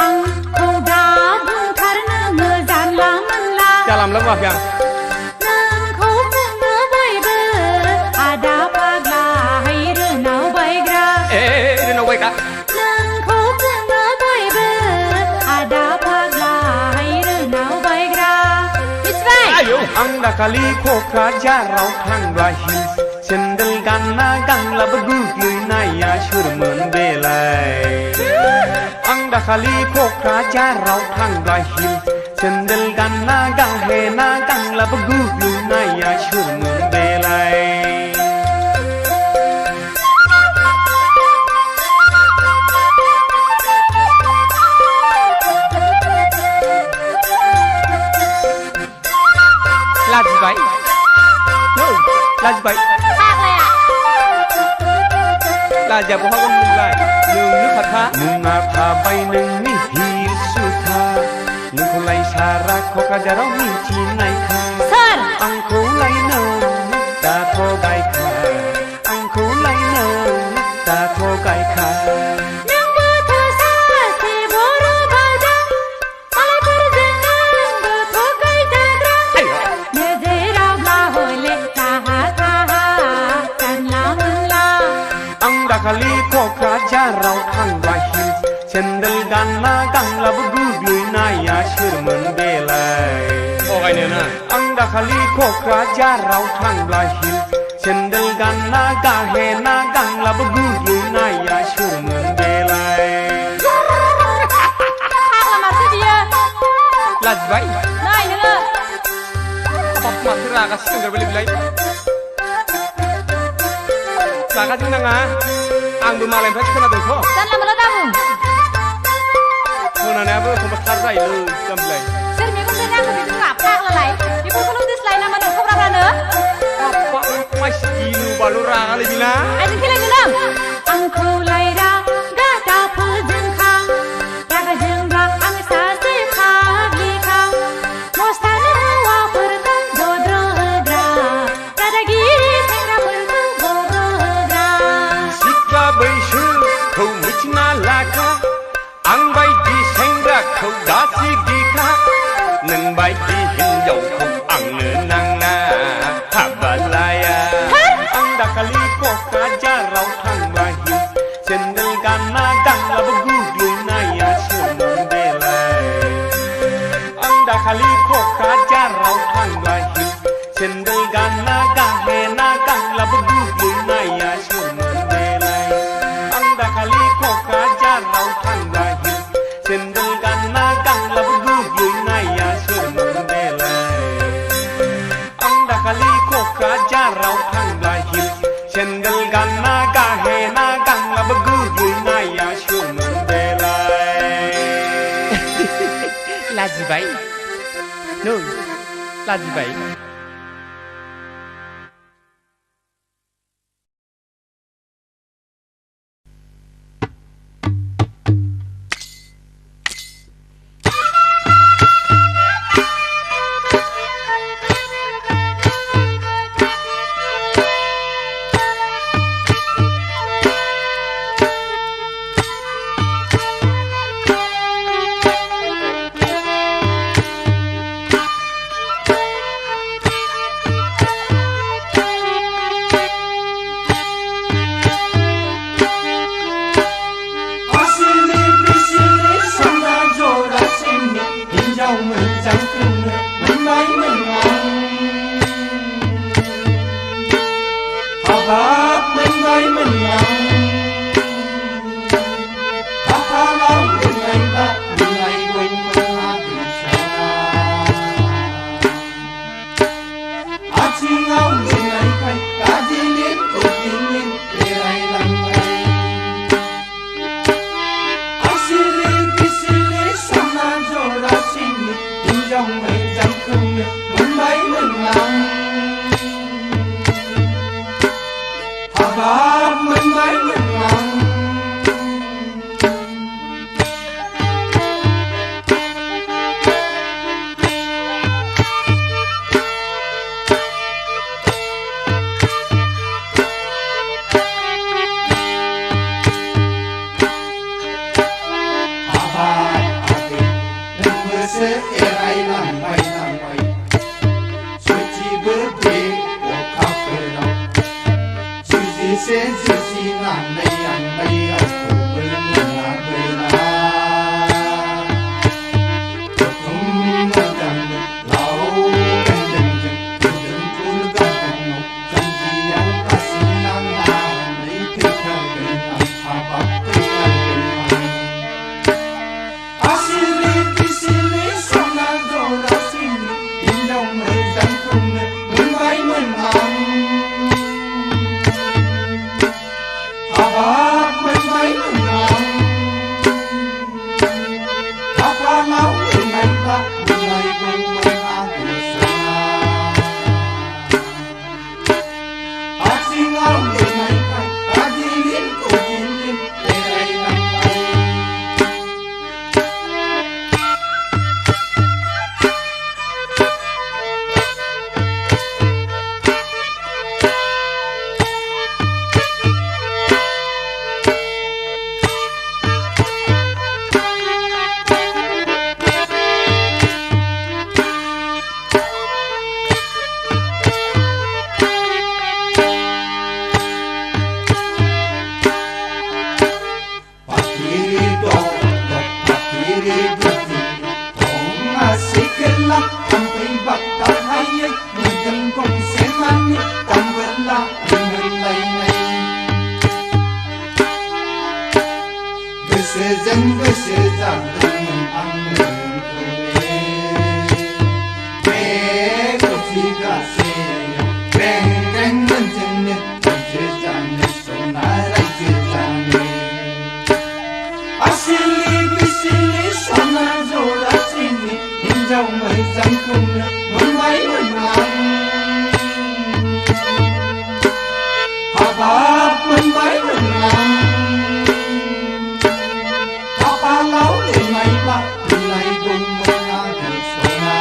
Ang khoda bung thar na ngơ gian la man la Jalam lang wah yang Nang ayo ang dakali kokra jarau thangba hills sendal ganna gangla begugluy naya surmun belai ang dakali kokra jarau thangba hills sendal ganna gahena gangla begugluy naya surmun belai là gì vậy? No, là gì vậy? Khác này à? Là giờ của họ con lại nương nước hạt tha nương ngà tha bay nương mi hi su tha nương cô lấy xa ra khó cả giờ đó mi chi này kha Sơn ăn cố lấy nương ta thô gai kha ăn cố lấy nương ta thô gai kha kali kokra jarau thangba hills sendal ganna gangla begugluy naya shirman belai okay nè anda kali kokra jarau thangba hills sendal ganna gahena gangla begugluy naya shirman belai khác là mặt dia là gì vậy này nữa apa mặt ra ka senggar beli belai Saka jeng nanga ang bumalem phách khana dengko dan lama lo tahu khana na bu khombat thar rai lu kam lai sir mi kun tanya ke bitu ngap khác là lại di pun kalau dis lain nama nak kau berapa apa mas ilu balura kali bila ai jeng kila jelam ang kau lai ra ga ta phu jeng khang ya ga jeng ra ang sa se kha gi khang mostana wa pertang bodro gra kada gi sengra pertang bodro gra Sika bai shu khâu michna laka ang bai di sengra khâu da si gi kha nang bai di hin dầu khâu ang nơ nang na ha balaya ang dakali ko ka jarau thang bai hin sendal ganna gangla begugluy naya shirman belai ang dakali ko ka jarau thang bai hin sendal ganna gahena gangla begugluy naya shirman belai ang dakali ko ka jarau thang bai hin sendal ganna gangla begugluy naya shirman belai ang dakali ko ka jarau thang bai hin sendal ganna gahena gangla begugluy naya shirman belai là gì vậy? No, là gì vậy? मोदोम गंसे मानि दामबोला मोनलायनाय गोसोजों गोसो जादोंमोन आङो बे कफि गासे रें रें मोनजोंनो रायजो जानो सना रायजो जानो आसिलि बिसिलि सना जरासेनि हिन्जाव मोजांखौनो मोनबायमोन आं हाबाब मोनबायमोन आं खाफालाव लिरनायब्ला लिरनायगौमोन आगोल सना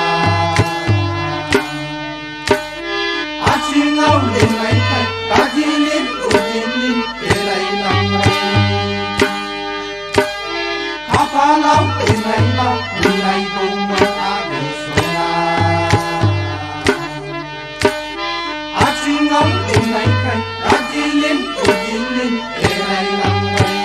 आथिङाव लिरनायखाय गाजिलिन गुजिलिन बेरायलांबाय खाफालाव लिरनायब्ला लिरनायगौमोन आगोल सना आथिङाव लिरनायखाय गाजिलिन गुजिलिन बेरायलांबाय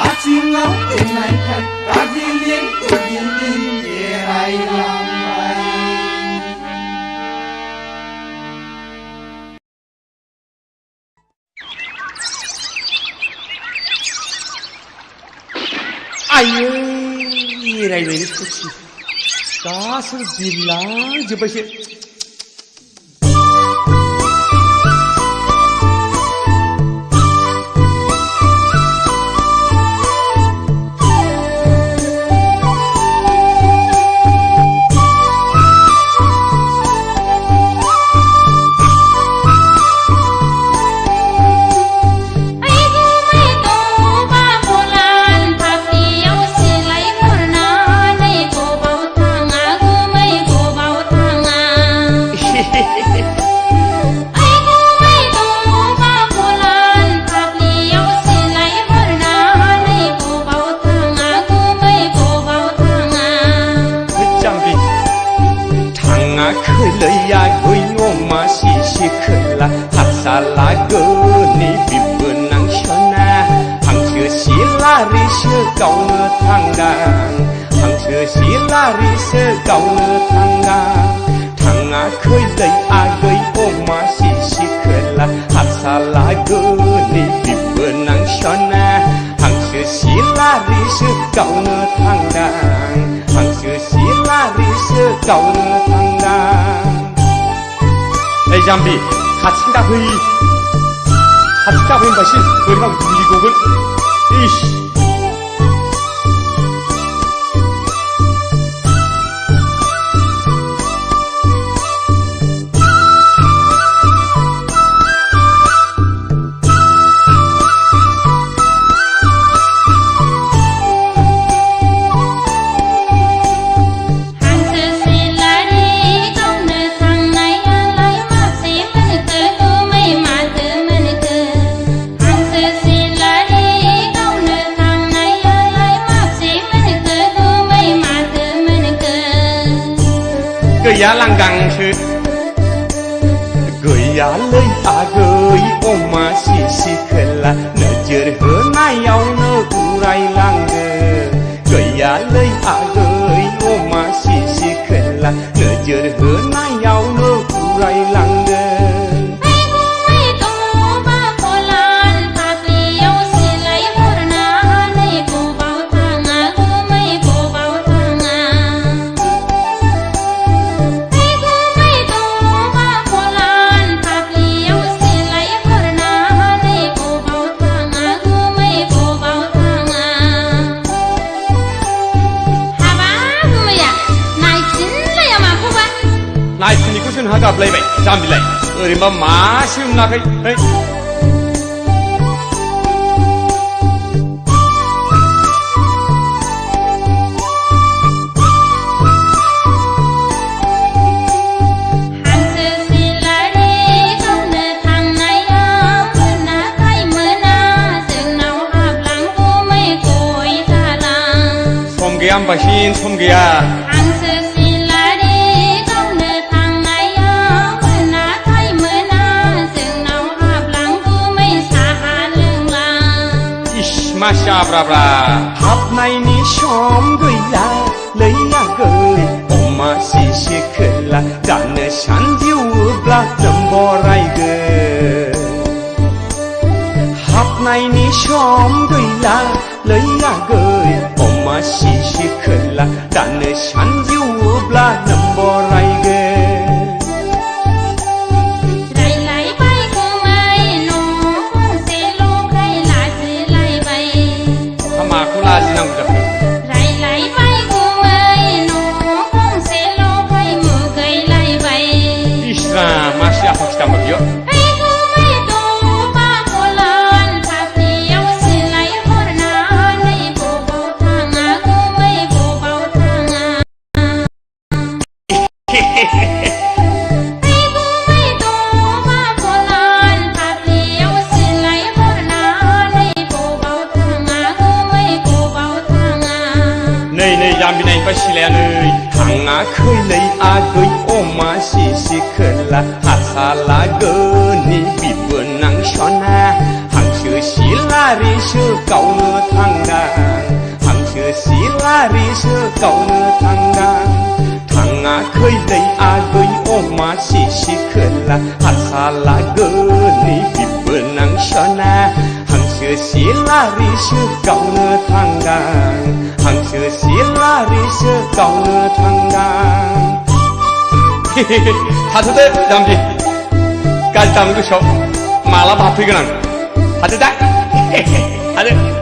आथिङाव लिरनायखाय गाजिलिन गुजिलिन बेरायलांबाय आयै रायलायनो सखि गासैबो बिरलांजोब्बायसो खैलैया गैयमा सिसि खोला हारसाला गोनि बिबोनां सना हांसो सिलारिसो गावनो थांदां हांसो सिलारिसो गावनो थांदां थाङा खैलै आगै अमा सिसि खोला हारसाला गोनि बिबोनां सना हांसो सिलारिसो गावनो थांदां हांसो सिलारिसो गावनो थांदां ओइ जाम्बि खाथिं दाफै होनबासो बोरैबा गुलि गगोन इस गैया लांदांसो गैयालै आगै अमा सिसि खोला नोजोर होनायावनो उरायलाङो गैयालै आगै अमा सिसि खोला नोजोर होनायावनो उरायलाङो नायफिनिखौसो नोंहा गाबलायबाय जाम्बिलाय ओरैनोबा मासे मोनाखै सम गैया होमबासिन सम गैया मासियाब्राब्रा हाबनायनि सम गैया लै आगै अमा मासिसे खोला दानो सानजिउब्ला नम्बरायगो हाबनायनि सम गैला लैयागै मासिसे खोला दानो सानजिउब्ला नम्बरायगो माखौ लाजिनांगौ जाखो इस्रा मासि आफा खिथामोन बियो जाम्बिनायनिफ्राय सिलाया नै थाङाखैलै आगै अमा सिसि खोला हासालागोनि बिबोनां सना हांसो सिलारिसो गावनो थांदां हांसो सिलारिसो गावनो थांदां थाङाखैलै आगै अमा सिसि खोला हासालागोनि बिबोनां सना हांसो सिलारिसो गावनो थांदां हांसो सिलारिसो गावनो थांदां थाथ'दो जाम्बि गाज्रि दामोन गोसोआव मालाबा हाबफैगोन आं थादो दा थादो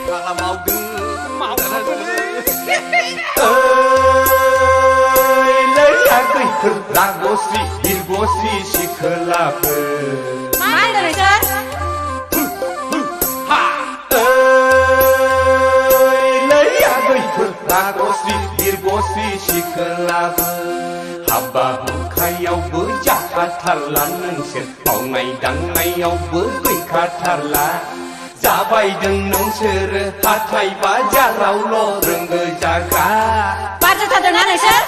là màu cả lấy ra cây thực là gosi si khla phơ mai đời sơn lấy ra cây thực là gosi si khla phơ haba khayau bữa cha thar lan nâng sẽ bảo ngày đắng ngày áo bữa quỷ thar la giá bay đừng nông sơ hát thay bá giá rau lo rừng người giá cá ba cho thật đời đời sơn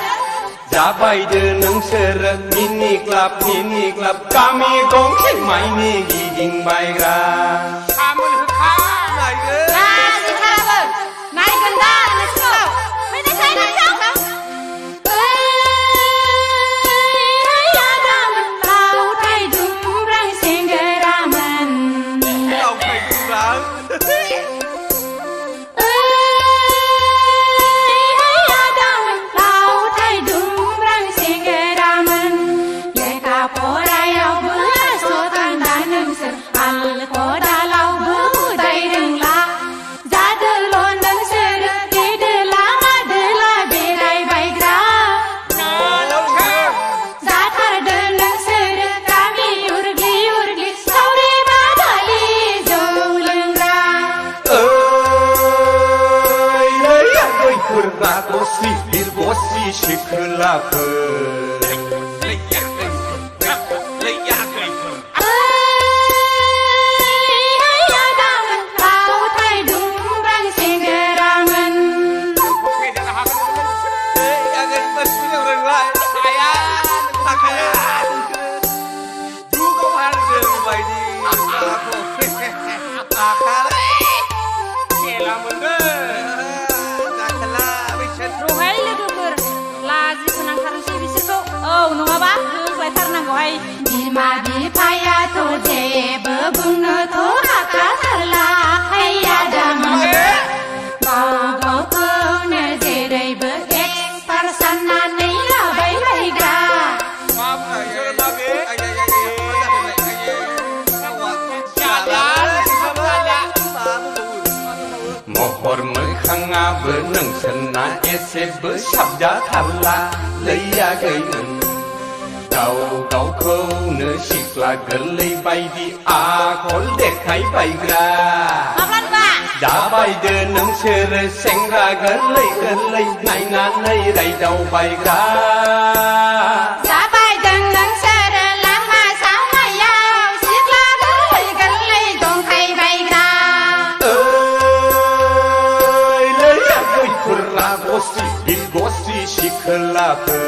giá bay đừng nông sơ mini club kami gong khi mai ni giding bay ra này cơ à gì thà vợ này gần ta là sao mấy đứa say này sao Gosi shikla phơ Bima bi paya to je babung to aka thala hayya dama mau go ko ne je dai ba ek parsana nei la bai bai ga mohor mới khang nga bơ nâng sân na ese bơ sắp giá tham la lấy ya gây mình Kau kau ne sikla gelai bay di akol dekai bay gra. Makan pak. Da bay de neng sere sengra gelai nai nai rai dau bay gra. Da bay de neng sere lama sama yau sikla gelai dong kai bay gra. Lấy ya goi kurra gosi sikla pe.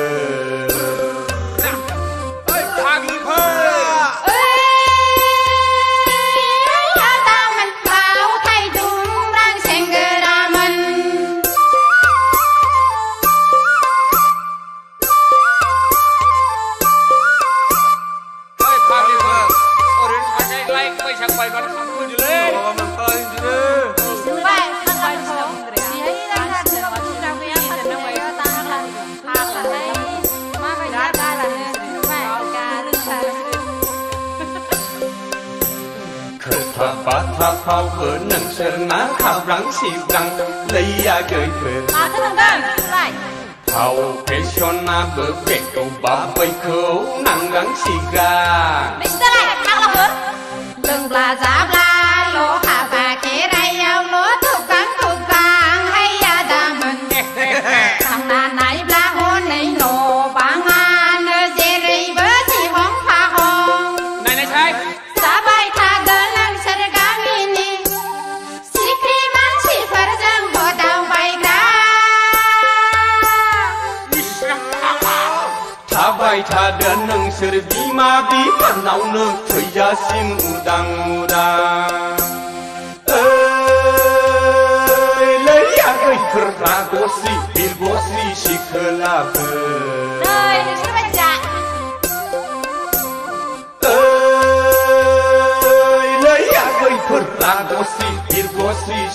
Thà phao bữa nâng sơn ná khao rắn xì răng lấy ya gửi về thế thằng đơn lại phao cái son na bữa về cầu ba bay khâu nặng rắn xì ga đi ra lại thằng là bữa đừng là giá la lỗ hạ và kế ray ao lỗ thuộc vàng hay ya da mình thằng này la hôn này nổ bang an dê ray bữa chỉ hóng pha hong này sai giá bay tha gần bay tha đơn nâng sơ bima bi pan nau nơ thời gia sim udang lấy ya goi kurra gosi shikla phơ đời sẽ phải trả lấy ya goi kurra gosi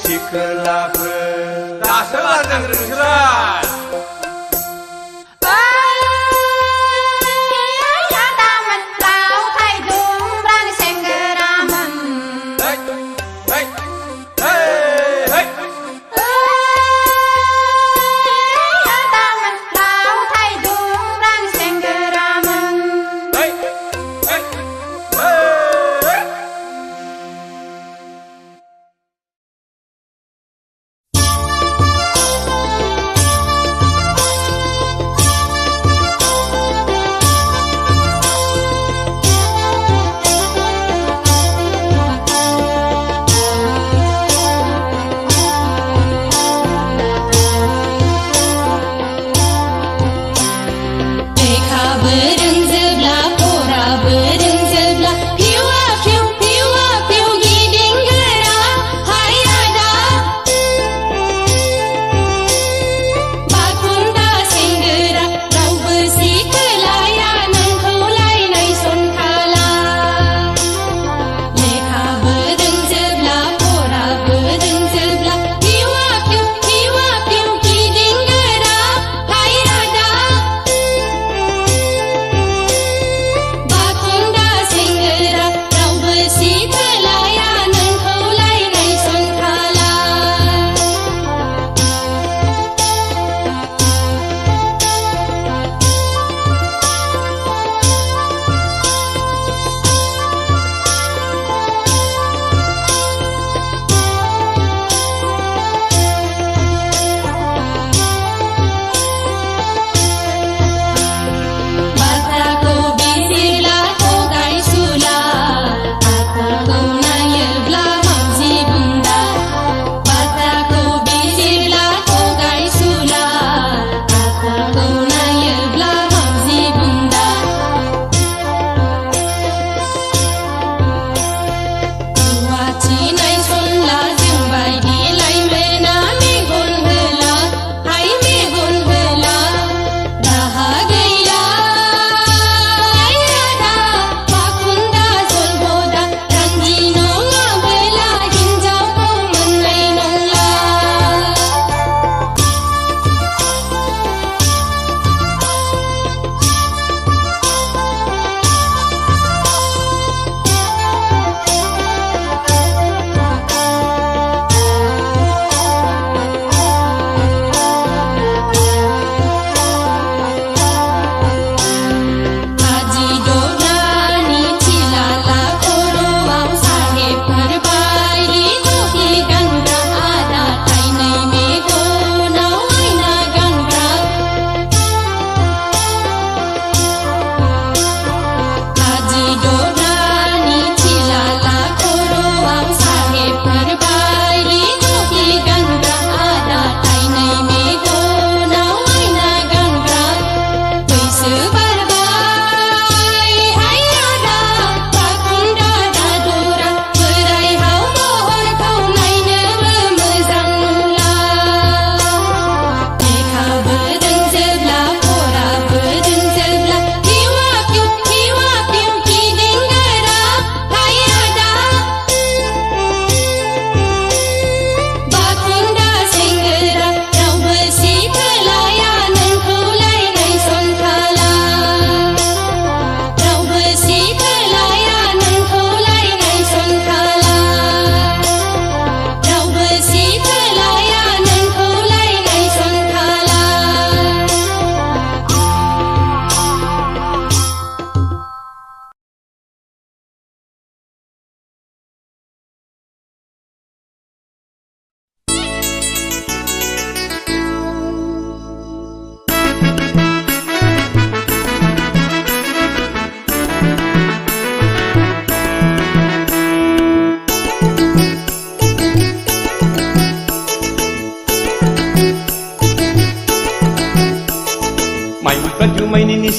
shikla phơ đã sớm là đừng đừng ra hey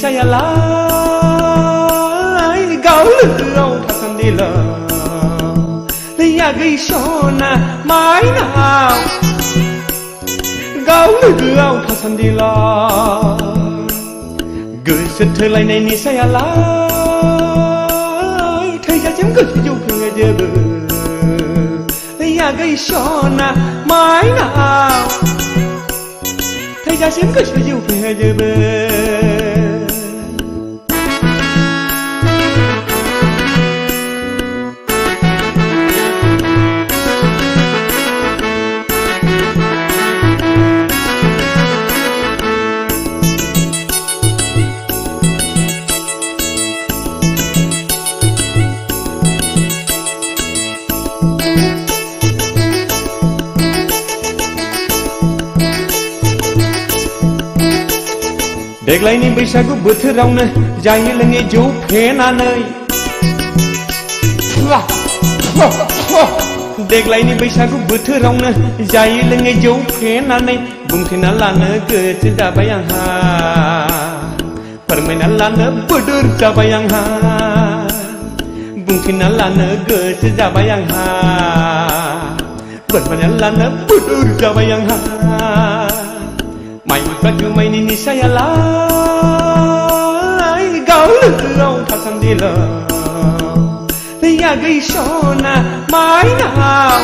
निसायालाय गाव लोगोआव थासान्दिल' आगै सना माइनाव गाव लोगोआव थासान्दिल' गोसो थोलायनाय निसायालाय थैजासिम गोसो जौफेङो जोबो आगै सना माइनाव थैजासिम गोसो जौफेङो जोबो देग्लायनि बैसागु बोथोरावनो जायै लोङै जौ फेनानै देग्लायनि बैसागु बोथोरावनो जायै लोङै जौ फेनानै बुंथिना लानो गोसो जाबाय आंहा फोरमायना लानो बोदोर जाबाय आंहा बुंथिना लानो गोसो जाबाय आंहा फोरमायना लानो बोदोर जाबाय आंहा माइफ्रा जुमायनि निसायालाय गाव लोगोआव थासान्दिल' आगै सना माइनाव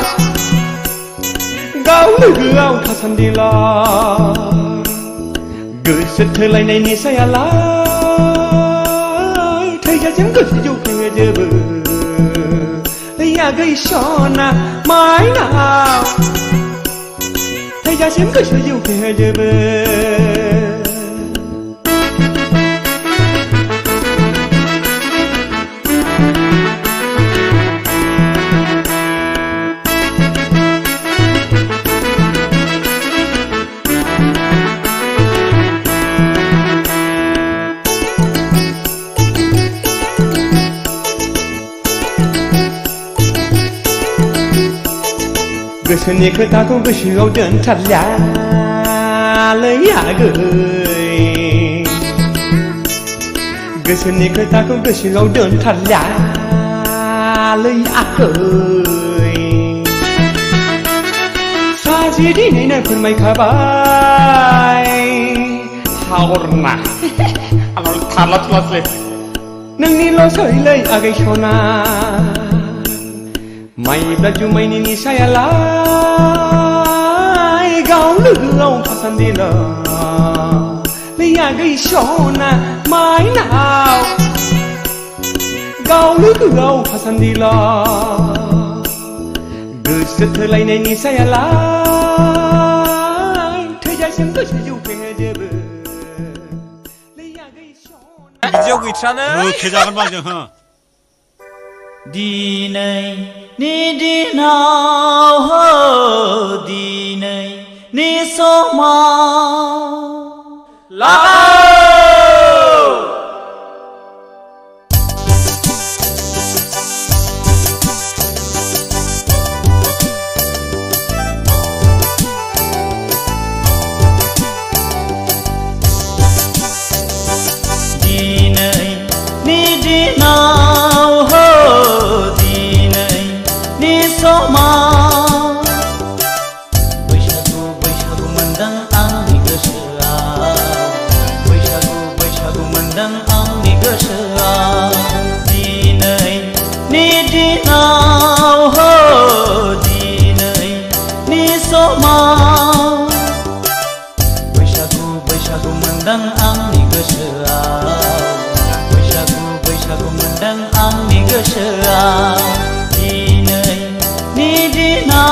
गाव लोगोआव थासान्दिल' गोसो थोलायनाय निसायालाय थैजासिम गोसो जौफेङो जोबो आगै सना माइनाव थैजासिम गोसो जौफेङो जोबो गोसोनि खोथाखौ गोसोआव दोनथारलालै आगै गोसोनि खोथाखौ गोसोआव दोनथारलालै आगै सासे दिनैनो फोरमायखाबाय हावरना आंनाव थारला थुलासलै नोंनिल' सैलै आगै सना माइब्रा जुमायनि निसायालाय गाव लोगोआव थासान्दिल' आगै सना माइनाव गाव लोगोआव थासान्दिल' गोसो थोलायनाय निसायालाय थैजासिम गोसो जौफेङो जोबो आगै सना बिदियाव गैथ्रानो खेजागोन बाजों हो दिनैनि दिनाव दिनैनि समाव दिनैनि दिनाव बैसागु बैसागु मोनदों आंनि गोसोआव बैसागु बैसागु मोनदों आंनि गोसोआव दिनैनि दिनाव दिनैनि समाव बैसागु बैसागु मोनदों आंनि गोसोआव बैसागु बैसागु मोनदों आंनि गोसोआव दिनैनि दिनाव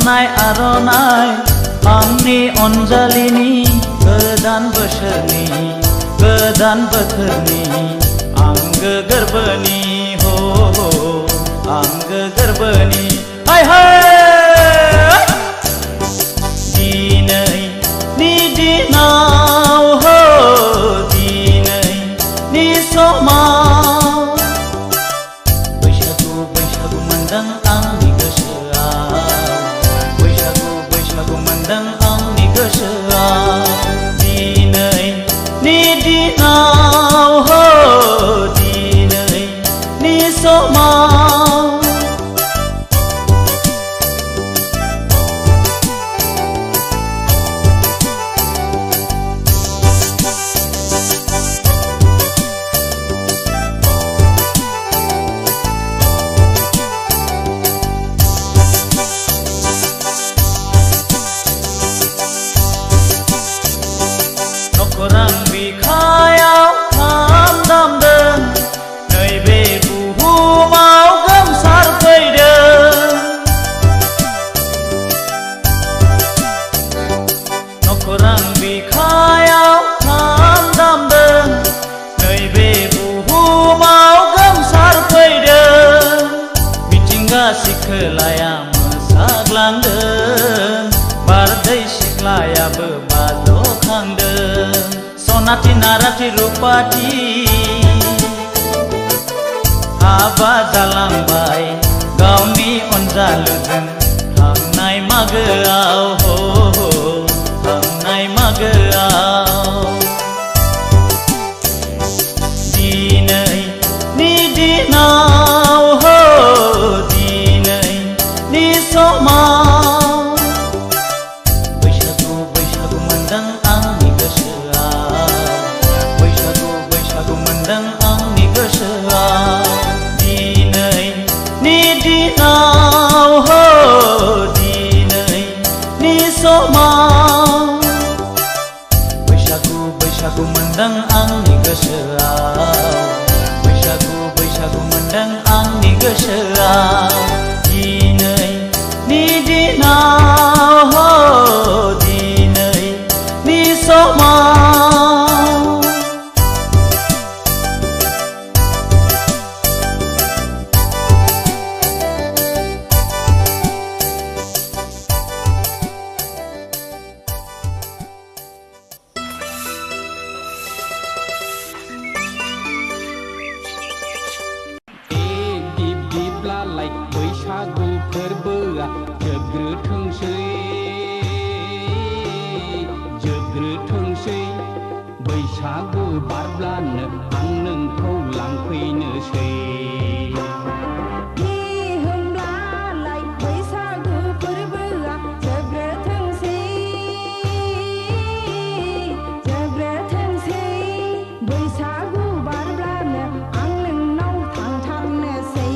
जोमनाय आर'नाइ आंनि अनजालिनि गोदान बोसोरनि गोदान बोथोरनि आंगो गोरबोनि हो आंगो गोरबोनि हाय हाय दिनैनि दिनाव हो दिनैनि समाव बैसागु बैसागु मोनदों आंनि गोसोआव बैसागु बैसागु मोनदों आंनि गोसोआव दिनैनि दिनाव हो दिनैनि समाव नखरां बिखायाव खाम दामदों नैबे बुहुमाव गोमसारफैदों नखरां बिखायाव खाम दामदों नैबे बुहुमाव गोमसारफैदों मिथिंगा सिखोलाया मोसाग्लांदों बारदै सिख्लायाबो बाजखांदों सनाथि नाराथि रुपाथि हाबा जालांबाय गावनि अनजालुजों थांनाय मागोआव हो थांनाय मागोआव दिनैनि दिनाव हो दिनैनि समाव बैसागु बैसागु मोनदों आंनि गोसोआव बैसागु बैसागु मोनदों आंनि गोसोआव दिनैनि दिनाव हो दिनैनि समाव बैसागु बैसागु मोनदों आंनि गोसोआव बैसागु बैसागु मोनदों आंनि गोसोआव दिनैनि दिनाव हो दिनैनि समाव दिप दिप्लालाय बैसागु फोरबोआ जोबग्रोथोंसै बैसागु बारब्लानो आं नोंखौ लांफैनोसै होमब्लालाय बैसागु फोरबोआ जोबग्रोथोंसै बैसागु बारब्लानो आं नोंनाव थांथारनोसै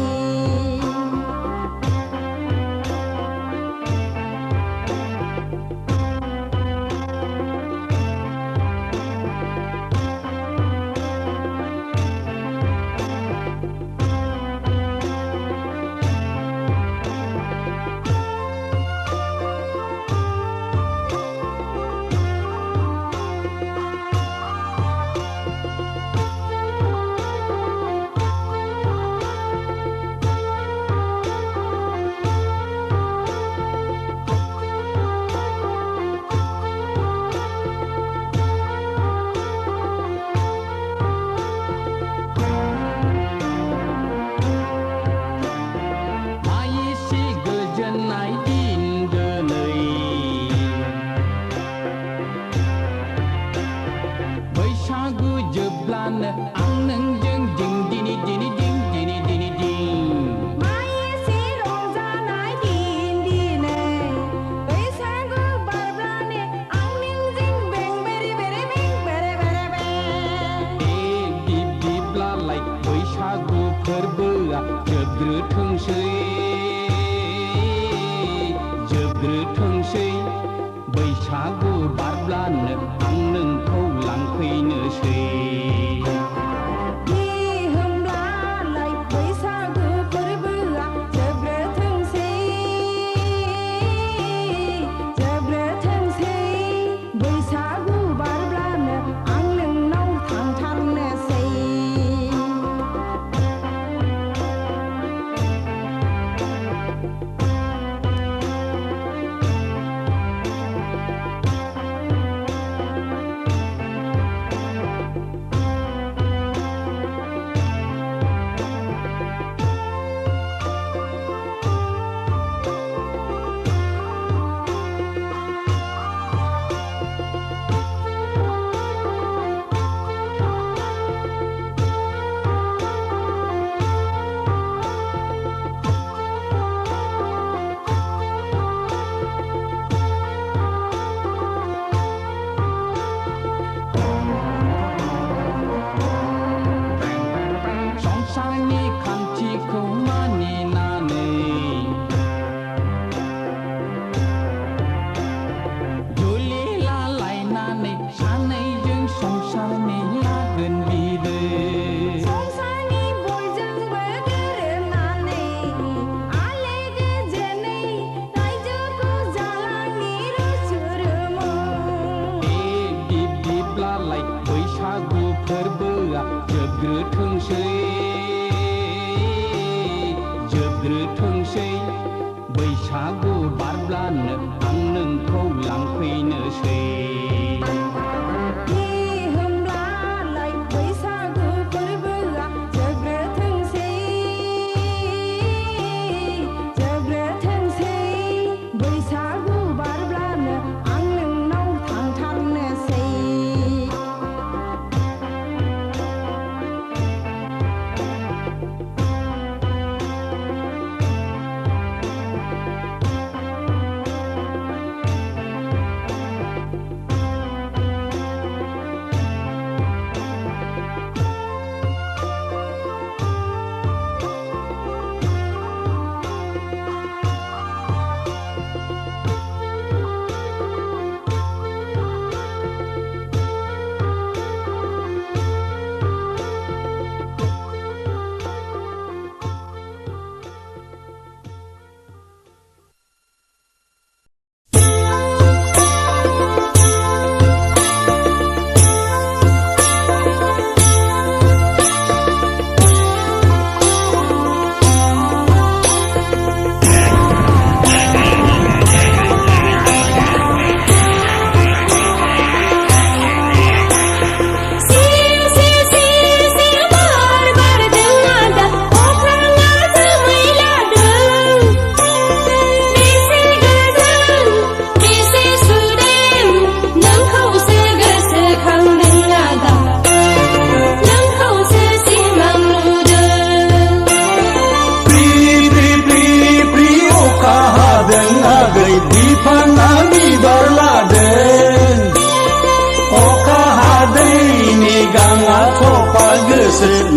जोबग्रोथोंसै बैसागु बारब्लानो आं नोंखौ लांफैनोसै होमब्लालाय बैसागु फोरबोआ जोबग्रोथोंसै जोबग्रोथोंसै जोबग्रोथोंसै बैसागु बारब्लानो आं नोंखौ लांफैनोसै होमब्लालाय बैसागु फोरबोआ जोबग्रोथोंसै जोबग्रोथोंसै बैसागु बारब्लानो आं नोंनाव थांथारनोसै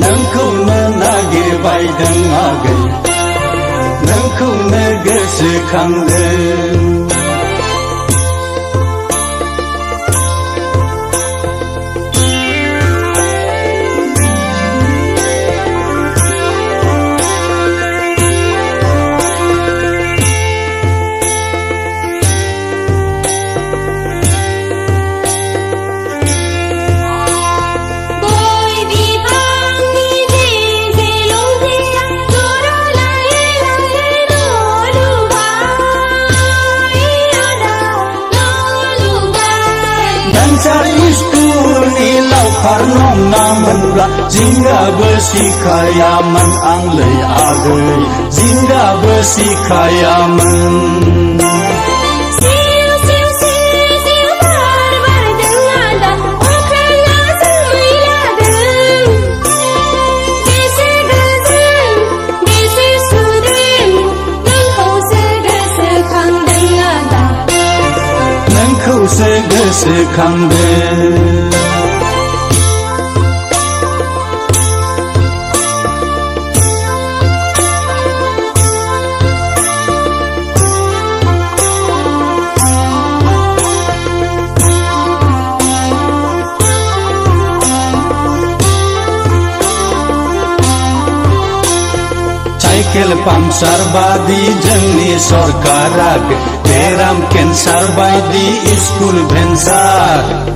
नोंखौनो नागिरबायदों आगै नोंखौनो गोसोखांदों नङामोनब्ला जिंगाबो सिखायामोन आंलै आगै जिंगाबो सिखायामोन नोंखौसो गोसोखांदों साइकेल पाम्पसार बादि जोंनि सरकारा बेराम केन्सार बायदि स्कुल भेन्सार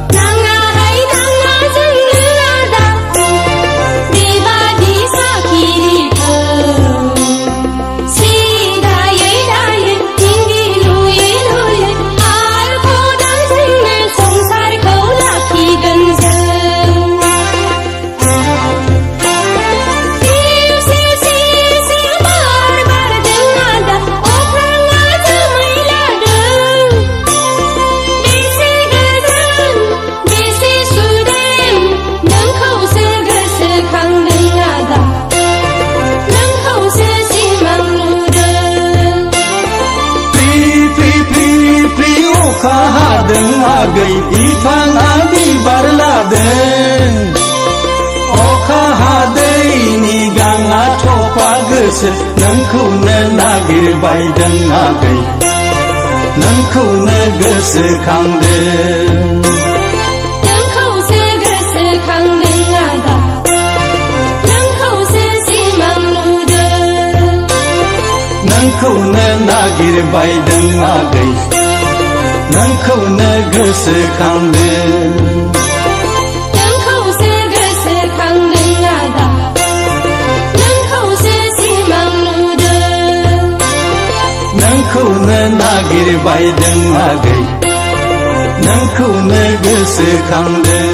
आगै बिफाङा बिबार लादों अखा हादैनि गाङा थफा गोसो नोंखौनो नागिरबायदों आगै नोंखौनो गोसोखांदों नोंखौसो गोसोखांदों आदा नोंखौसो सिमां नुदों नोंखौनो नागिरबायदों आगै नोंखौनो गोसोखांदों नोंखौसो गोसोखांदों आदा नोंखौनो नागिरबायदों आगै नोंखौनो गोसोखांदों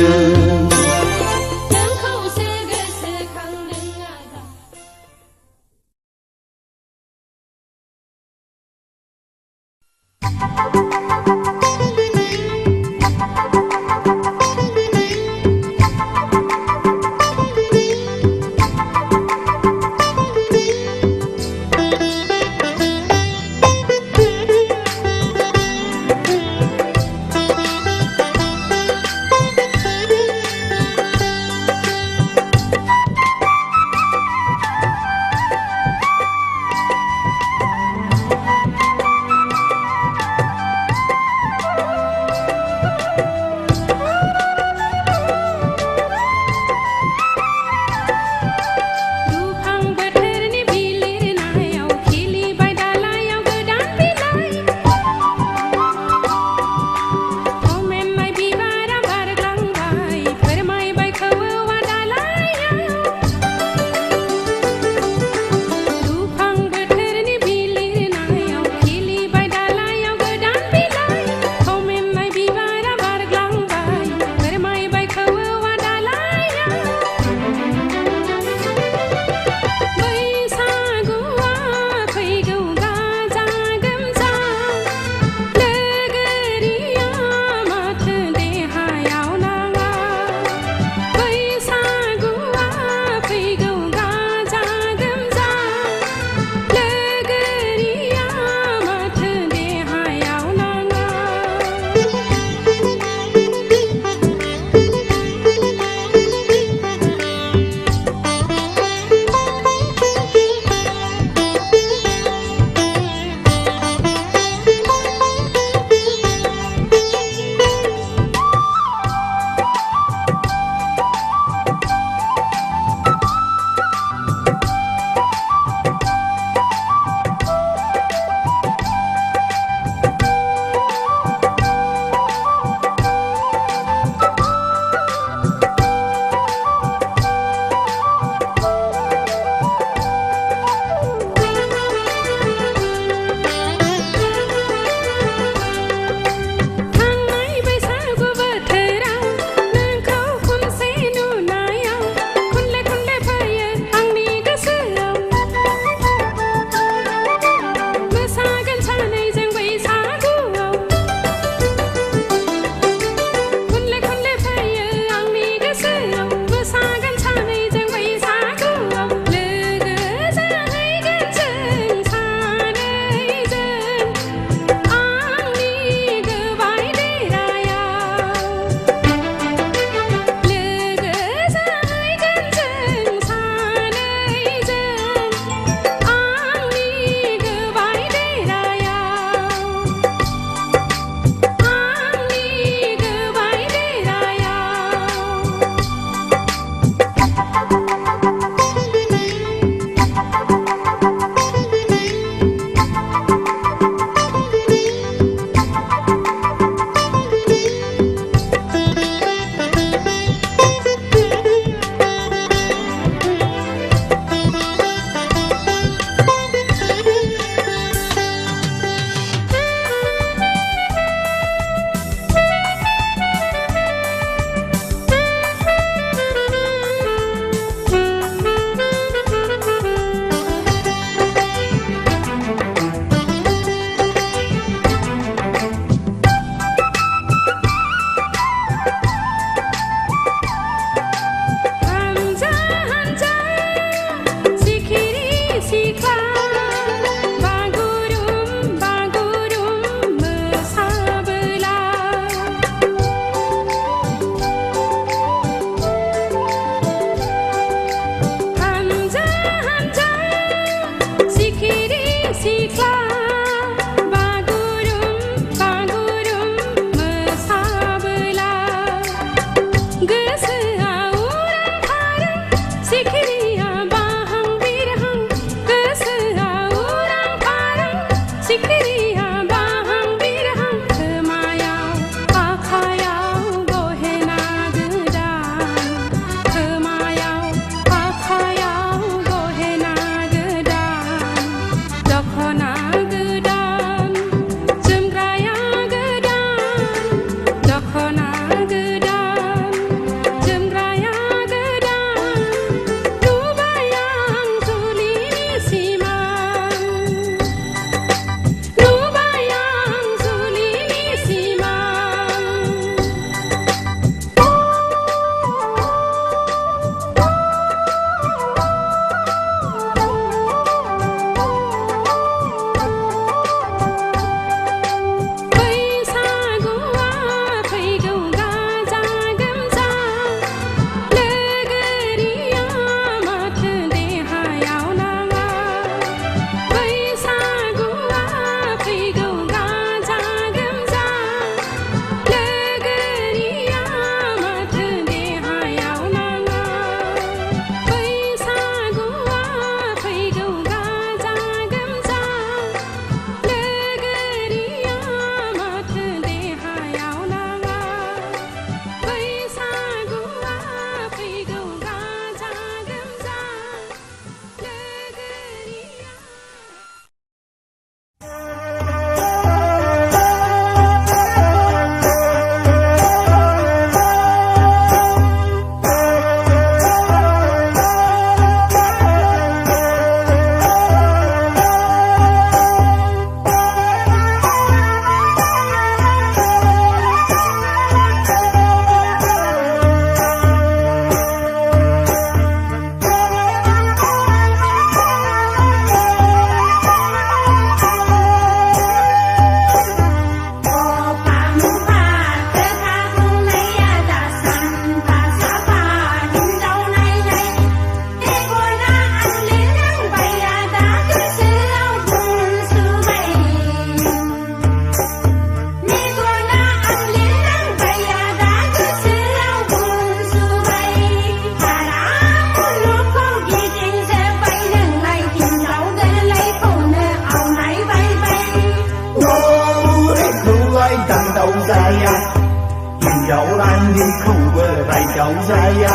हिन्जाव रान्दिखौबो रायदाव जाया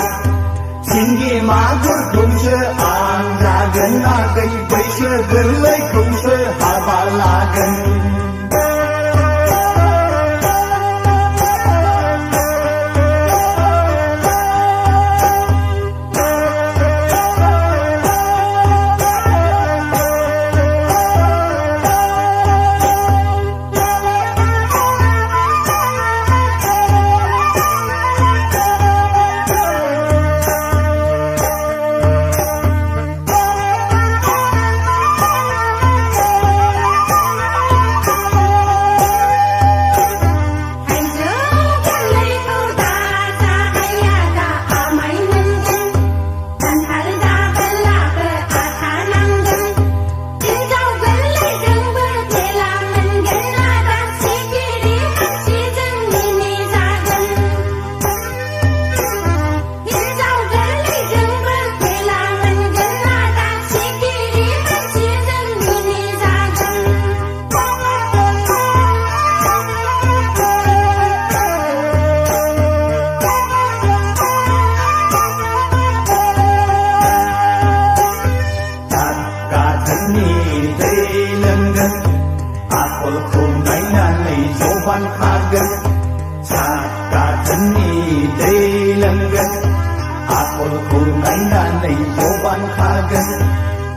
सिंगि मागुरखौसो आं जागोन आगै बैसो गोरलैखौसो हाबा लागोन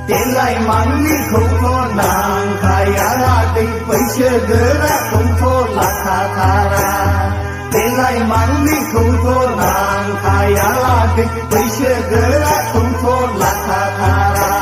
Delai mangli kau nang kaya radik Baisya gerak kau lakha thara Delai mangli kau nang kaya radik Baisya gerak kau lakha thara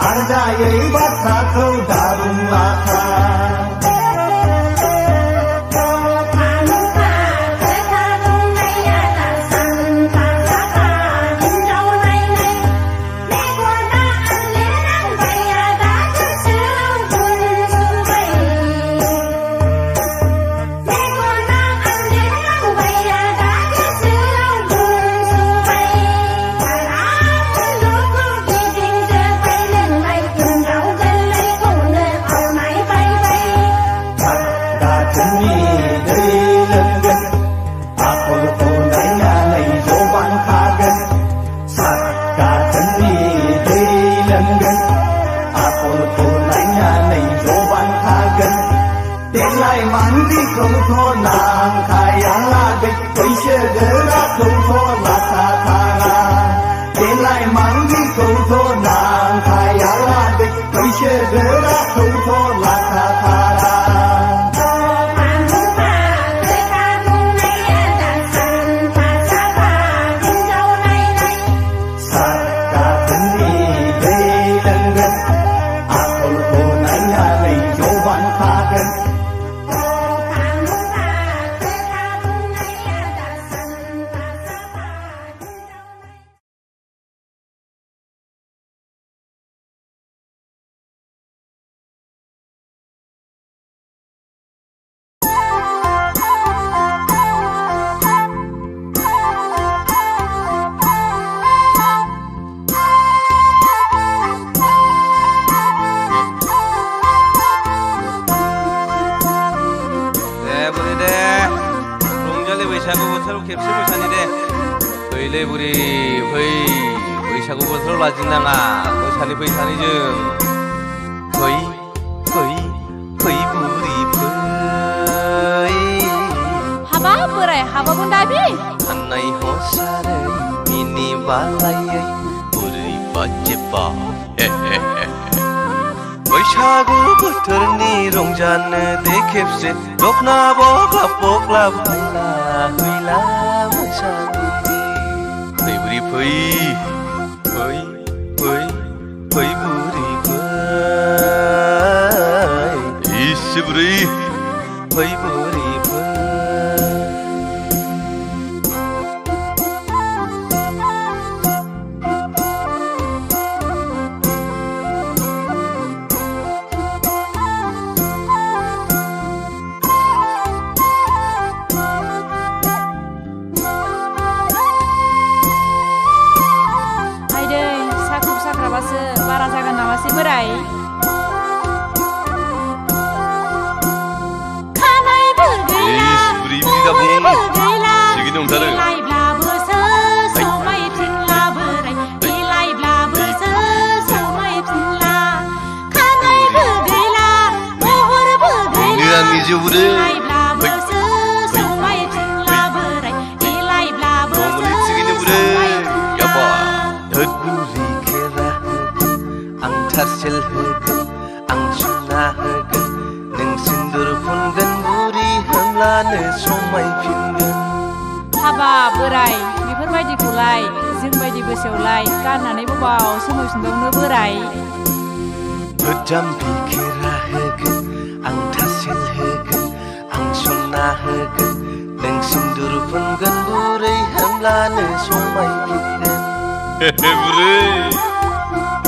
Ardai basa kau darung laka बुरै फै बुरैफोर बारा जागोन नामासै बोराय खानायबो गैला बुरैबो गैला देलायब्लाबोसो समायफिनला बोराय देलायब्लाबोसो समायफिनला खानायबो गैला महरबो गैला देलायब्लाबोसो समायफिनला बोराय देलायब्लाबोसो समायफिनला थारसेल होगोन आं सुना होगोन नों सिन्दुर फुनगोन बुरि होमब्लानो समायफिनगोन हाबा बोराय बेफोरबायदिखौलाय जोंबायदि बैसोआवलाय गाननानै बबाव समायफिनबावनो बोराय गोजाम बिखेरा होगोन आं थारसेल होगोन आं सुना होगोन नों सिन्दुर फुनगोन बुरै होमब्लानो समायफिनगोन बुरै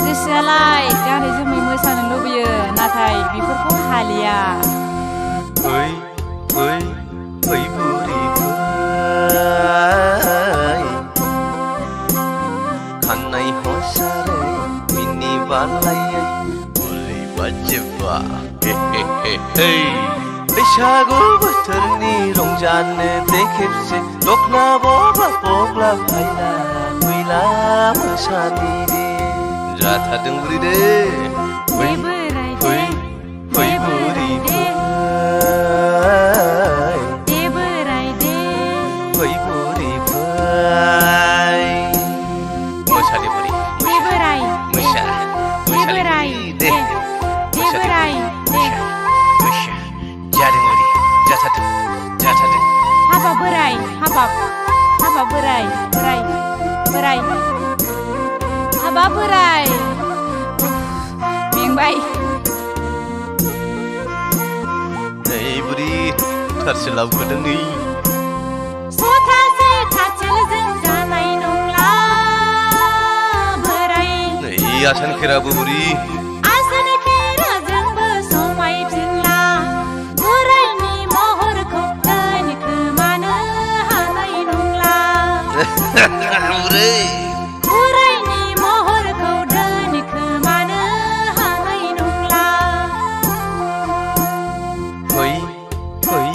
गोसोआलाय गानै जोमै मोसानो लुबैयो नाथाय बेफोरखौ हालिया फै फै फै बुरैफोर खानाय हसारै मिनि बालायै बुरै बाजेबा बैसागु बोथोरनि रंजानो दे खेबसे दखना बबा बग्ला फायला फैला मोसानि दे जाथारदों बुरै दे फै फै फै बुरैफोर दे बोराय दे फै बुरैफोर मोसादे बुरै दे बोराय मोसा दे बोराय दे दे बोराय दे मोसा जादों बुरै जाथारदों हाबा बोराय हाबा बोराय बोराय हाबा बोराय मेंबाय नै बुरै थारसेल लाबोदों नै सथासे थारसेलजों जानाय नंला बोराय नै आसान खेराबो बुरै आसान खेराजोंबो समायफिनला बोरायनि महरखौ दोनखोमानो हानाय नंला बुरै बोरायनि महरखौ दोनखोमानो हानाय नंला फै फै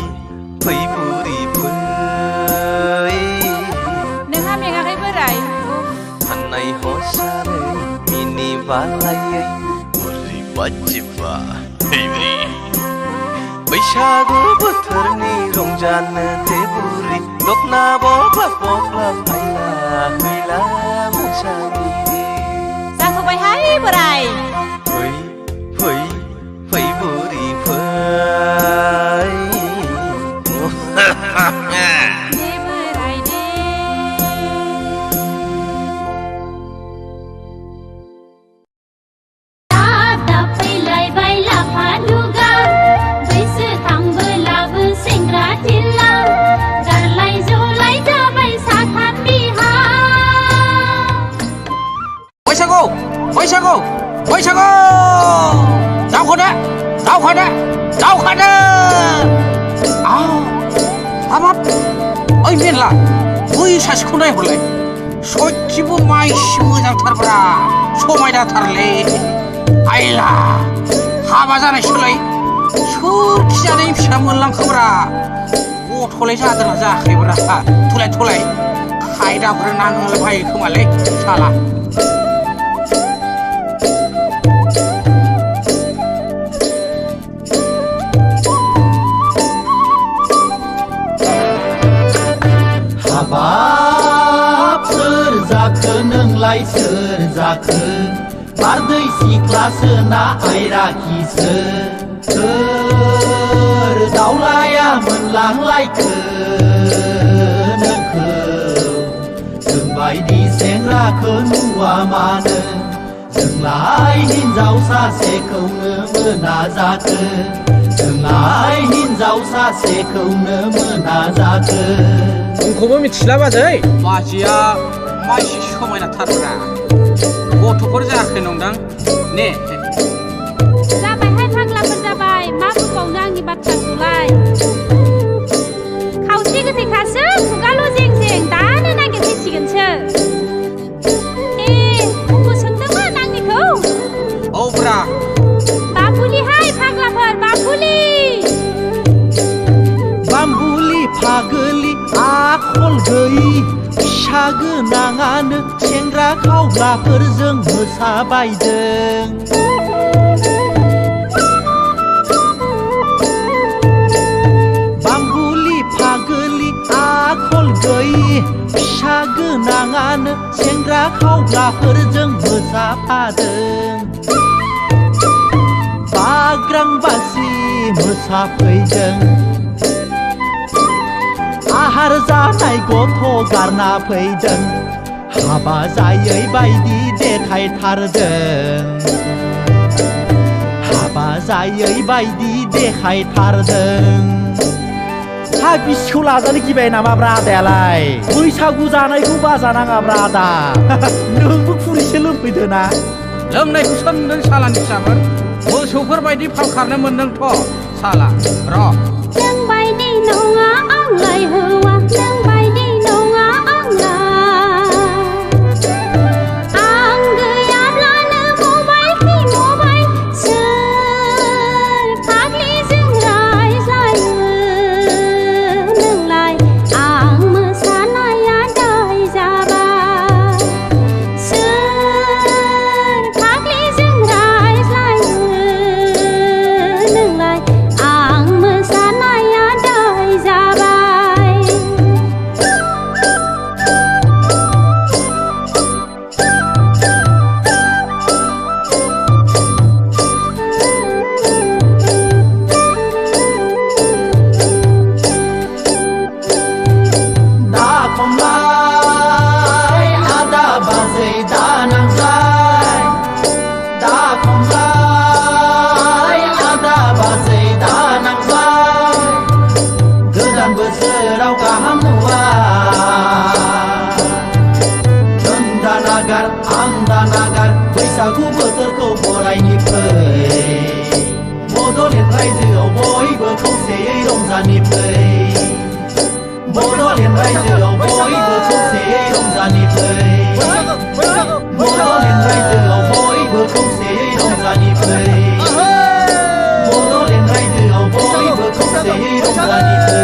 फै बुरैफोर नोंहा मेङाखै बोराय खानाय हसारै मिनि बालायै बुरै बाजेबा बैसागु बोथोरनि रंजानो दे बुरै दखना बबा बग्ला फायला फैला मोसानि दे जाथ'बायहाय बोराय फै फै फै बुरैफोर दे बोराय दे दा फैलायबाय लाफा दुगा बैसो थांबोलाबो सेंग्रा थिला गारलाय जलाय जाबाय साथाम बिहा बैसागु बैसागु बैसागु दावखादो दावखादो दावखादो हाबाब ओइ मेरला बै सासेखौ नायहरलाय सयथिबो माइसि मोजांथारब्रा समायनाथारलै आइला हाबा जानायसोलाय सोरखि जानायनि फिसा मोनलांखोब्रा गथ'लाय जादोंना जायाखैब्रा थलाय खायदाफोर नांलाबायो खोमालै साला हाबाब सोर जाखो नोंलाय सोर जाखो बारदै सिख्लासो ना आयराखिसो सोर दावलाया मोनलांलायखो नोंखौ जोंबायदि सेंग्राखौ नुवा मानो जोंलाय हिनजाव सासेखौनो मोना जाखो जोंहाय हिनजाव सासेखौनो मोना जाखो मुंखौबो मिथिला बाजै बाजैया मा एसे समायनाथारब्रा गथ'फोर जायाखै नंदां ने जाबायहाय फाग्लाफोर जाबाय मा बुंबावनो आंनि बाथ्राखौलाय खावसे गोथैखासो खुगाल' जें जें दानो नागिरफैसिगोनसो उमबो सोंदोंमोन आंनिखौ औब्रा बाबुलिहाय फाग्लाफोर बाबुलि बाम्बुलि फागोलि आखल गैयि फिसा गोनाङानो सेंग्रा खावग्लाफोरजों मोसाबायदों बाम्बुलि फागोलि आखल गैयि फिसा गोनाङानो सेंग्रा खावग्लाफोरजों मोसाफादों बाग्रांबासि मोसाफैदों आहार जानाय गथ' गारना फैदों हाबा जायै बायदि देखायथारदों हाबा जायै बायदि देखायथारदों हा बिसिखौ लाजानो गिबाय नामाब्रा आदायालाय बैसागु जानायखौ बाजानाङाब्रा आदा नोंबो खुरैसो लोंफैदो ना लोंनायखौ सोंदों सालानि फिसाफोर मोसौफोर बायदि फाल खारनो मोनदोंथ' साला र' नों बायदि नङा आंलाय हौवा नों बायदि नङा आं गैयाब्लानो मबाइलखि मबाइल सोर फाग्लिजों रायज्लायो नोंलाय आं मोसानाया दाय जाबाय सोर फाग्लिजों रायज्लायो नोंलाय आं मोसानाया दाय जाबाय दा खमलाय आदा बाजै दा नांजाय दा खमलाय आदा बाजै दा नांजाय गोदान बोसोराव गाहाम नुवा नों दा नागार आं दा नागार बैसागु बोथोरखौ बरायनि फै बड'लेण्ड रायजोआव बयबो खौसेयै रंजानि फै बड'लेण्ड रायजोआव बयबो खौसेयै रंजानि फै बड'लेण्ड रायजोआव बयबो खौसेयै रंजानि फै बड'लेण्ड रायजोआव बयबो खौसेयै रंजानि फै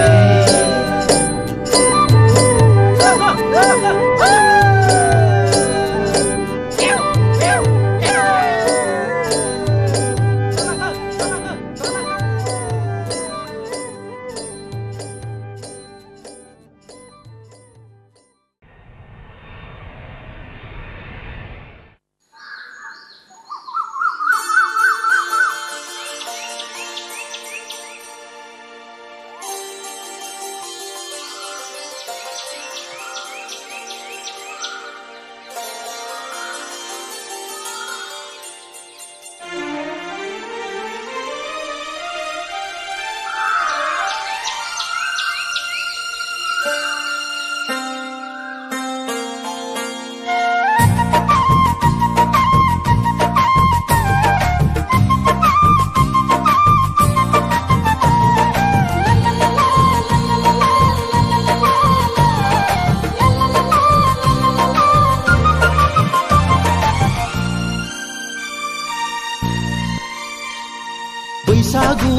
बैसागु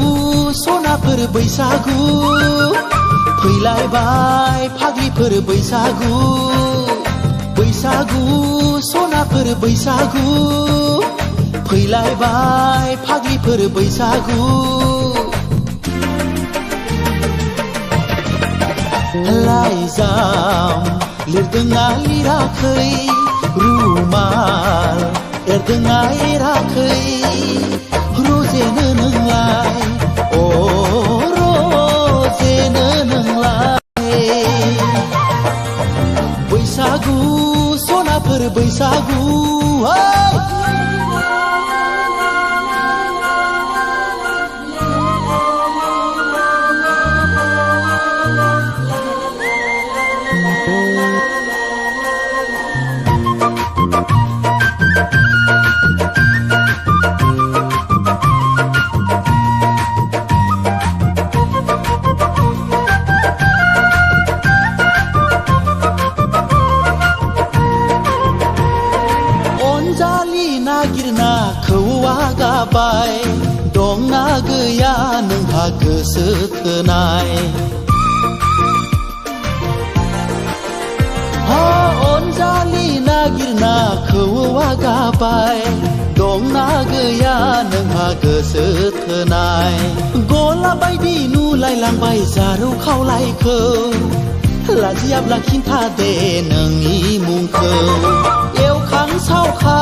सनाफोर बैसागु फैलायबाय फाग्लिफोर बैसागु बैसागु सनाफोर बैसागु फैलायबाय फाग्लिफोर बैसागु लाइजाम लिरदोंना लिराखै रुमाल एरदोंना एराखै रजेनो नोंलाय अ रजेनो नोंलाय बैसागु सनाफोर बैसागु बायदि नागिरना खौवा गाबाय दंना गैया नोंहा गोसो थोनाय अनजालि नागिरना खौवा गाबाय दंना गैया नोंहा गोसो थोनाय गला बायदि नुलायलांबाय जारौ खावलायखौ लाजियाब्ला खिन्था दे नोंनि मुंखौ एवखां सावखां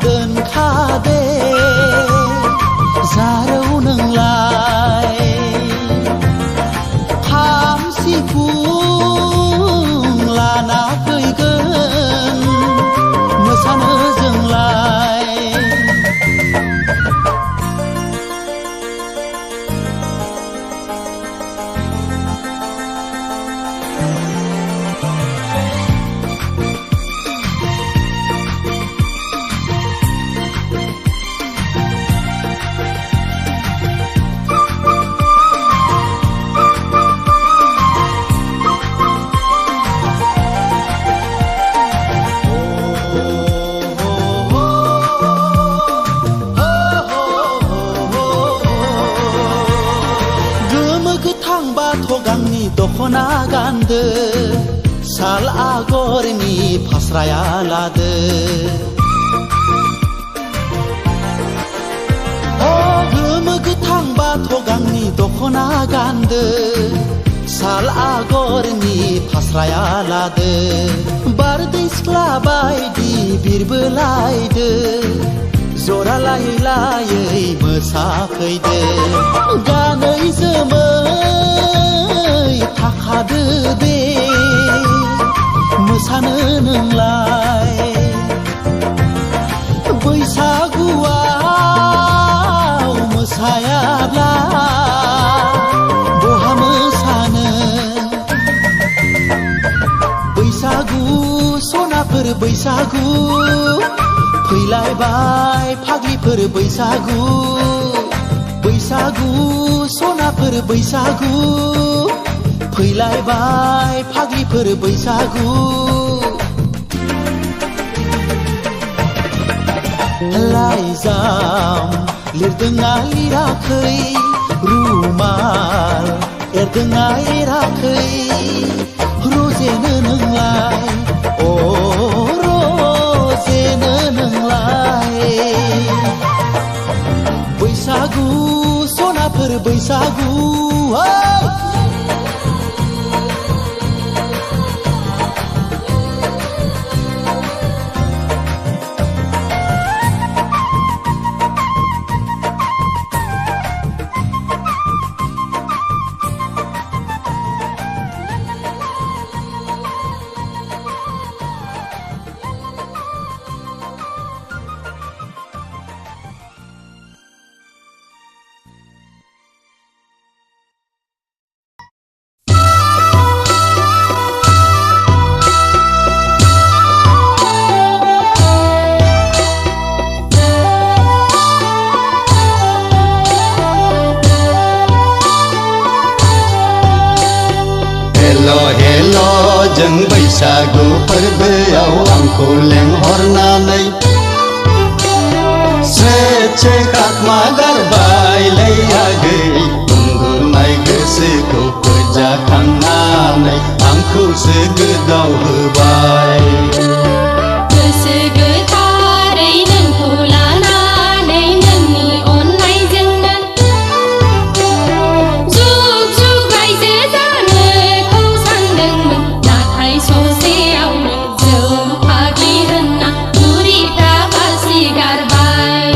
दोनखादे जारौ नोंलाय खाम सिफुं लाना फैगोन मोसानो जोंलाय दखना गानदो साल आगरनि फास्राया लादो गोमो गोथां बाथ' गांनि दखना गानदो साल आगरनि फास्राया लादो बारदै सिख्ला बायदि बिरबोलायदो जरा लायै लायै मोसाफैदो गानै जोमै थाखादो दे मोसानो नोंलाय बैसागुआव मोसायाब्ला बहा मोसानो बैसागु सनाफोर बैसागु फैलायबाय फाग्लिफोर बैसागु बैसागु सनाफोर बैसागु फैलायबाय फाग्लिफोर बैसागु लाइजाम लिरदोंना लिराखै रुमाल एरदोंना एराखै रजेनो नोंलाय अ रजेनो नोंलाय बैसागु सनाफोर बैसागु जों बैसागु फोरबोआव आंखौ लेंहरनानै स्रे खाखमा गारबायलै आगै उन्दुनाय गोसोखौ फोजाखांनानै आंखौसो गोदाव होबाय गोसो गोथारै नोंखौ लानानै नोंनि अननायजोंनो जुग जुग रायजो जानोखौ सानदोंमोन नाथाय ससेयावनो जौ फाग्लि होनना बुरिफ्रा फासि गारबाय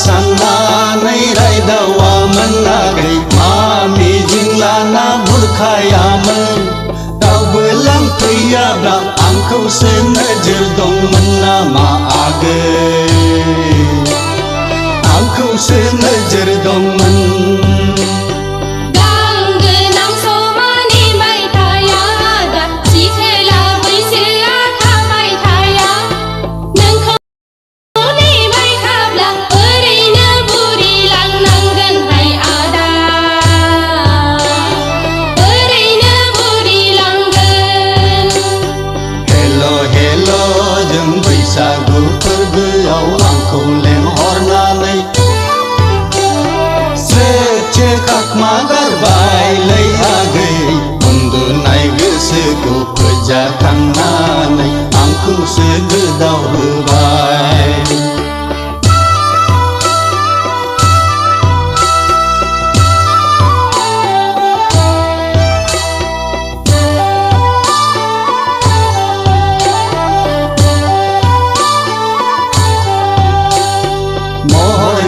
साननानै रायदावामोन आगै मा मिजिं लाना बुरखायामोन रावबो लांफैयाब्ला आंखौसो नोजोर दंमोन नामा आगै आंखौसो नोजोर दंमोन गांगोनां समानै बायथाया दा सिखोला बैसोआ थाबाय बैसागु फोरबोआव आंखौ लेंहरनानै स्रेचे खाखमा गारबायलै आगै उन्दुनाय गोसोखौ फोजाखांनानै आंखौसो गोदाव होबाय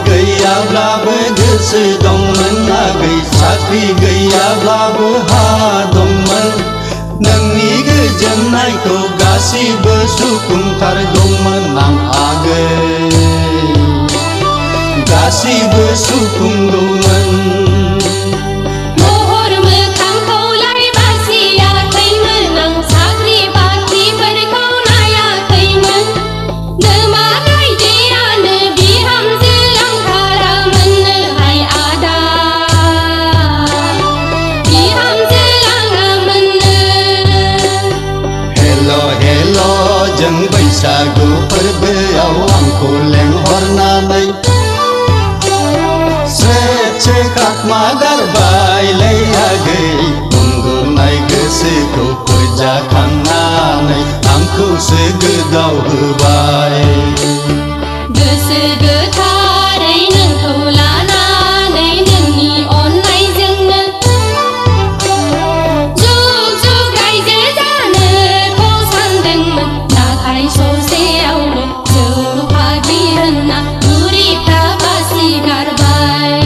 गैयाब्लाबो गोसो दंमोन आगै साख्रि गैयाब्लाबो हा दंमोन नोंनि गोजोननायखौ गासिबो सुफुंथारगौमोन आं आगै गासिबो सुफुंगौमोन बैसागु फोरबोआव आंखौ लेंहरनानै स्रेचे खाखमा गारबायलै आगै उन्दुनाय गोसोखौ फोजाखांनानै आंखौसो गोदाव होबाय गोसो गोथारै नोंखौ लानानै नोंनि अननायजोंनो जुग जुग रायजो जानोखौ सानदोंमोन ससेयावनो जौ फाग्लि होनना बुरिफ्रा बासि गारबाय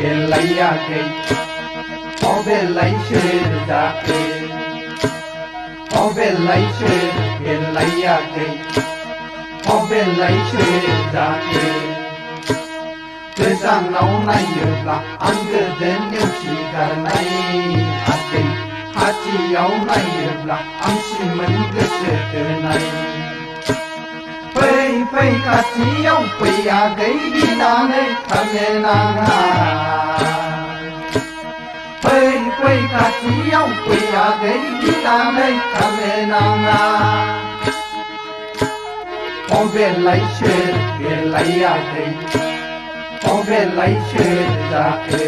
बेलाय आगै बेलायसो जाखो बेलायसो बेलाय आगै बेलायसो जाखो गोजानाव नायोब्ला आं गोदो नेवसिगारनाय आगै खाथियाव नायोब्ला आं सिमोन गोसो थोनाय फै खाथियाव फै आगै गिनानै थानो नाङा फै खाथियाव फै आगै गिनानै थानो नाङा बेलायसो बेलाय आगै बेलायसो जाखो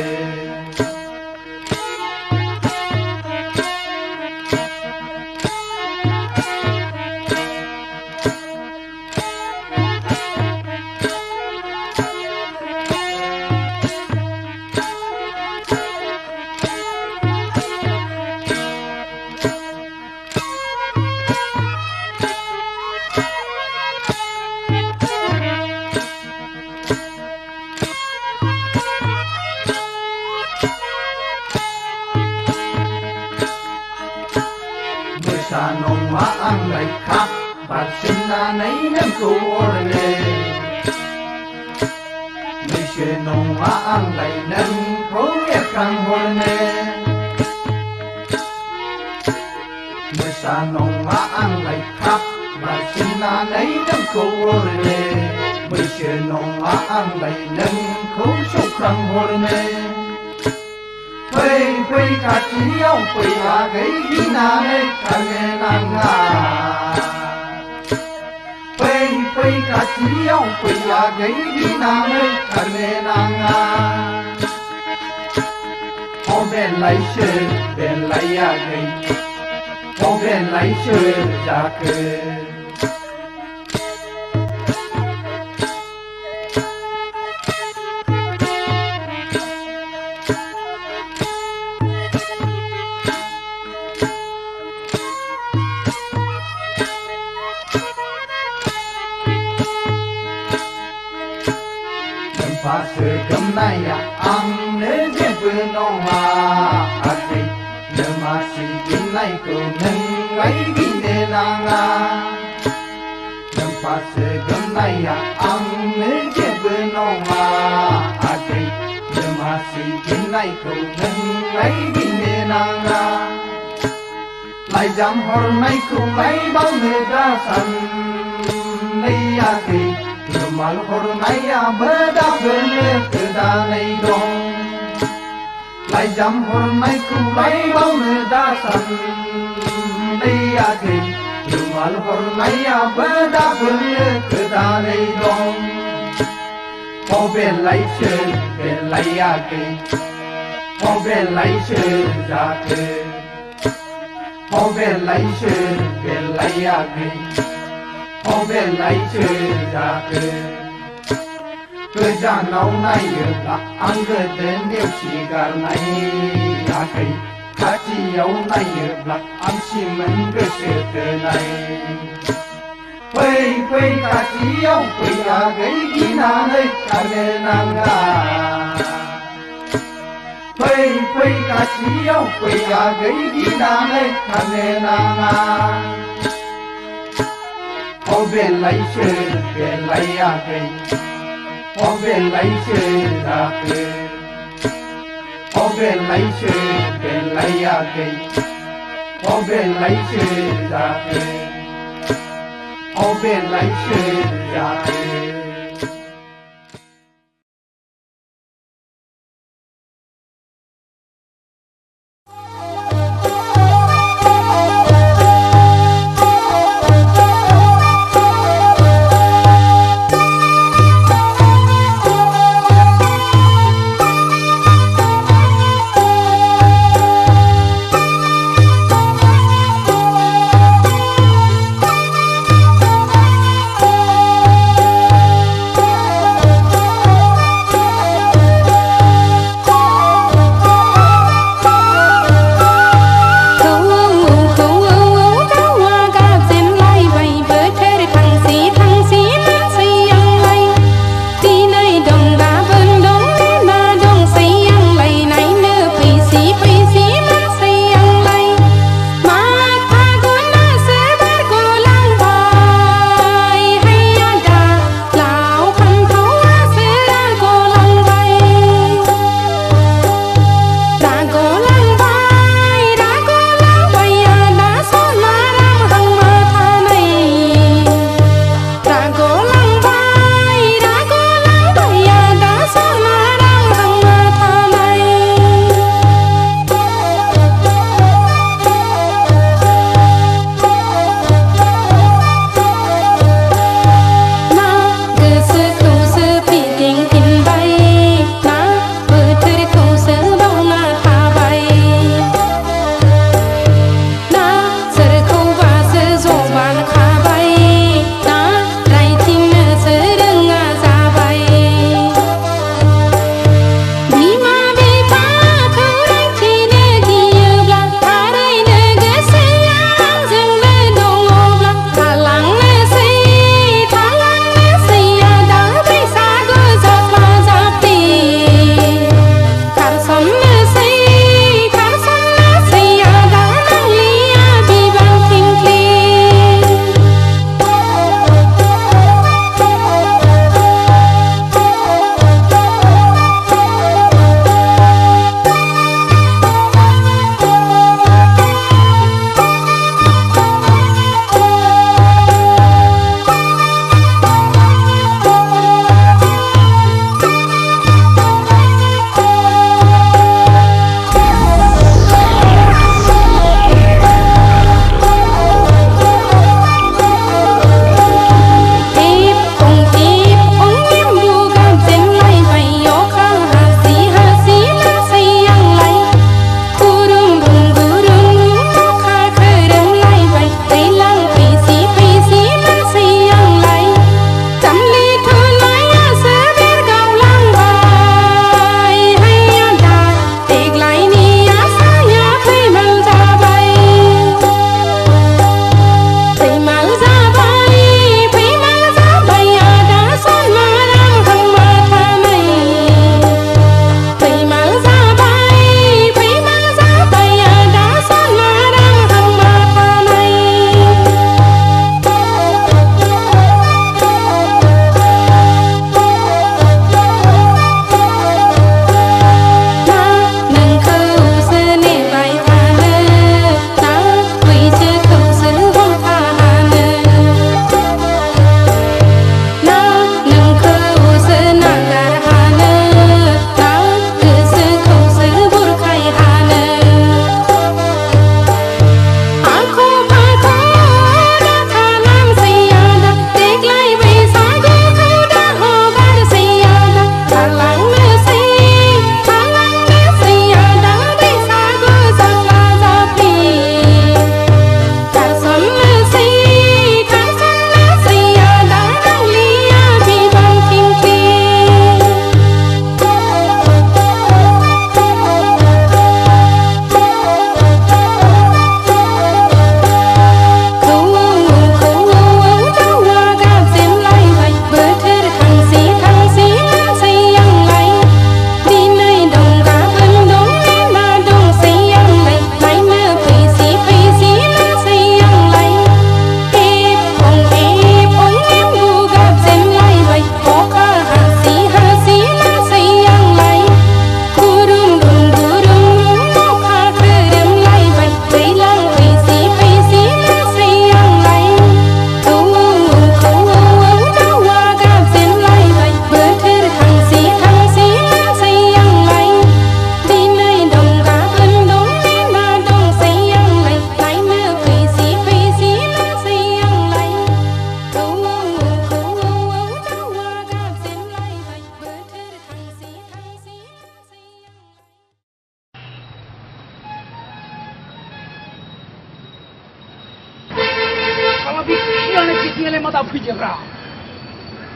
नङा आंलाय खाब बारसिननानै नोंखौ अरनो बैसो नङा आंलाय नोंखौ एरखांहरनो मोसा नङा आंलाय खाब बारसिननानै नोंखौ अरनो बैसो नङा आंलाय नोंखौ सौख्रांहरनो फै खाथियाव फै आगै गिनानै थानो नाङा फै खाथियाव फै आगै गिनानै थानो नाङा बेलायसो बेलाय आगै बेलायसो जाखो बासो गोमनाया आंनो जेबो नङा आगै दमासि गिनायखौ नोंलाय गिनो नाङा फारसे गोमनाया आंनो जेबो नङा आगै दमासि गिनायखौ नोंलाय गिनो नाङा लाइजाम हरनायखौलाय बावनो दासान्नै आगै रुमाल हरनायाबो दाबोनो गोदानै दं लाइजाम हरनायखौलाय बावनो दासान्नै आगै रुमाल हरनायाबो दाबोनो गोदानै दं बबेलायसो बेलाय आगै बबेलायसो जाखो बबेलायसो बेलाय आगै बबेलायसो जाखो गोजानाव नायोब्ला आं गोदो नेवसिगारनाय आगै खाथियाव नायोब्ला आं सिमोन गोसो थोनाय फै फै खाथियाव फै आगै गिनानै खारनो नाङा फै फै खाथियाव फै आगै गिनानै खारनो नाङा बबेलायसो बेलाय आगै बबेलायसो जाखो बबेलायसो बेलाय आगै बबेलायसो जाखो बबेलायसो जाखो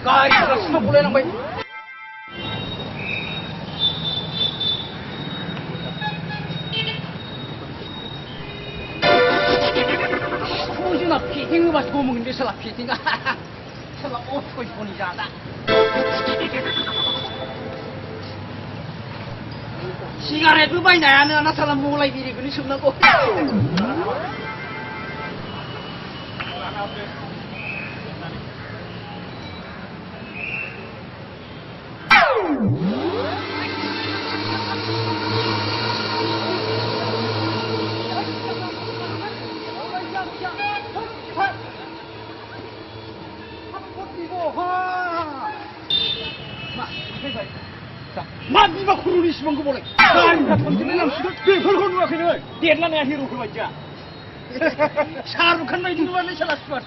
गाड़ी रस्ता बोले ना भाई 소주나 피팅을 마시고 먹는데 살아 피팅아 살아 어떻게 보니잖아 시가레트 바이 나야는 나 사람 몰라이 비리 그니 숨나고 만 니가 후루니 심은 거 보래. 난 같은 데는 남수도 배불고 누가 그는 데라네 히로 그 맞자. 샤르칸 나이 누가 내 살았어.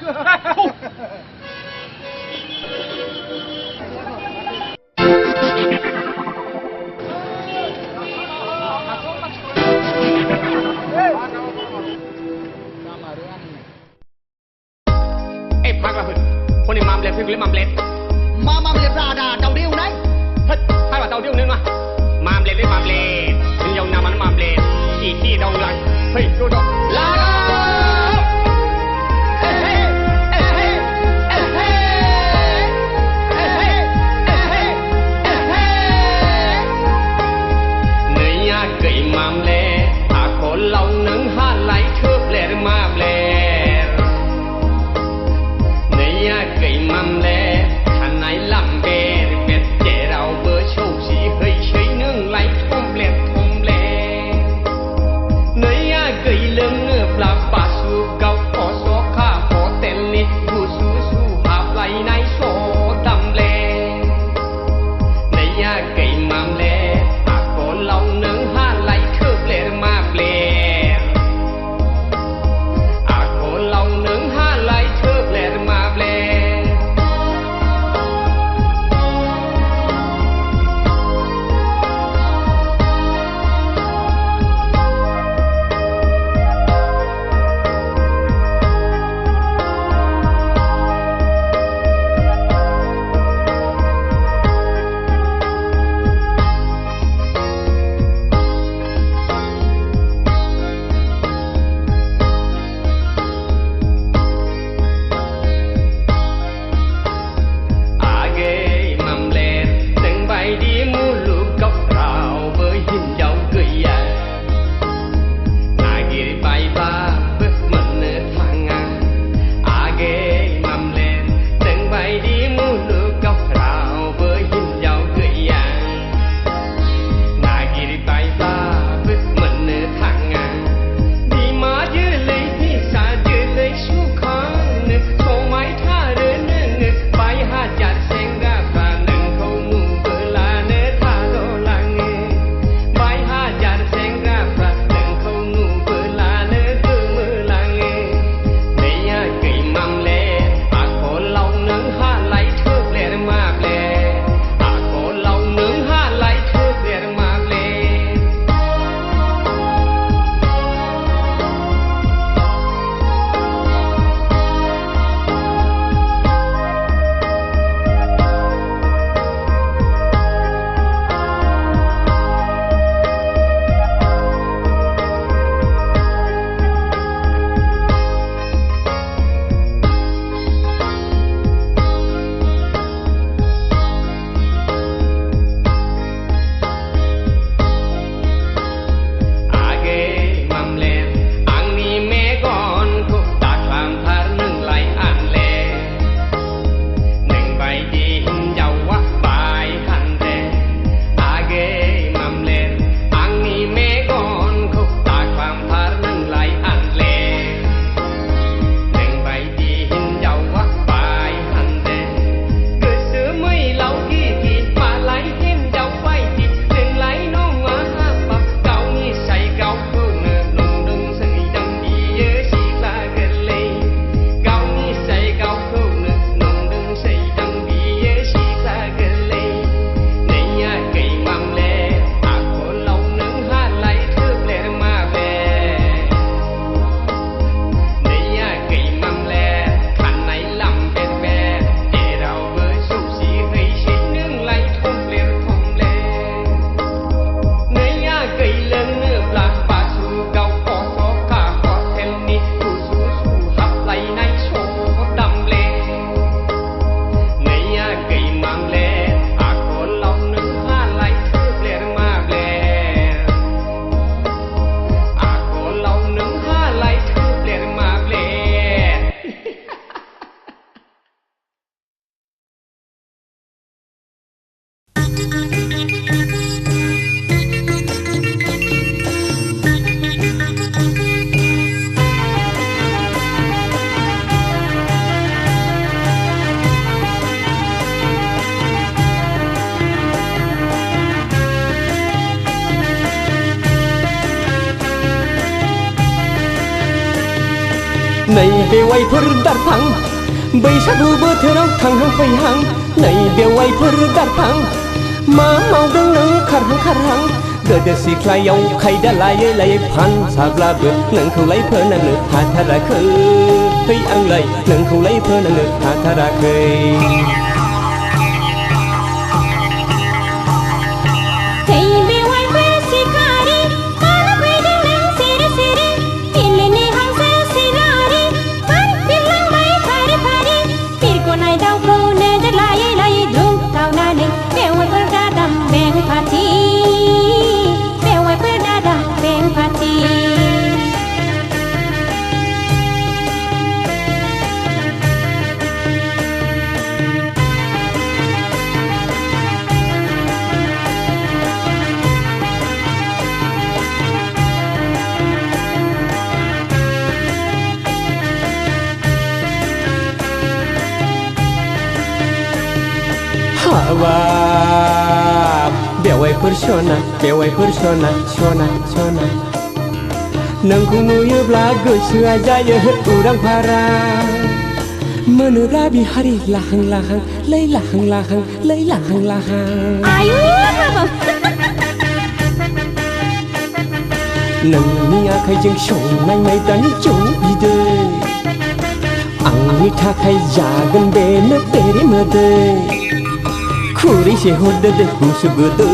Ê, phạt là Hôm nay màm lẹp thì cứ lấy màm lẹp. Màm lẹp ra đà đầu điêu đấy. Hai bà tàu điêu nữa mà. Màm lẹp lấy màm lẹp. Đừng dầu nào mà nó màm lẹp. Chỉ khi đâu lại. Hey, đồ đồ. La la. Gậy màm lẹ, có lòng nâng hát lại thước lẹ màm lẹ. Này gậy màm lẹ, thằng này làm bè, bẹt trẻ rau bơ châu xí hơi chơi nương lại thôm lẹ. Này gậy lơ नै बेवाइफोर दारफां बैसागु बोथोराव थांहां फैहां नै बेवाइफोर दारफां मा मावदों नों खारहां खारहां गोदो सिख्लायाव खायदा लायै लायै फानसाब्लाबो नोंखौलाय फोनांनो हाथाराखै आंलाय नोंखौलाय फोनांनो हाथाराखै बेवाइफोर सना बेवाइफोर सना सना सना नोंखौ नुयोब्ला गोसोआ जायो उरां फारां मोनोब्ला बिहारि लाहां लाहां लै लाहां लाहां लै लाहां लाहां नोंनि आखाइजों संनाय माइब्रानि जौ बिदै आंनि थाखाय जागोन बेनो बेरे मोदै खुरैसे हरदो दे गुसु गोदै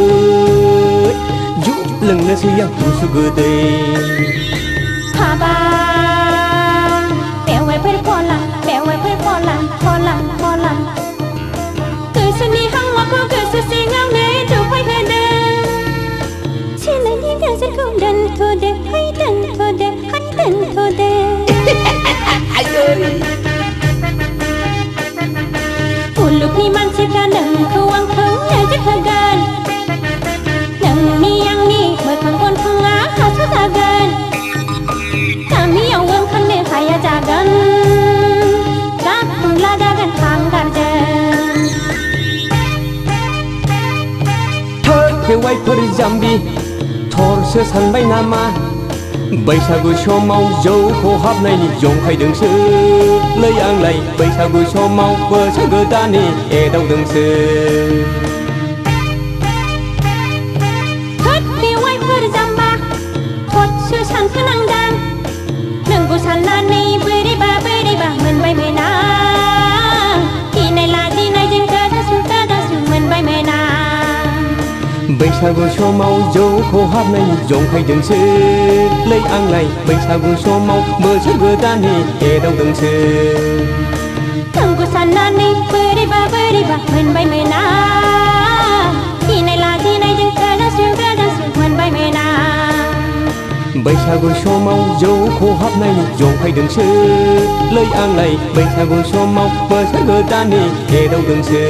जौ लोंनोसै आं गुसु गोदै बेवाइफोर फलां फलां फलां गोसोनि हावाखौ गोसो सिङावनो दुफायहोदों सोलायनि गोजोनखौ दोनथ'दो है दोनथ'दो है दोनथ'दो मुलुगनि मानसिफ्रा नोंखौ आंखौ नोजोर होगोन नोंनि आंनि मोखां गन्थङा हासो जागोन गामियाव ओंखारनो हाया जागोन गाबुंला जागोन हांगारजों बेवाइफोर जाम्बि थरसो सानबाय नामा बैसागु समाव जौ खहाबनायनि जंखायदोंसो लै आंलाय बैसागु समाव बोसोर गोदाननि एदावदोंसो बेवाइफोर जाम्बा थरसो सानखोनांदां नोंगौ साननानै बोरैबा बोरैबा मोनबाय मोना गिनाय लाजिनायजों गोदासु मोनबाय मोना बैसागु समाव जौ खहाबनायनि जंखायदोंसो लै आंलाय बैसागु समाव बोसोर गोदाननि एदावदोंसो नोंगौ साननानै बोरैबा बोरैबा मोनबाय मोना गिनाय लाजिनायजों गोदासु मोनबाय मोना बैसागु समाव जौ खहाबनायनि जंखायदोंसो लै आंलाय बैसागु समाव बोसोर गोदाननि एदावदोंसो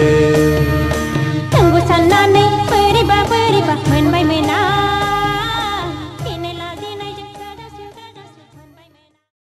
नोंगौ साननानै बोरैबा बोरैबा मोनबाय मोना गिनाय लाजिनायजों गोदासु मोनबाय मोना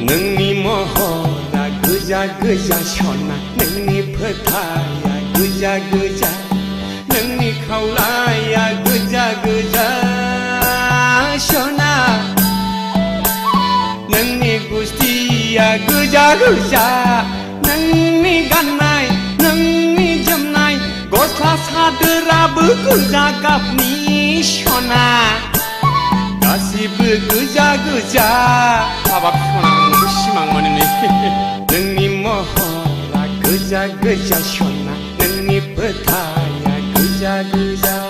नोंनि महरा गोजा गोजा सना नोंनि फोथाया गोजा गोजा नोंनि खावलाया गोजा गोजा सना नोंनि गुस्थिया गोजा गोजा नोंनि गाननाय नोंनि जोमनाय गस्ला सादोराबो गोजा गाबनि सना गासिबो गोजा गोजा हाबाब सना सिमां माने नोंनि महरा गोजा गोजा सना नोंनि फोथाया 그자 그자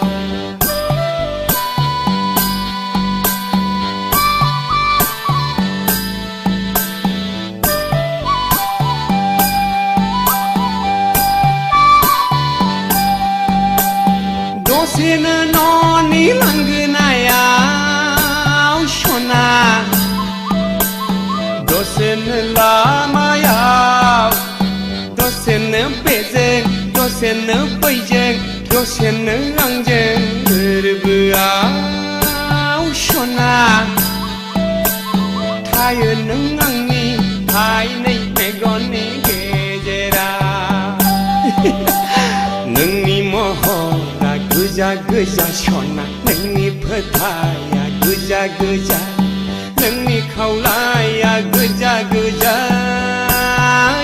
도시는 어디 랑그나야 쇼나 도시는 라마야 도시는 베쟁 도시는 베이쟁 도시는 랑쟁 그르브야 쇼나 타유는 랑니 타이네 메건니 게제라 능니 모호라 그자 그자 쇼나 능니 퍼타야 그자 그자 능니 카울라야 그자 그자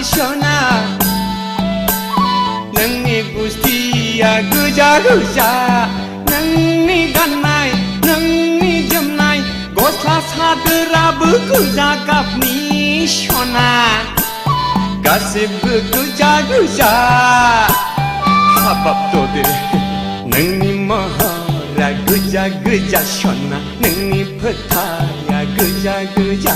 쇼나 능니 구스티야 그자 그자 능니 간나이 능니 점나이 고슬라 사드라브 그자 갑니 쇼나 가시브 그자 그자 하밥도들 능니 모호라 그자 그자 쇼나 능니 퍼타야 그자 그자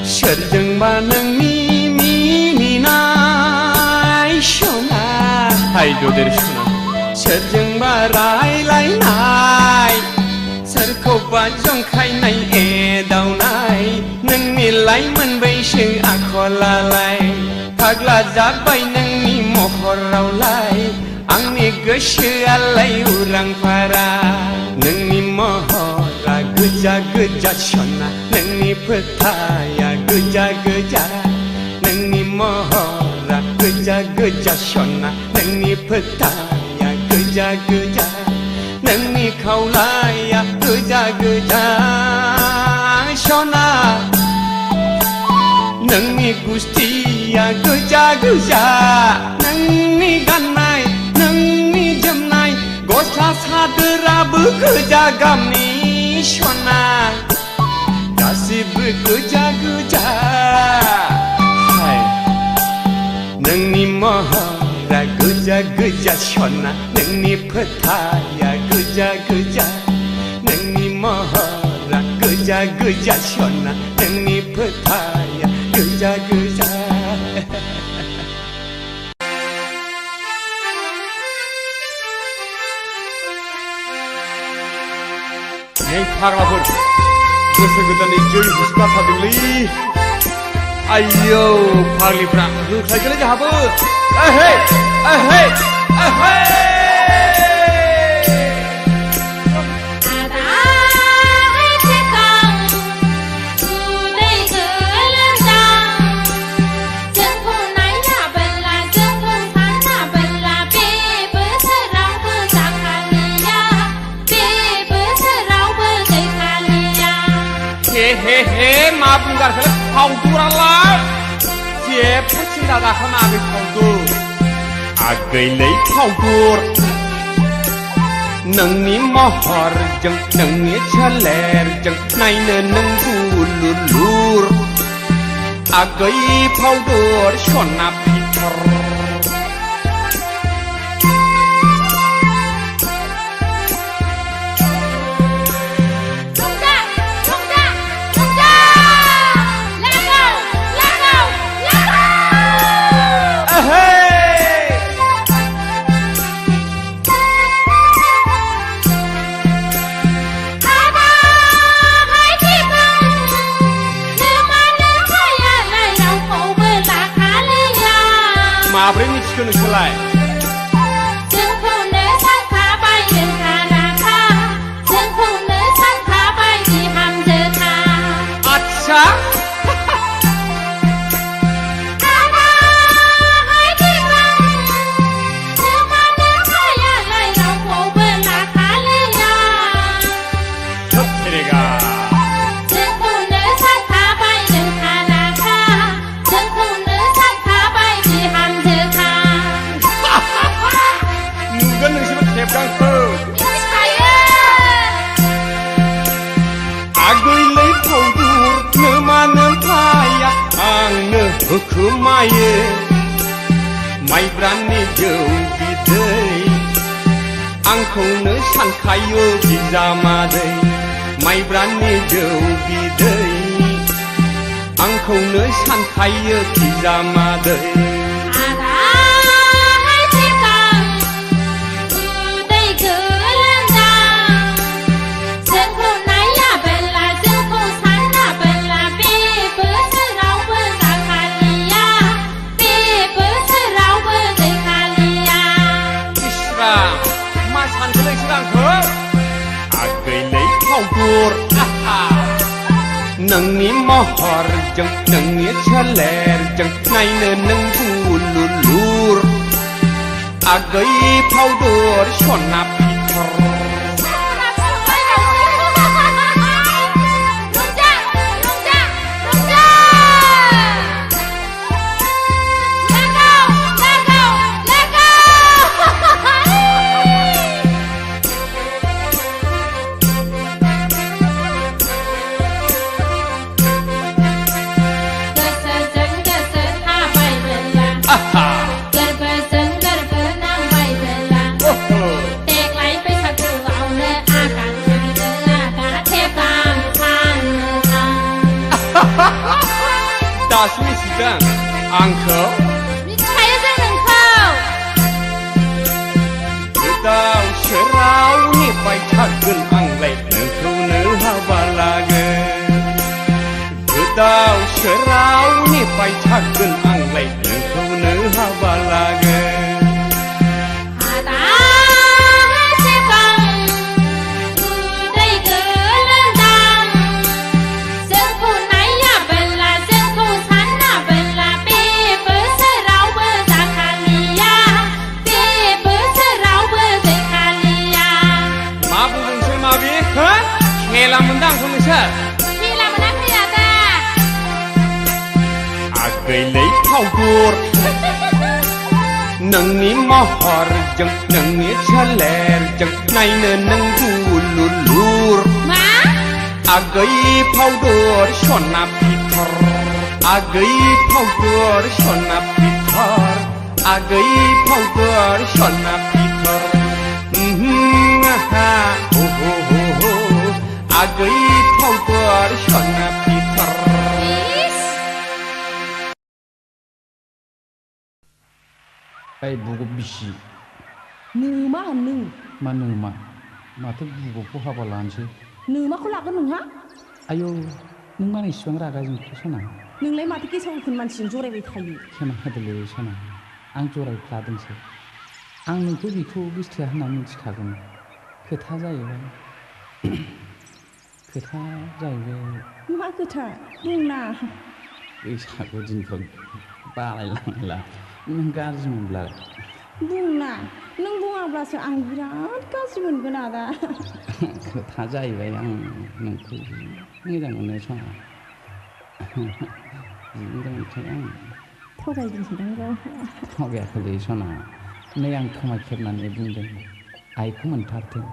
설정바 능니 미미나이 쇼나 아이도들 쇼나 설정바 라이라이 나이 सरखौबा जंखायनाय एदावनाय नोंनि लाइमोनबैसो आखलालाय फाग्ला जाबाय नोंनि महरावलाय आंनि गोसोआलाय उरां फारा नोंनि महरा गोजा गोजा सना नोंनि फोथाया गोजा गोजा नोंनि महरा गोजा गोजा सना नोंनि फोथाया गोजा गोजा 능니 카울라야 그자 그자 쇼나 능니 구스티야 그자 그자 능니 간나이 능니 점나이 고슬라 사드라브 그자 갑니 쇼나 가시브 그자 그자 하이 능니 모호라 그자 그자 쇼나 능니 퍼타야 그자 그자 능니 모호라 그자 그자 쇼나 능니 퍼타야 그자 그자 이 파라볼 그래서 그다음에 저희 무스카 타들리 아이요 파리프라 그 칼들이 잡어 에헤이 에헤이 에헤이 헤헤헤 마분가르 파우두랄라 제 푸친다가 하나비 파우두 아그레이 파우두 능니 모허르정 능니 찰레르정 나이는 능구룰룰 아그이 파우두 쇼나 피터 마블이 치고는 슬라이 증포는 상가바이는 하나카 증포는 상가바이지 함즈카 아차 하나 하이티방 그만은 하야 라이랑 포은 나칼리야 섭티리가 증포는 상가바이는 하나카 증포는 상가바이지 함즈카 आगैलै फावदुर नोमानो फाया आंनो होखोमायो माइब्रानि जौ बिदै आंखौनो सानखायो बिजामादै माइब्रानि जौ बिदै आंखौनो सानखायो बिजामादै नोंनि महरजों नोंनि सोलेरजों नायनो नों बुलुलुर आगै फावदुर सना फिथर दासो मिथिदों आंखौ मिथिखायो जों नोंखौ गोदाव सोराव नेबाय थागोन आंलाय नोंखौनो हाबा लागोन गोदाव सोराव नेबाय थागोन आंलाय नोंखौनो हाबा लागोन खेला मोनदां आंखौ नोंसोर खेला मोनाखै आदा आगैलै फावदुर नोंनि महरजों नोंनि सोलेरजों नायनो नों बुलुलुर मा आगै फावदुर सना फिथर आगै फावदुर सना फिथर आगै फावदुर सना फिथर आगै फावदुर सना फिथर ओइ बुगौ बिसि नोमा नों मा नोमा माथो बुगौखौ हाबा लानोसै नोमाखौ लागोन नोंहा आयौ नों मानो इसिबां रागा जोंखो सना नोंलाय माथो गेसाव गोफोन मानसिजों जरायबाय थायो खोनादोलै सना आं जरायफ्लादोंसो आं नोंखौ बेखौ गोसथोआ होनना मिथिखागौमोन खोथा जाहैबाय मा खोथा बुंना बैसागु दिनफ्राव बालायलांला नों गाज्रि मोनब्ला बुंना नों बुङाब्लासो आं बिराद गाज्रि मोनगोन आदा खोथा जाहैबाय आं नोंखौ मोजां मोनो सना मोजां मोनखायो आं थगायदोंसोदां थगायाखैलै सना नै आं खोमा खेबनानै बुंदों आइखौ मोनथारथों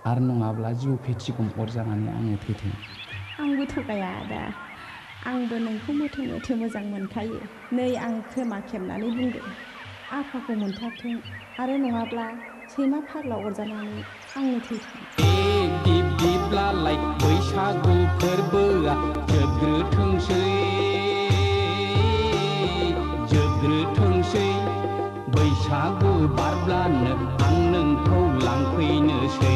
आरो नङाब्ला जिउ फेथिगम अरजानानै आङो थैथों आंबो थगाया आदा आंबो नोंखौ मोथो मोथो मोजां मोनखायो नै आं खोमा खेबनानै बुंदों आफाखौ मोनथारथों आरो नङाब्ला सैमा फाग्ला अरजानानै आंनो थैथों बिब्लालाय बैसागु फोरबोआ जोबग्रोथोंसै बैसागु बारब्लानो आं नोंखौ लांफैनोसै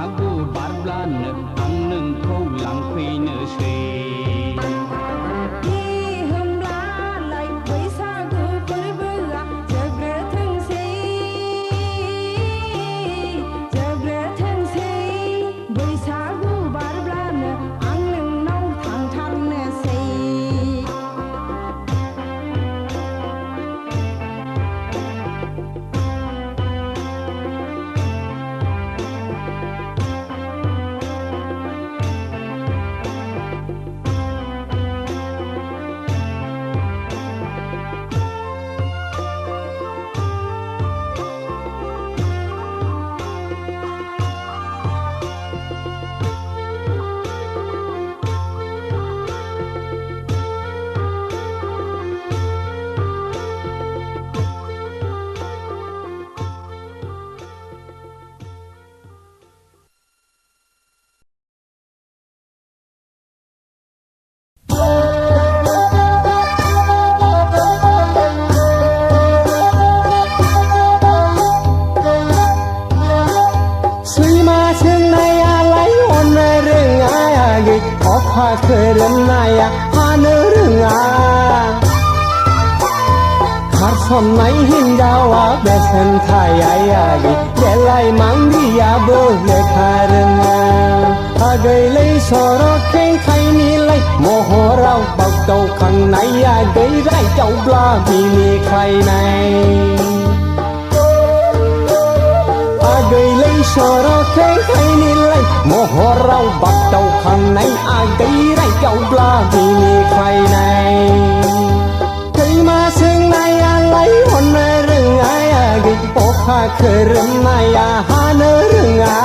बैसागु बारब्लानो आं नोंखौ लांफैनोसै होमब्लालाय बैसागु फोरबोआ जोबग्रोथोंसै बैसागु बारब्लानो आं नोंनाव थांथारनोसै अखा खोरोमनाया हानो रोङा खारसननाय हिन्जावा बेसेन थायायागै देलाय मांगियाबो लेखा रोङा आगैलै सरखें खायनिलाय महराव बागदावखांनाया गैरायदावब्ला बिनिखायनाय आगैलै सरखें खायनिलाय महराव बागदावखांनाय आगैरायदावब्ला बिनिखायनाय दैमा सोंनायालाय हननो रोङा आगै अखा खोरोमनाया हानो रोङा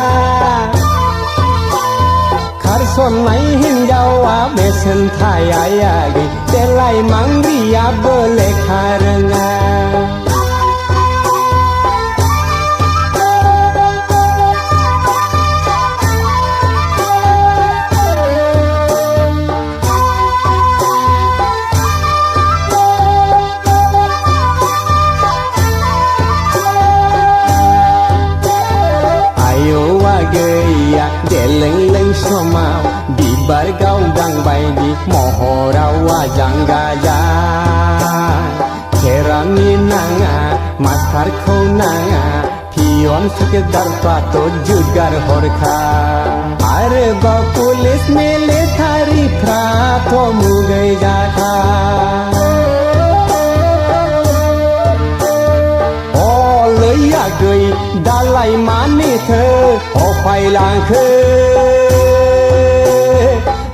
खारसननाय हिन्जावा बेसेन थाया आगै देलाय मांग्रियाबो लेखा रोङा गैया देलें समाव बिबार गावदां बायदि महराव आजां गाजा खेरानि नाङा मास्टारखौ नाङा पियन सुकेदारफ्राथ' जुगार हरखा आरोबाव पुलिस मिलिटारिफ्राथ' मुगै जाखा आगै दालाय मानिथो अफायलांखो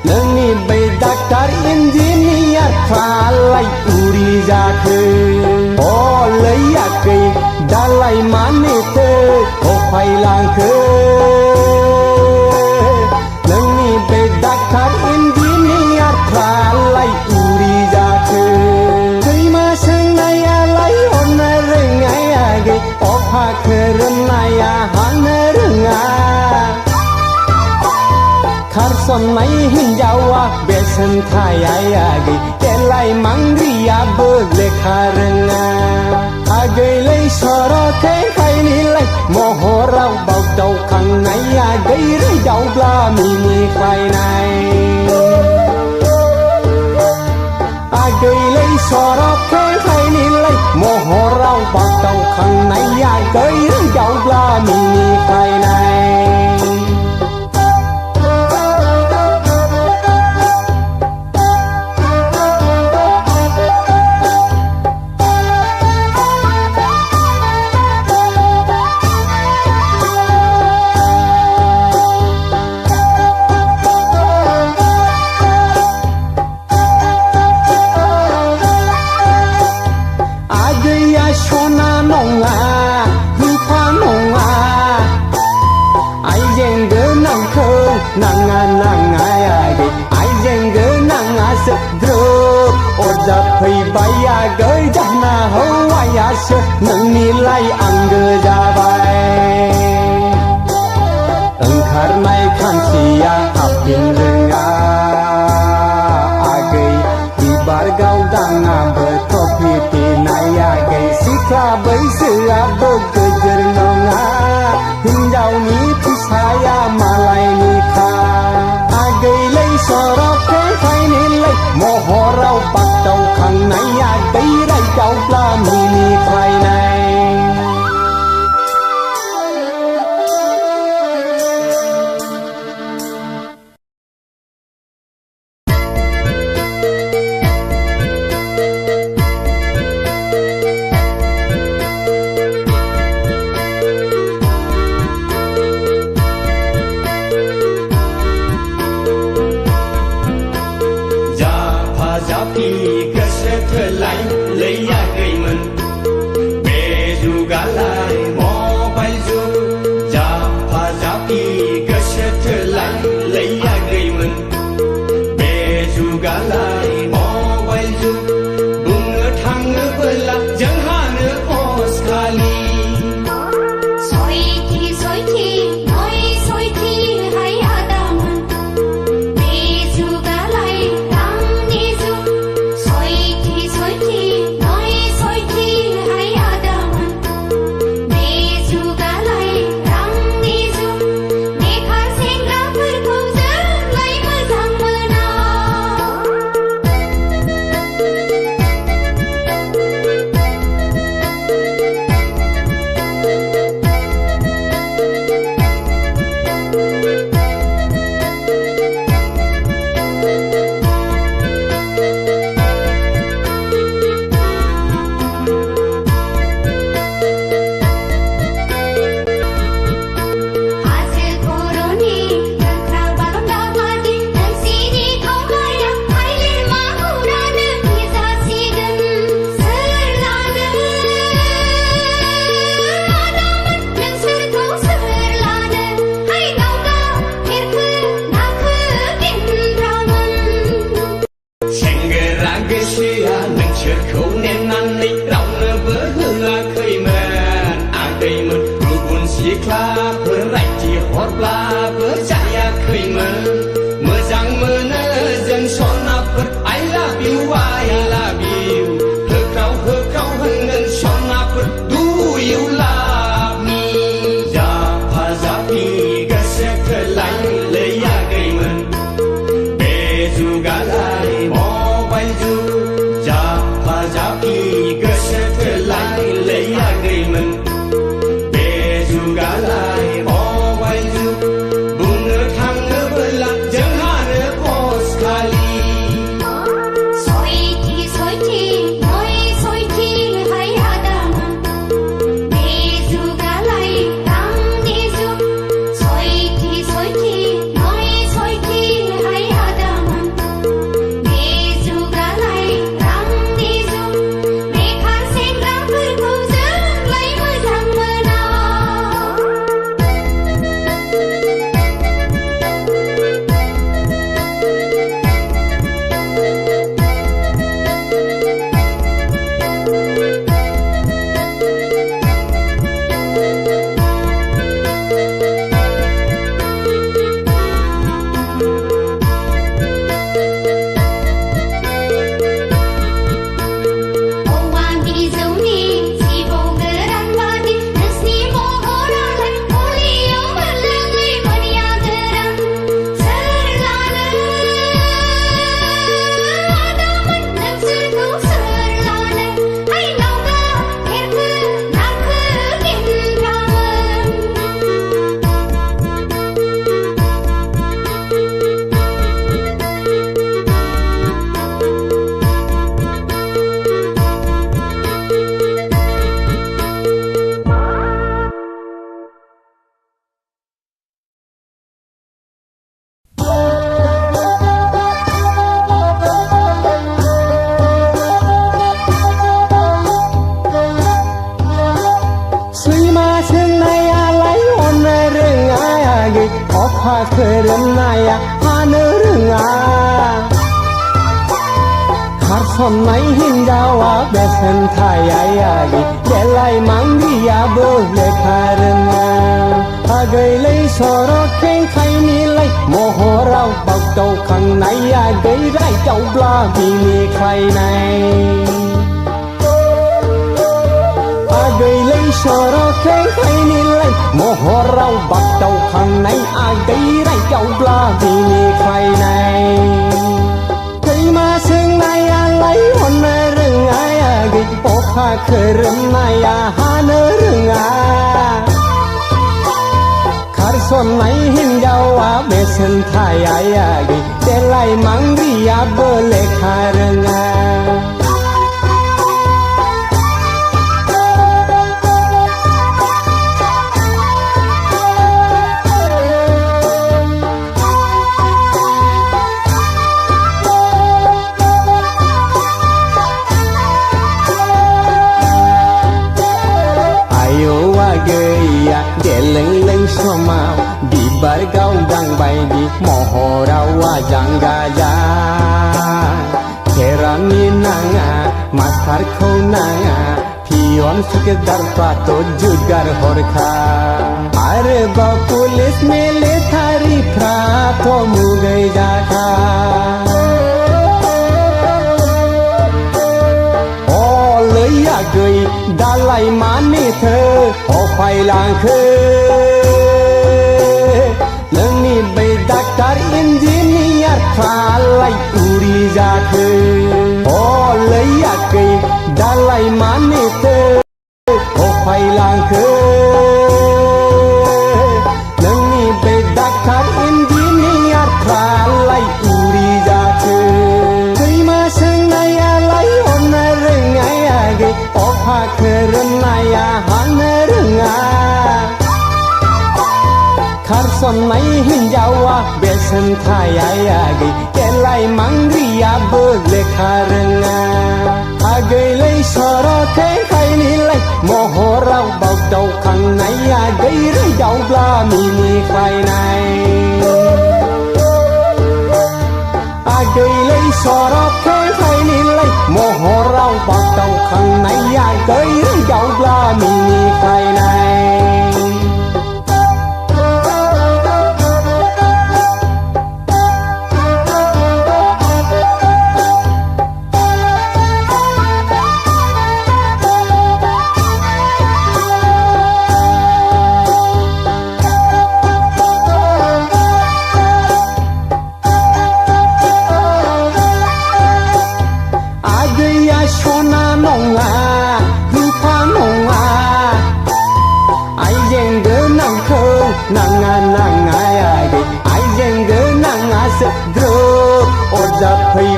नोंनि बै डाक्टार इन्जिनियारफ्रालाय उरि जाखो अलै आगै दालाय मानिथो अफायलांखो नोंनि बै डाक्टार इन्जिनियारफ्रालाय उरि जाखो दैमा सोंनायालाय हरनो रोङा आगै अखा खोरोमनाया हानो रोङा खारसननाय हिन्जावा बेसेन थाया आगै देलाय मांग्रियाबो लेखा रोङा आगैलै सरखें खायनिलाय महराव बागदावखांनाय आगैरायदावब्ला मिनिख्लायनाय आगैलै सरखें खायनिलाय महराव बागदावखांनाय आगैरायदावब्ला मिनिख्लायनाय सना नङा रुफा नङा आइजें गोनांखौ नाङा नाङा आगै आइजें गोनाङासो ग्रोब अरजा फैबाय आगै जाना हौवायासो नोंनिलाय आंगो जाबाय ओंखारनाय खानसिया हाबफिन रोङा आगै बिबार गावदाङाबो ट्रफि फिनाय आगै सिख्ला बैसोआबो गोजोर नङा हिन्जावनि फिसाया ออกพาเคยเริ่มนายหาเนื้อเรื่องขาดสนไหนหินดาวเบสันทายกิเดลัยมังดียาเบเลคาเรื่องอาเกยเลยสรเข่งไข่นี่เลยโมโหเราปักเจ้าข้างในอาเกยไรเจ้าปลาไม่มีใครในอาเกยเลยสรเข่งไข่นี่เลยโมโหเราปักเจ้าข้างในอาเกยไรเจ้าปลาไม่มีใครในเคยมาซึ่งในอะไรวันเรื่องกิปกพาเคยเรื่องในหาเนื้อเรื่องขาดส่วนไหนหินยาวเบสันทายกิเดลัยมังริยาเบเลคาเรงเดลังลังสมาดีบาร์กาวดังใบดีโมโหเราว่าจังกาจาเครามีนางมาสตาร์เขานางพิยอนสุกดาร์ปาโตจุดการฮอร์คาอาร์บาพุลิสเมเลธาริพราโตมุกยจาคาอยากเกยดาไลมันนี่เธอออกไปลางเคเรื่องนี้ไปดักตาร์อินจิเนียร์คลาไลอุริจาเคโอ้เลยอยากเกยดาไลมันนี่เธอออกไปลางเคเรื่องนี้ไปดักตาร์อินจิเนียร์คลาไลอุริจาเคเคยมาซึ่งในอะไรอนเรื่องไงออกพาเคยเรื่องนายหันเรื่องขาดส่วนไหนหินยาวเบสันทายกิเกลัยมังริยาเบเลคาเรื่องอาเกยเลยสระเข่งไข่นี่เลยโมโหเราเบาเจ้าข้างในอาเกยเรื่องเจ้าปลาไม่มีใครในอาเกยเลยสระเข่งไข่นี่เลยโมโหเราเบาเจ้าข้างในอาเกยเรื่องเจ้าปลาไม่มีใครใน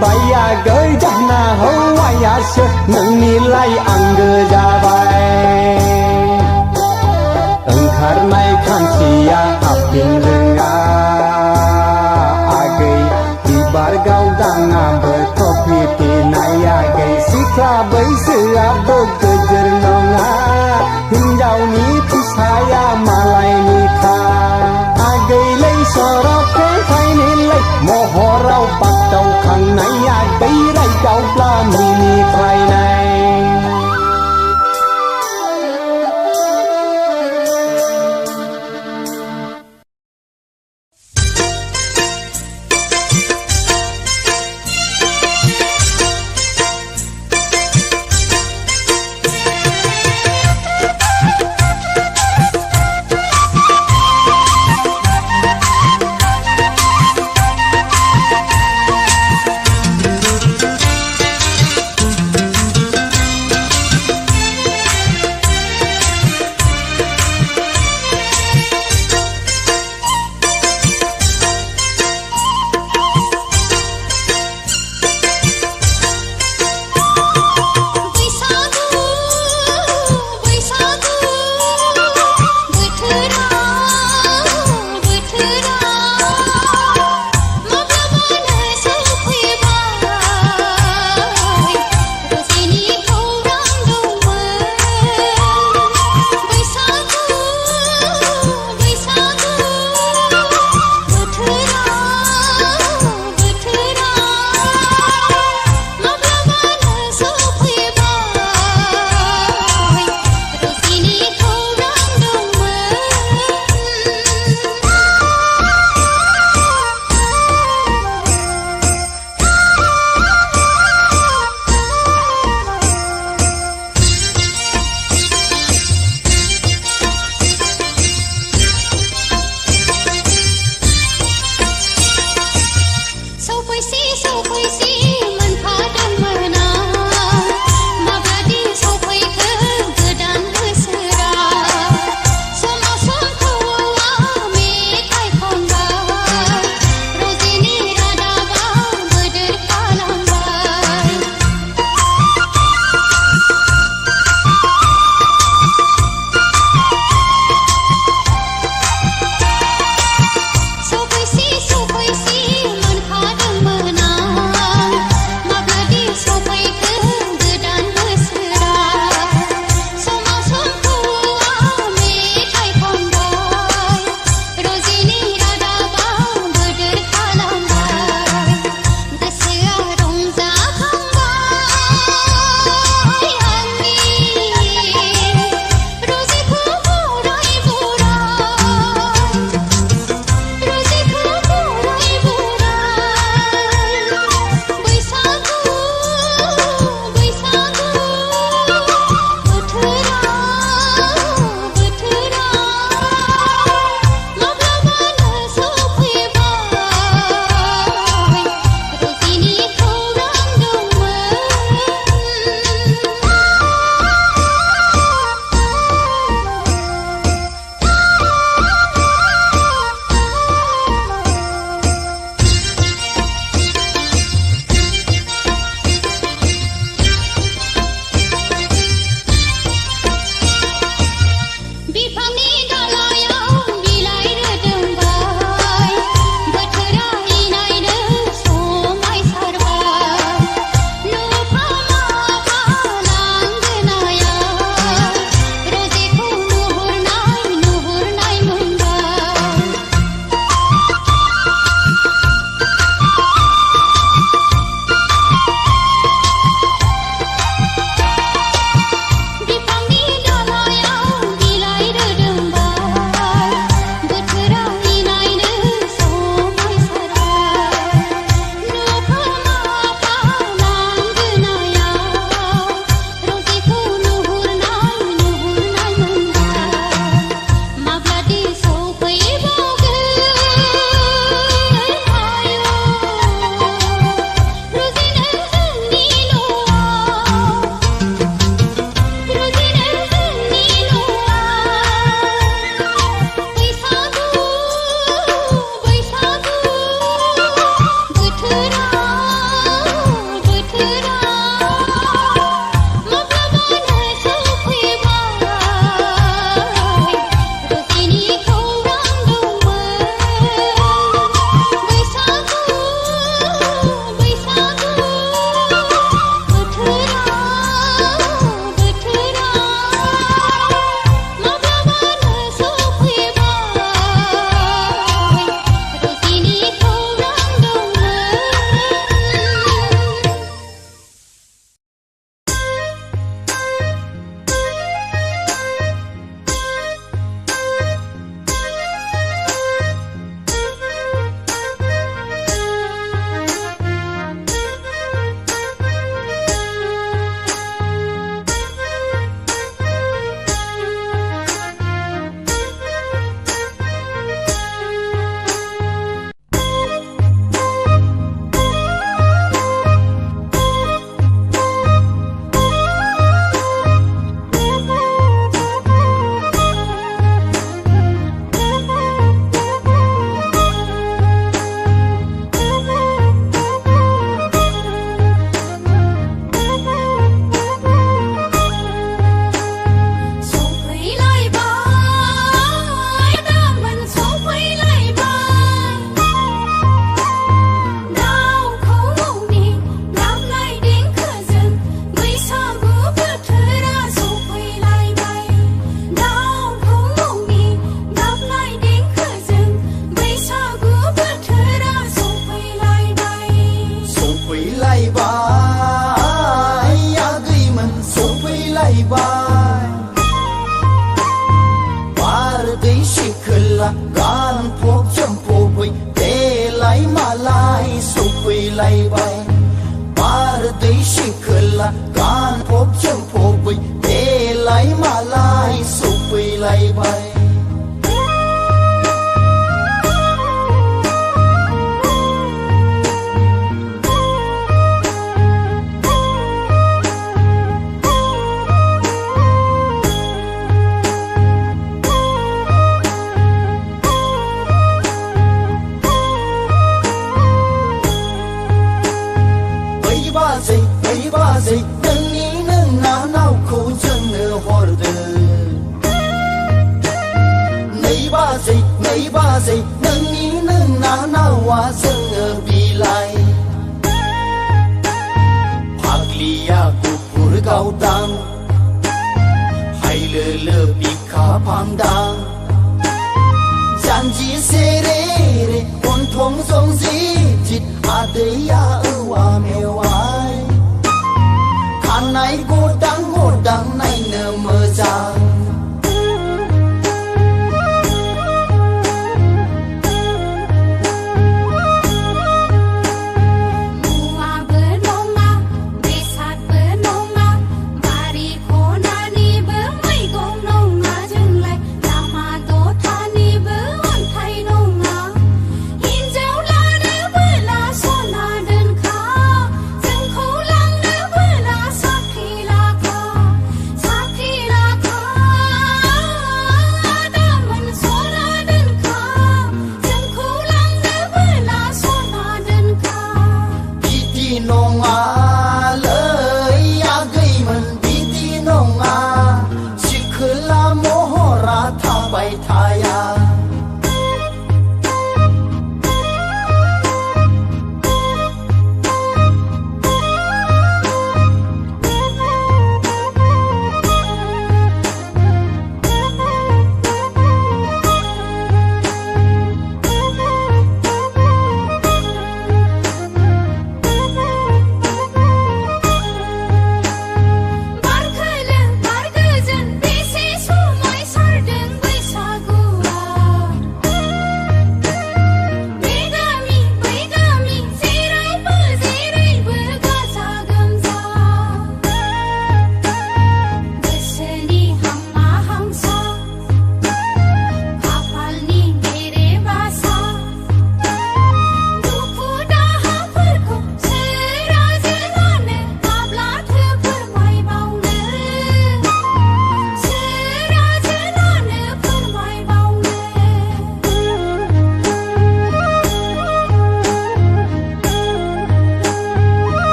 Baya gơi jahna hawaya se nang nilai angge jabai engkar mai khan sia apin renga agei di bargau danga bertopi pinaya gei sikla bai sia begejer nonga hinjau ni pisaya malai ni kha agei lei sorok kai ni lei moho rau pak tau khang nai agei rai kau pla mi ni khai nai जै नोंनि नोंना नावा जोङो बिलाइ फाग्लिया गुफुर गावदां हायलोलो बिखा फांदां जानजि सेरे रे गन्थं जंजि जित आदैया औवा मेवाइ खानाय गदां गदां नायनो मोजां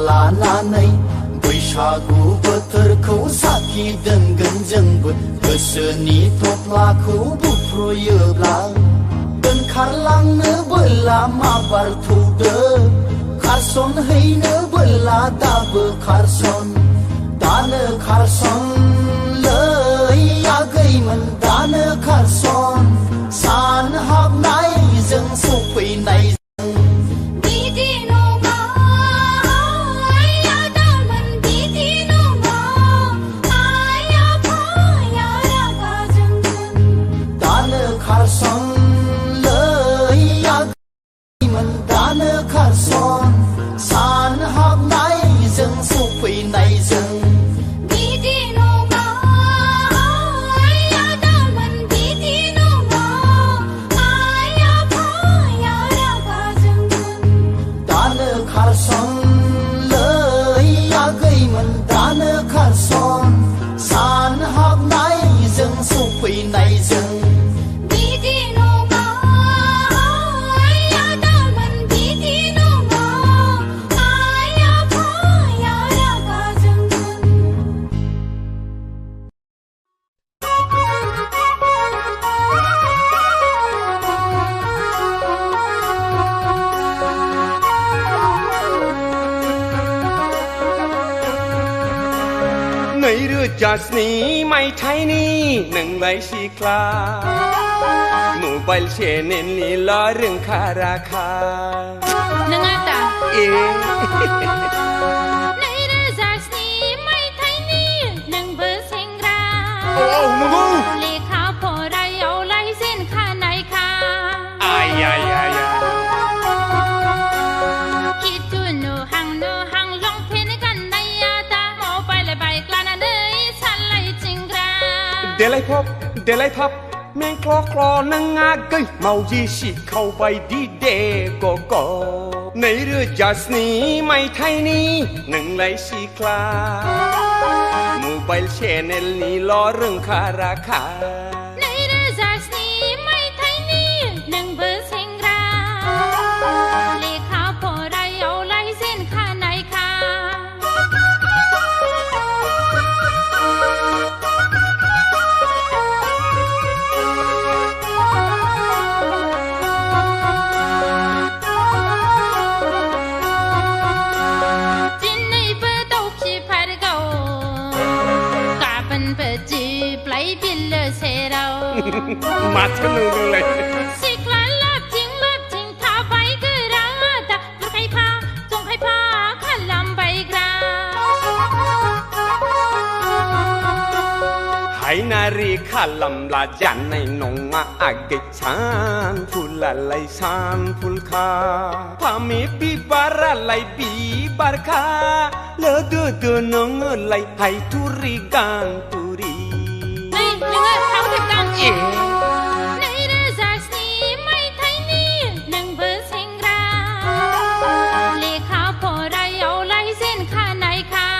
लानानै बैसागु बोथोरखौ साखि दोनगोन जोंबो गोसोनि थफ्लाखौ बुफ्रुयोब्ला दोनखारलांनो बोला माबार थौदो खारसन हैनो बोला दाबो खारसन दानो खारसन लै आगैमोन दानो खारसन सान हाबनायजों सफैनाय सान हाबनायजों सफैनायजों बिदि नङा आदामोन बिदि नङा आइ आफाया रागा जोंगोन दानो खारसन लै आगैमोन दानो खारसन सान हाबनायजों सफैनायजों नैरोजास्नि मायथाइनि नोंलाय सिख्ला मबाइल चेनेलनिल' रोंखा राखा नङा दा नैरोजास्नि मायथाइनि नोंबो सेंग्रा नंगौ लेखा फरायावलाय जेनखानायखा खिथु नुहां लंपेन्ट गाननाया दा मबाइल बाइक लानानै सालायथिंग्रा देलायफब मेंख्ल' नों आगै मावजि सिखाव बायदि दे गग' नैरोजास्नि मायथाइनि नोंलाय सिख्ला मबाइल चेनेलनिल' रोंखा राखा नैरोजास्नि मायथाइनि नोंबो सेंग्रा लेखा फरायावलाय जेनखानायखा माथो नोंलाय สิกลันเลิบจริงถ้าไปก็รักแต่ลูกใครพาจงใครพาขันลำไปกรา hai nari khalam la janai nonga agechan fulalai san fulkha pami pi baralai pi barkha le de nong lai hai turi gan turi นี่หนึ่งเขาทำกันเองในเรื่องจากนี้ไม่ไทยนี่หนึ่งเบอร์เซ็งราเลขาพอได้เอาไล่เส้นข้าไหนค่ะ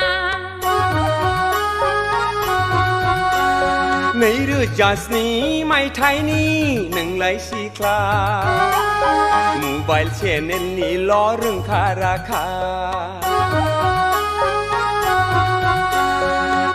ในเรื่องจากนี้ไม่ไทยนี่หนึ่งไหลสีคลาโมบายเชนเนนนี่ล้อเรื่องคาราคา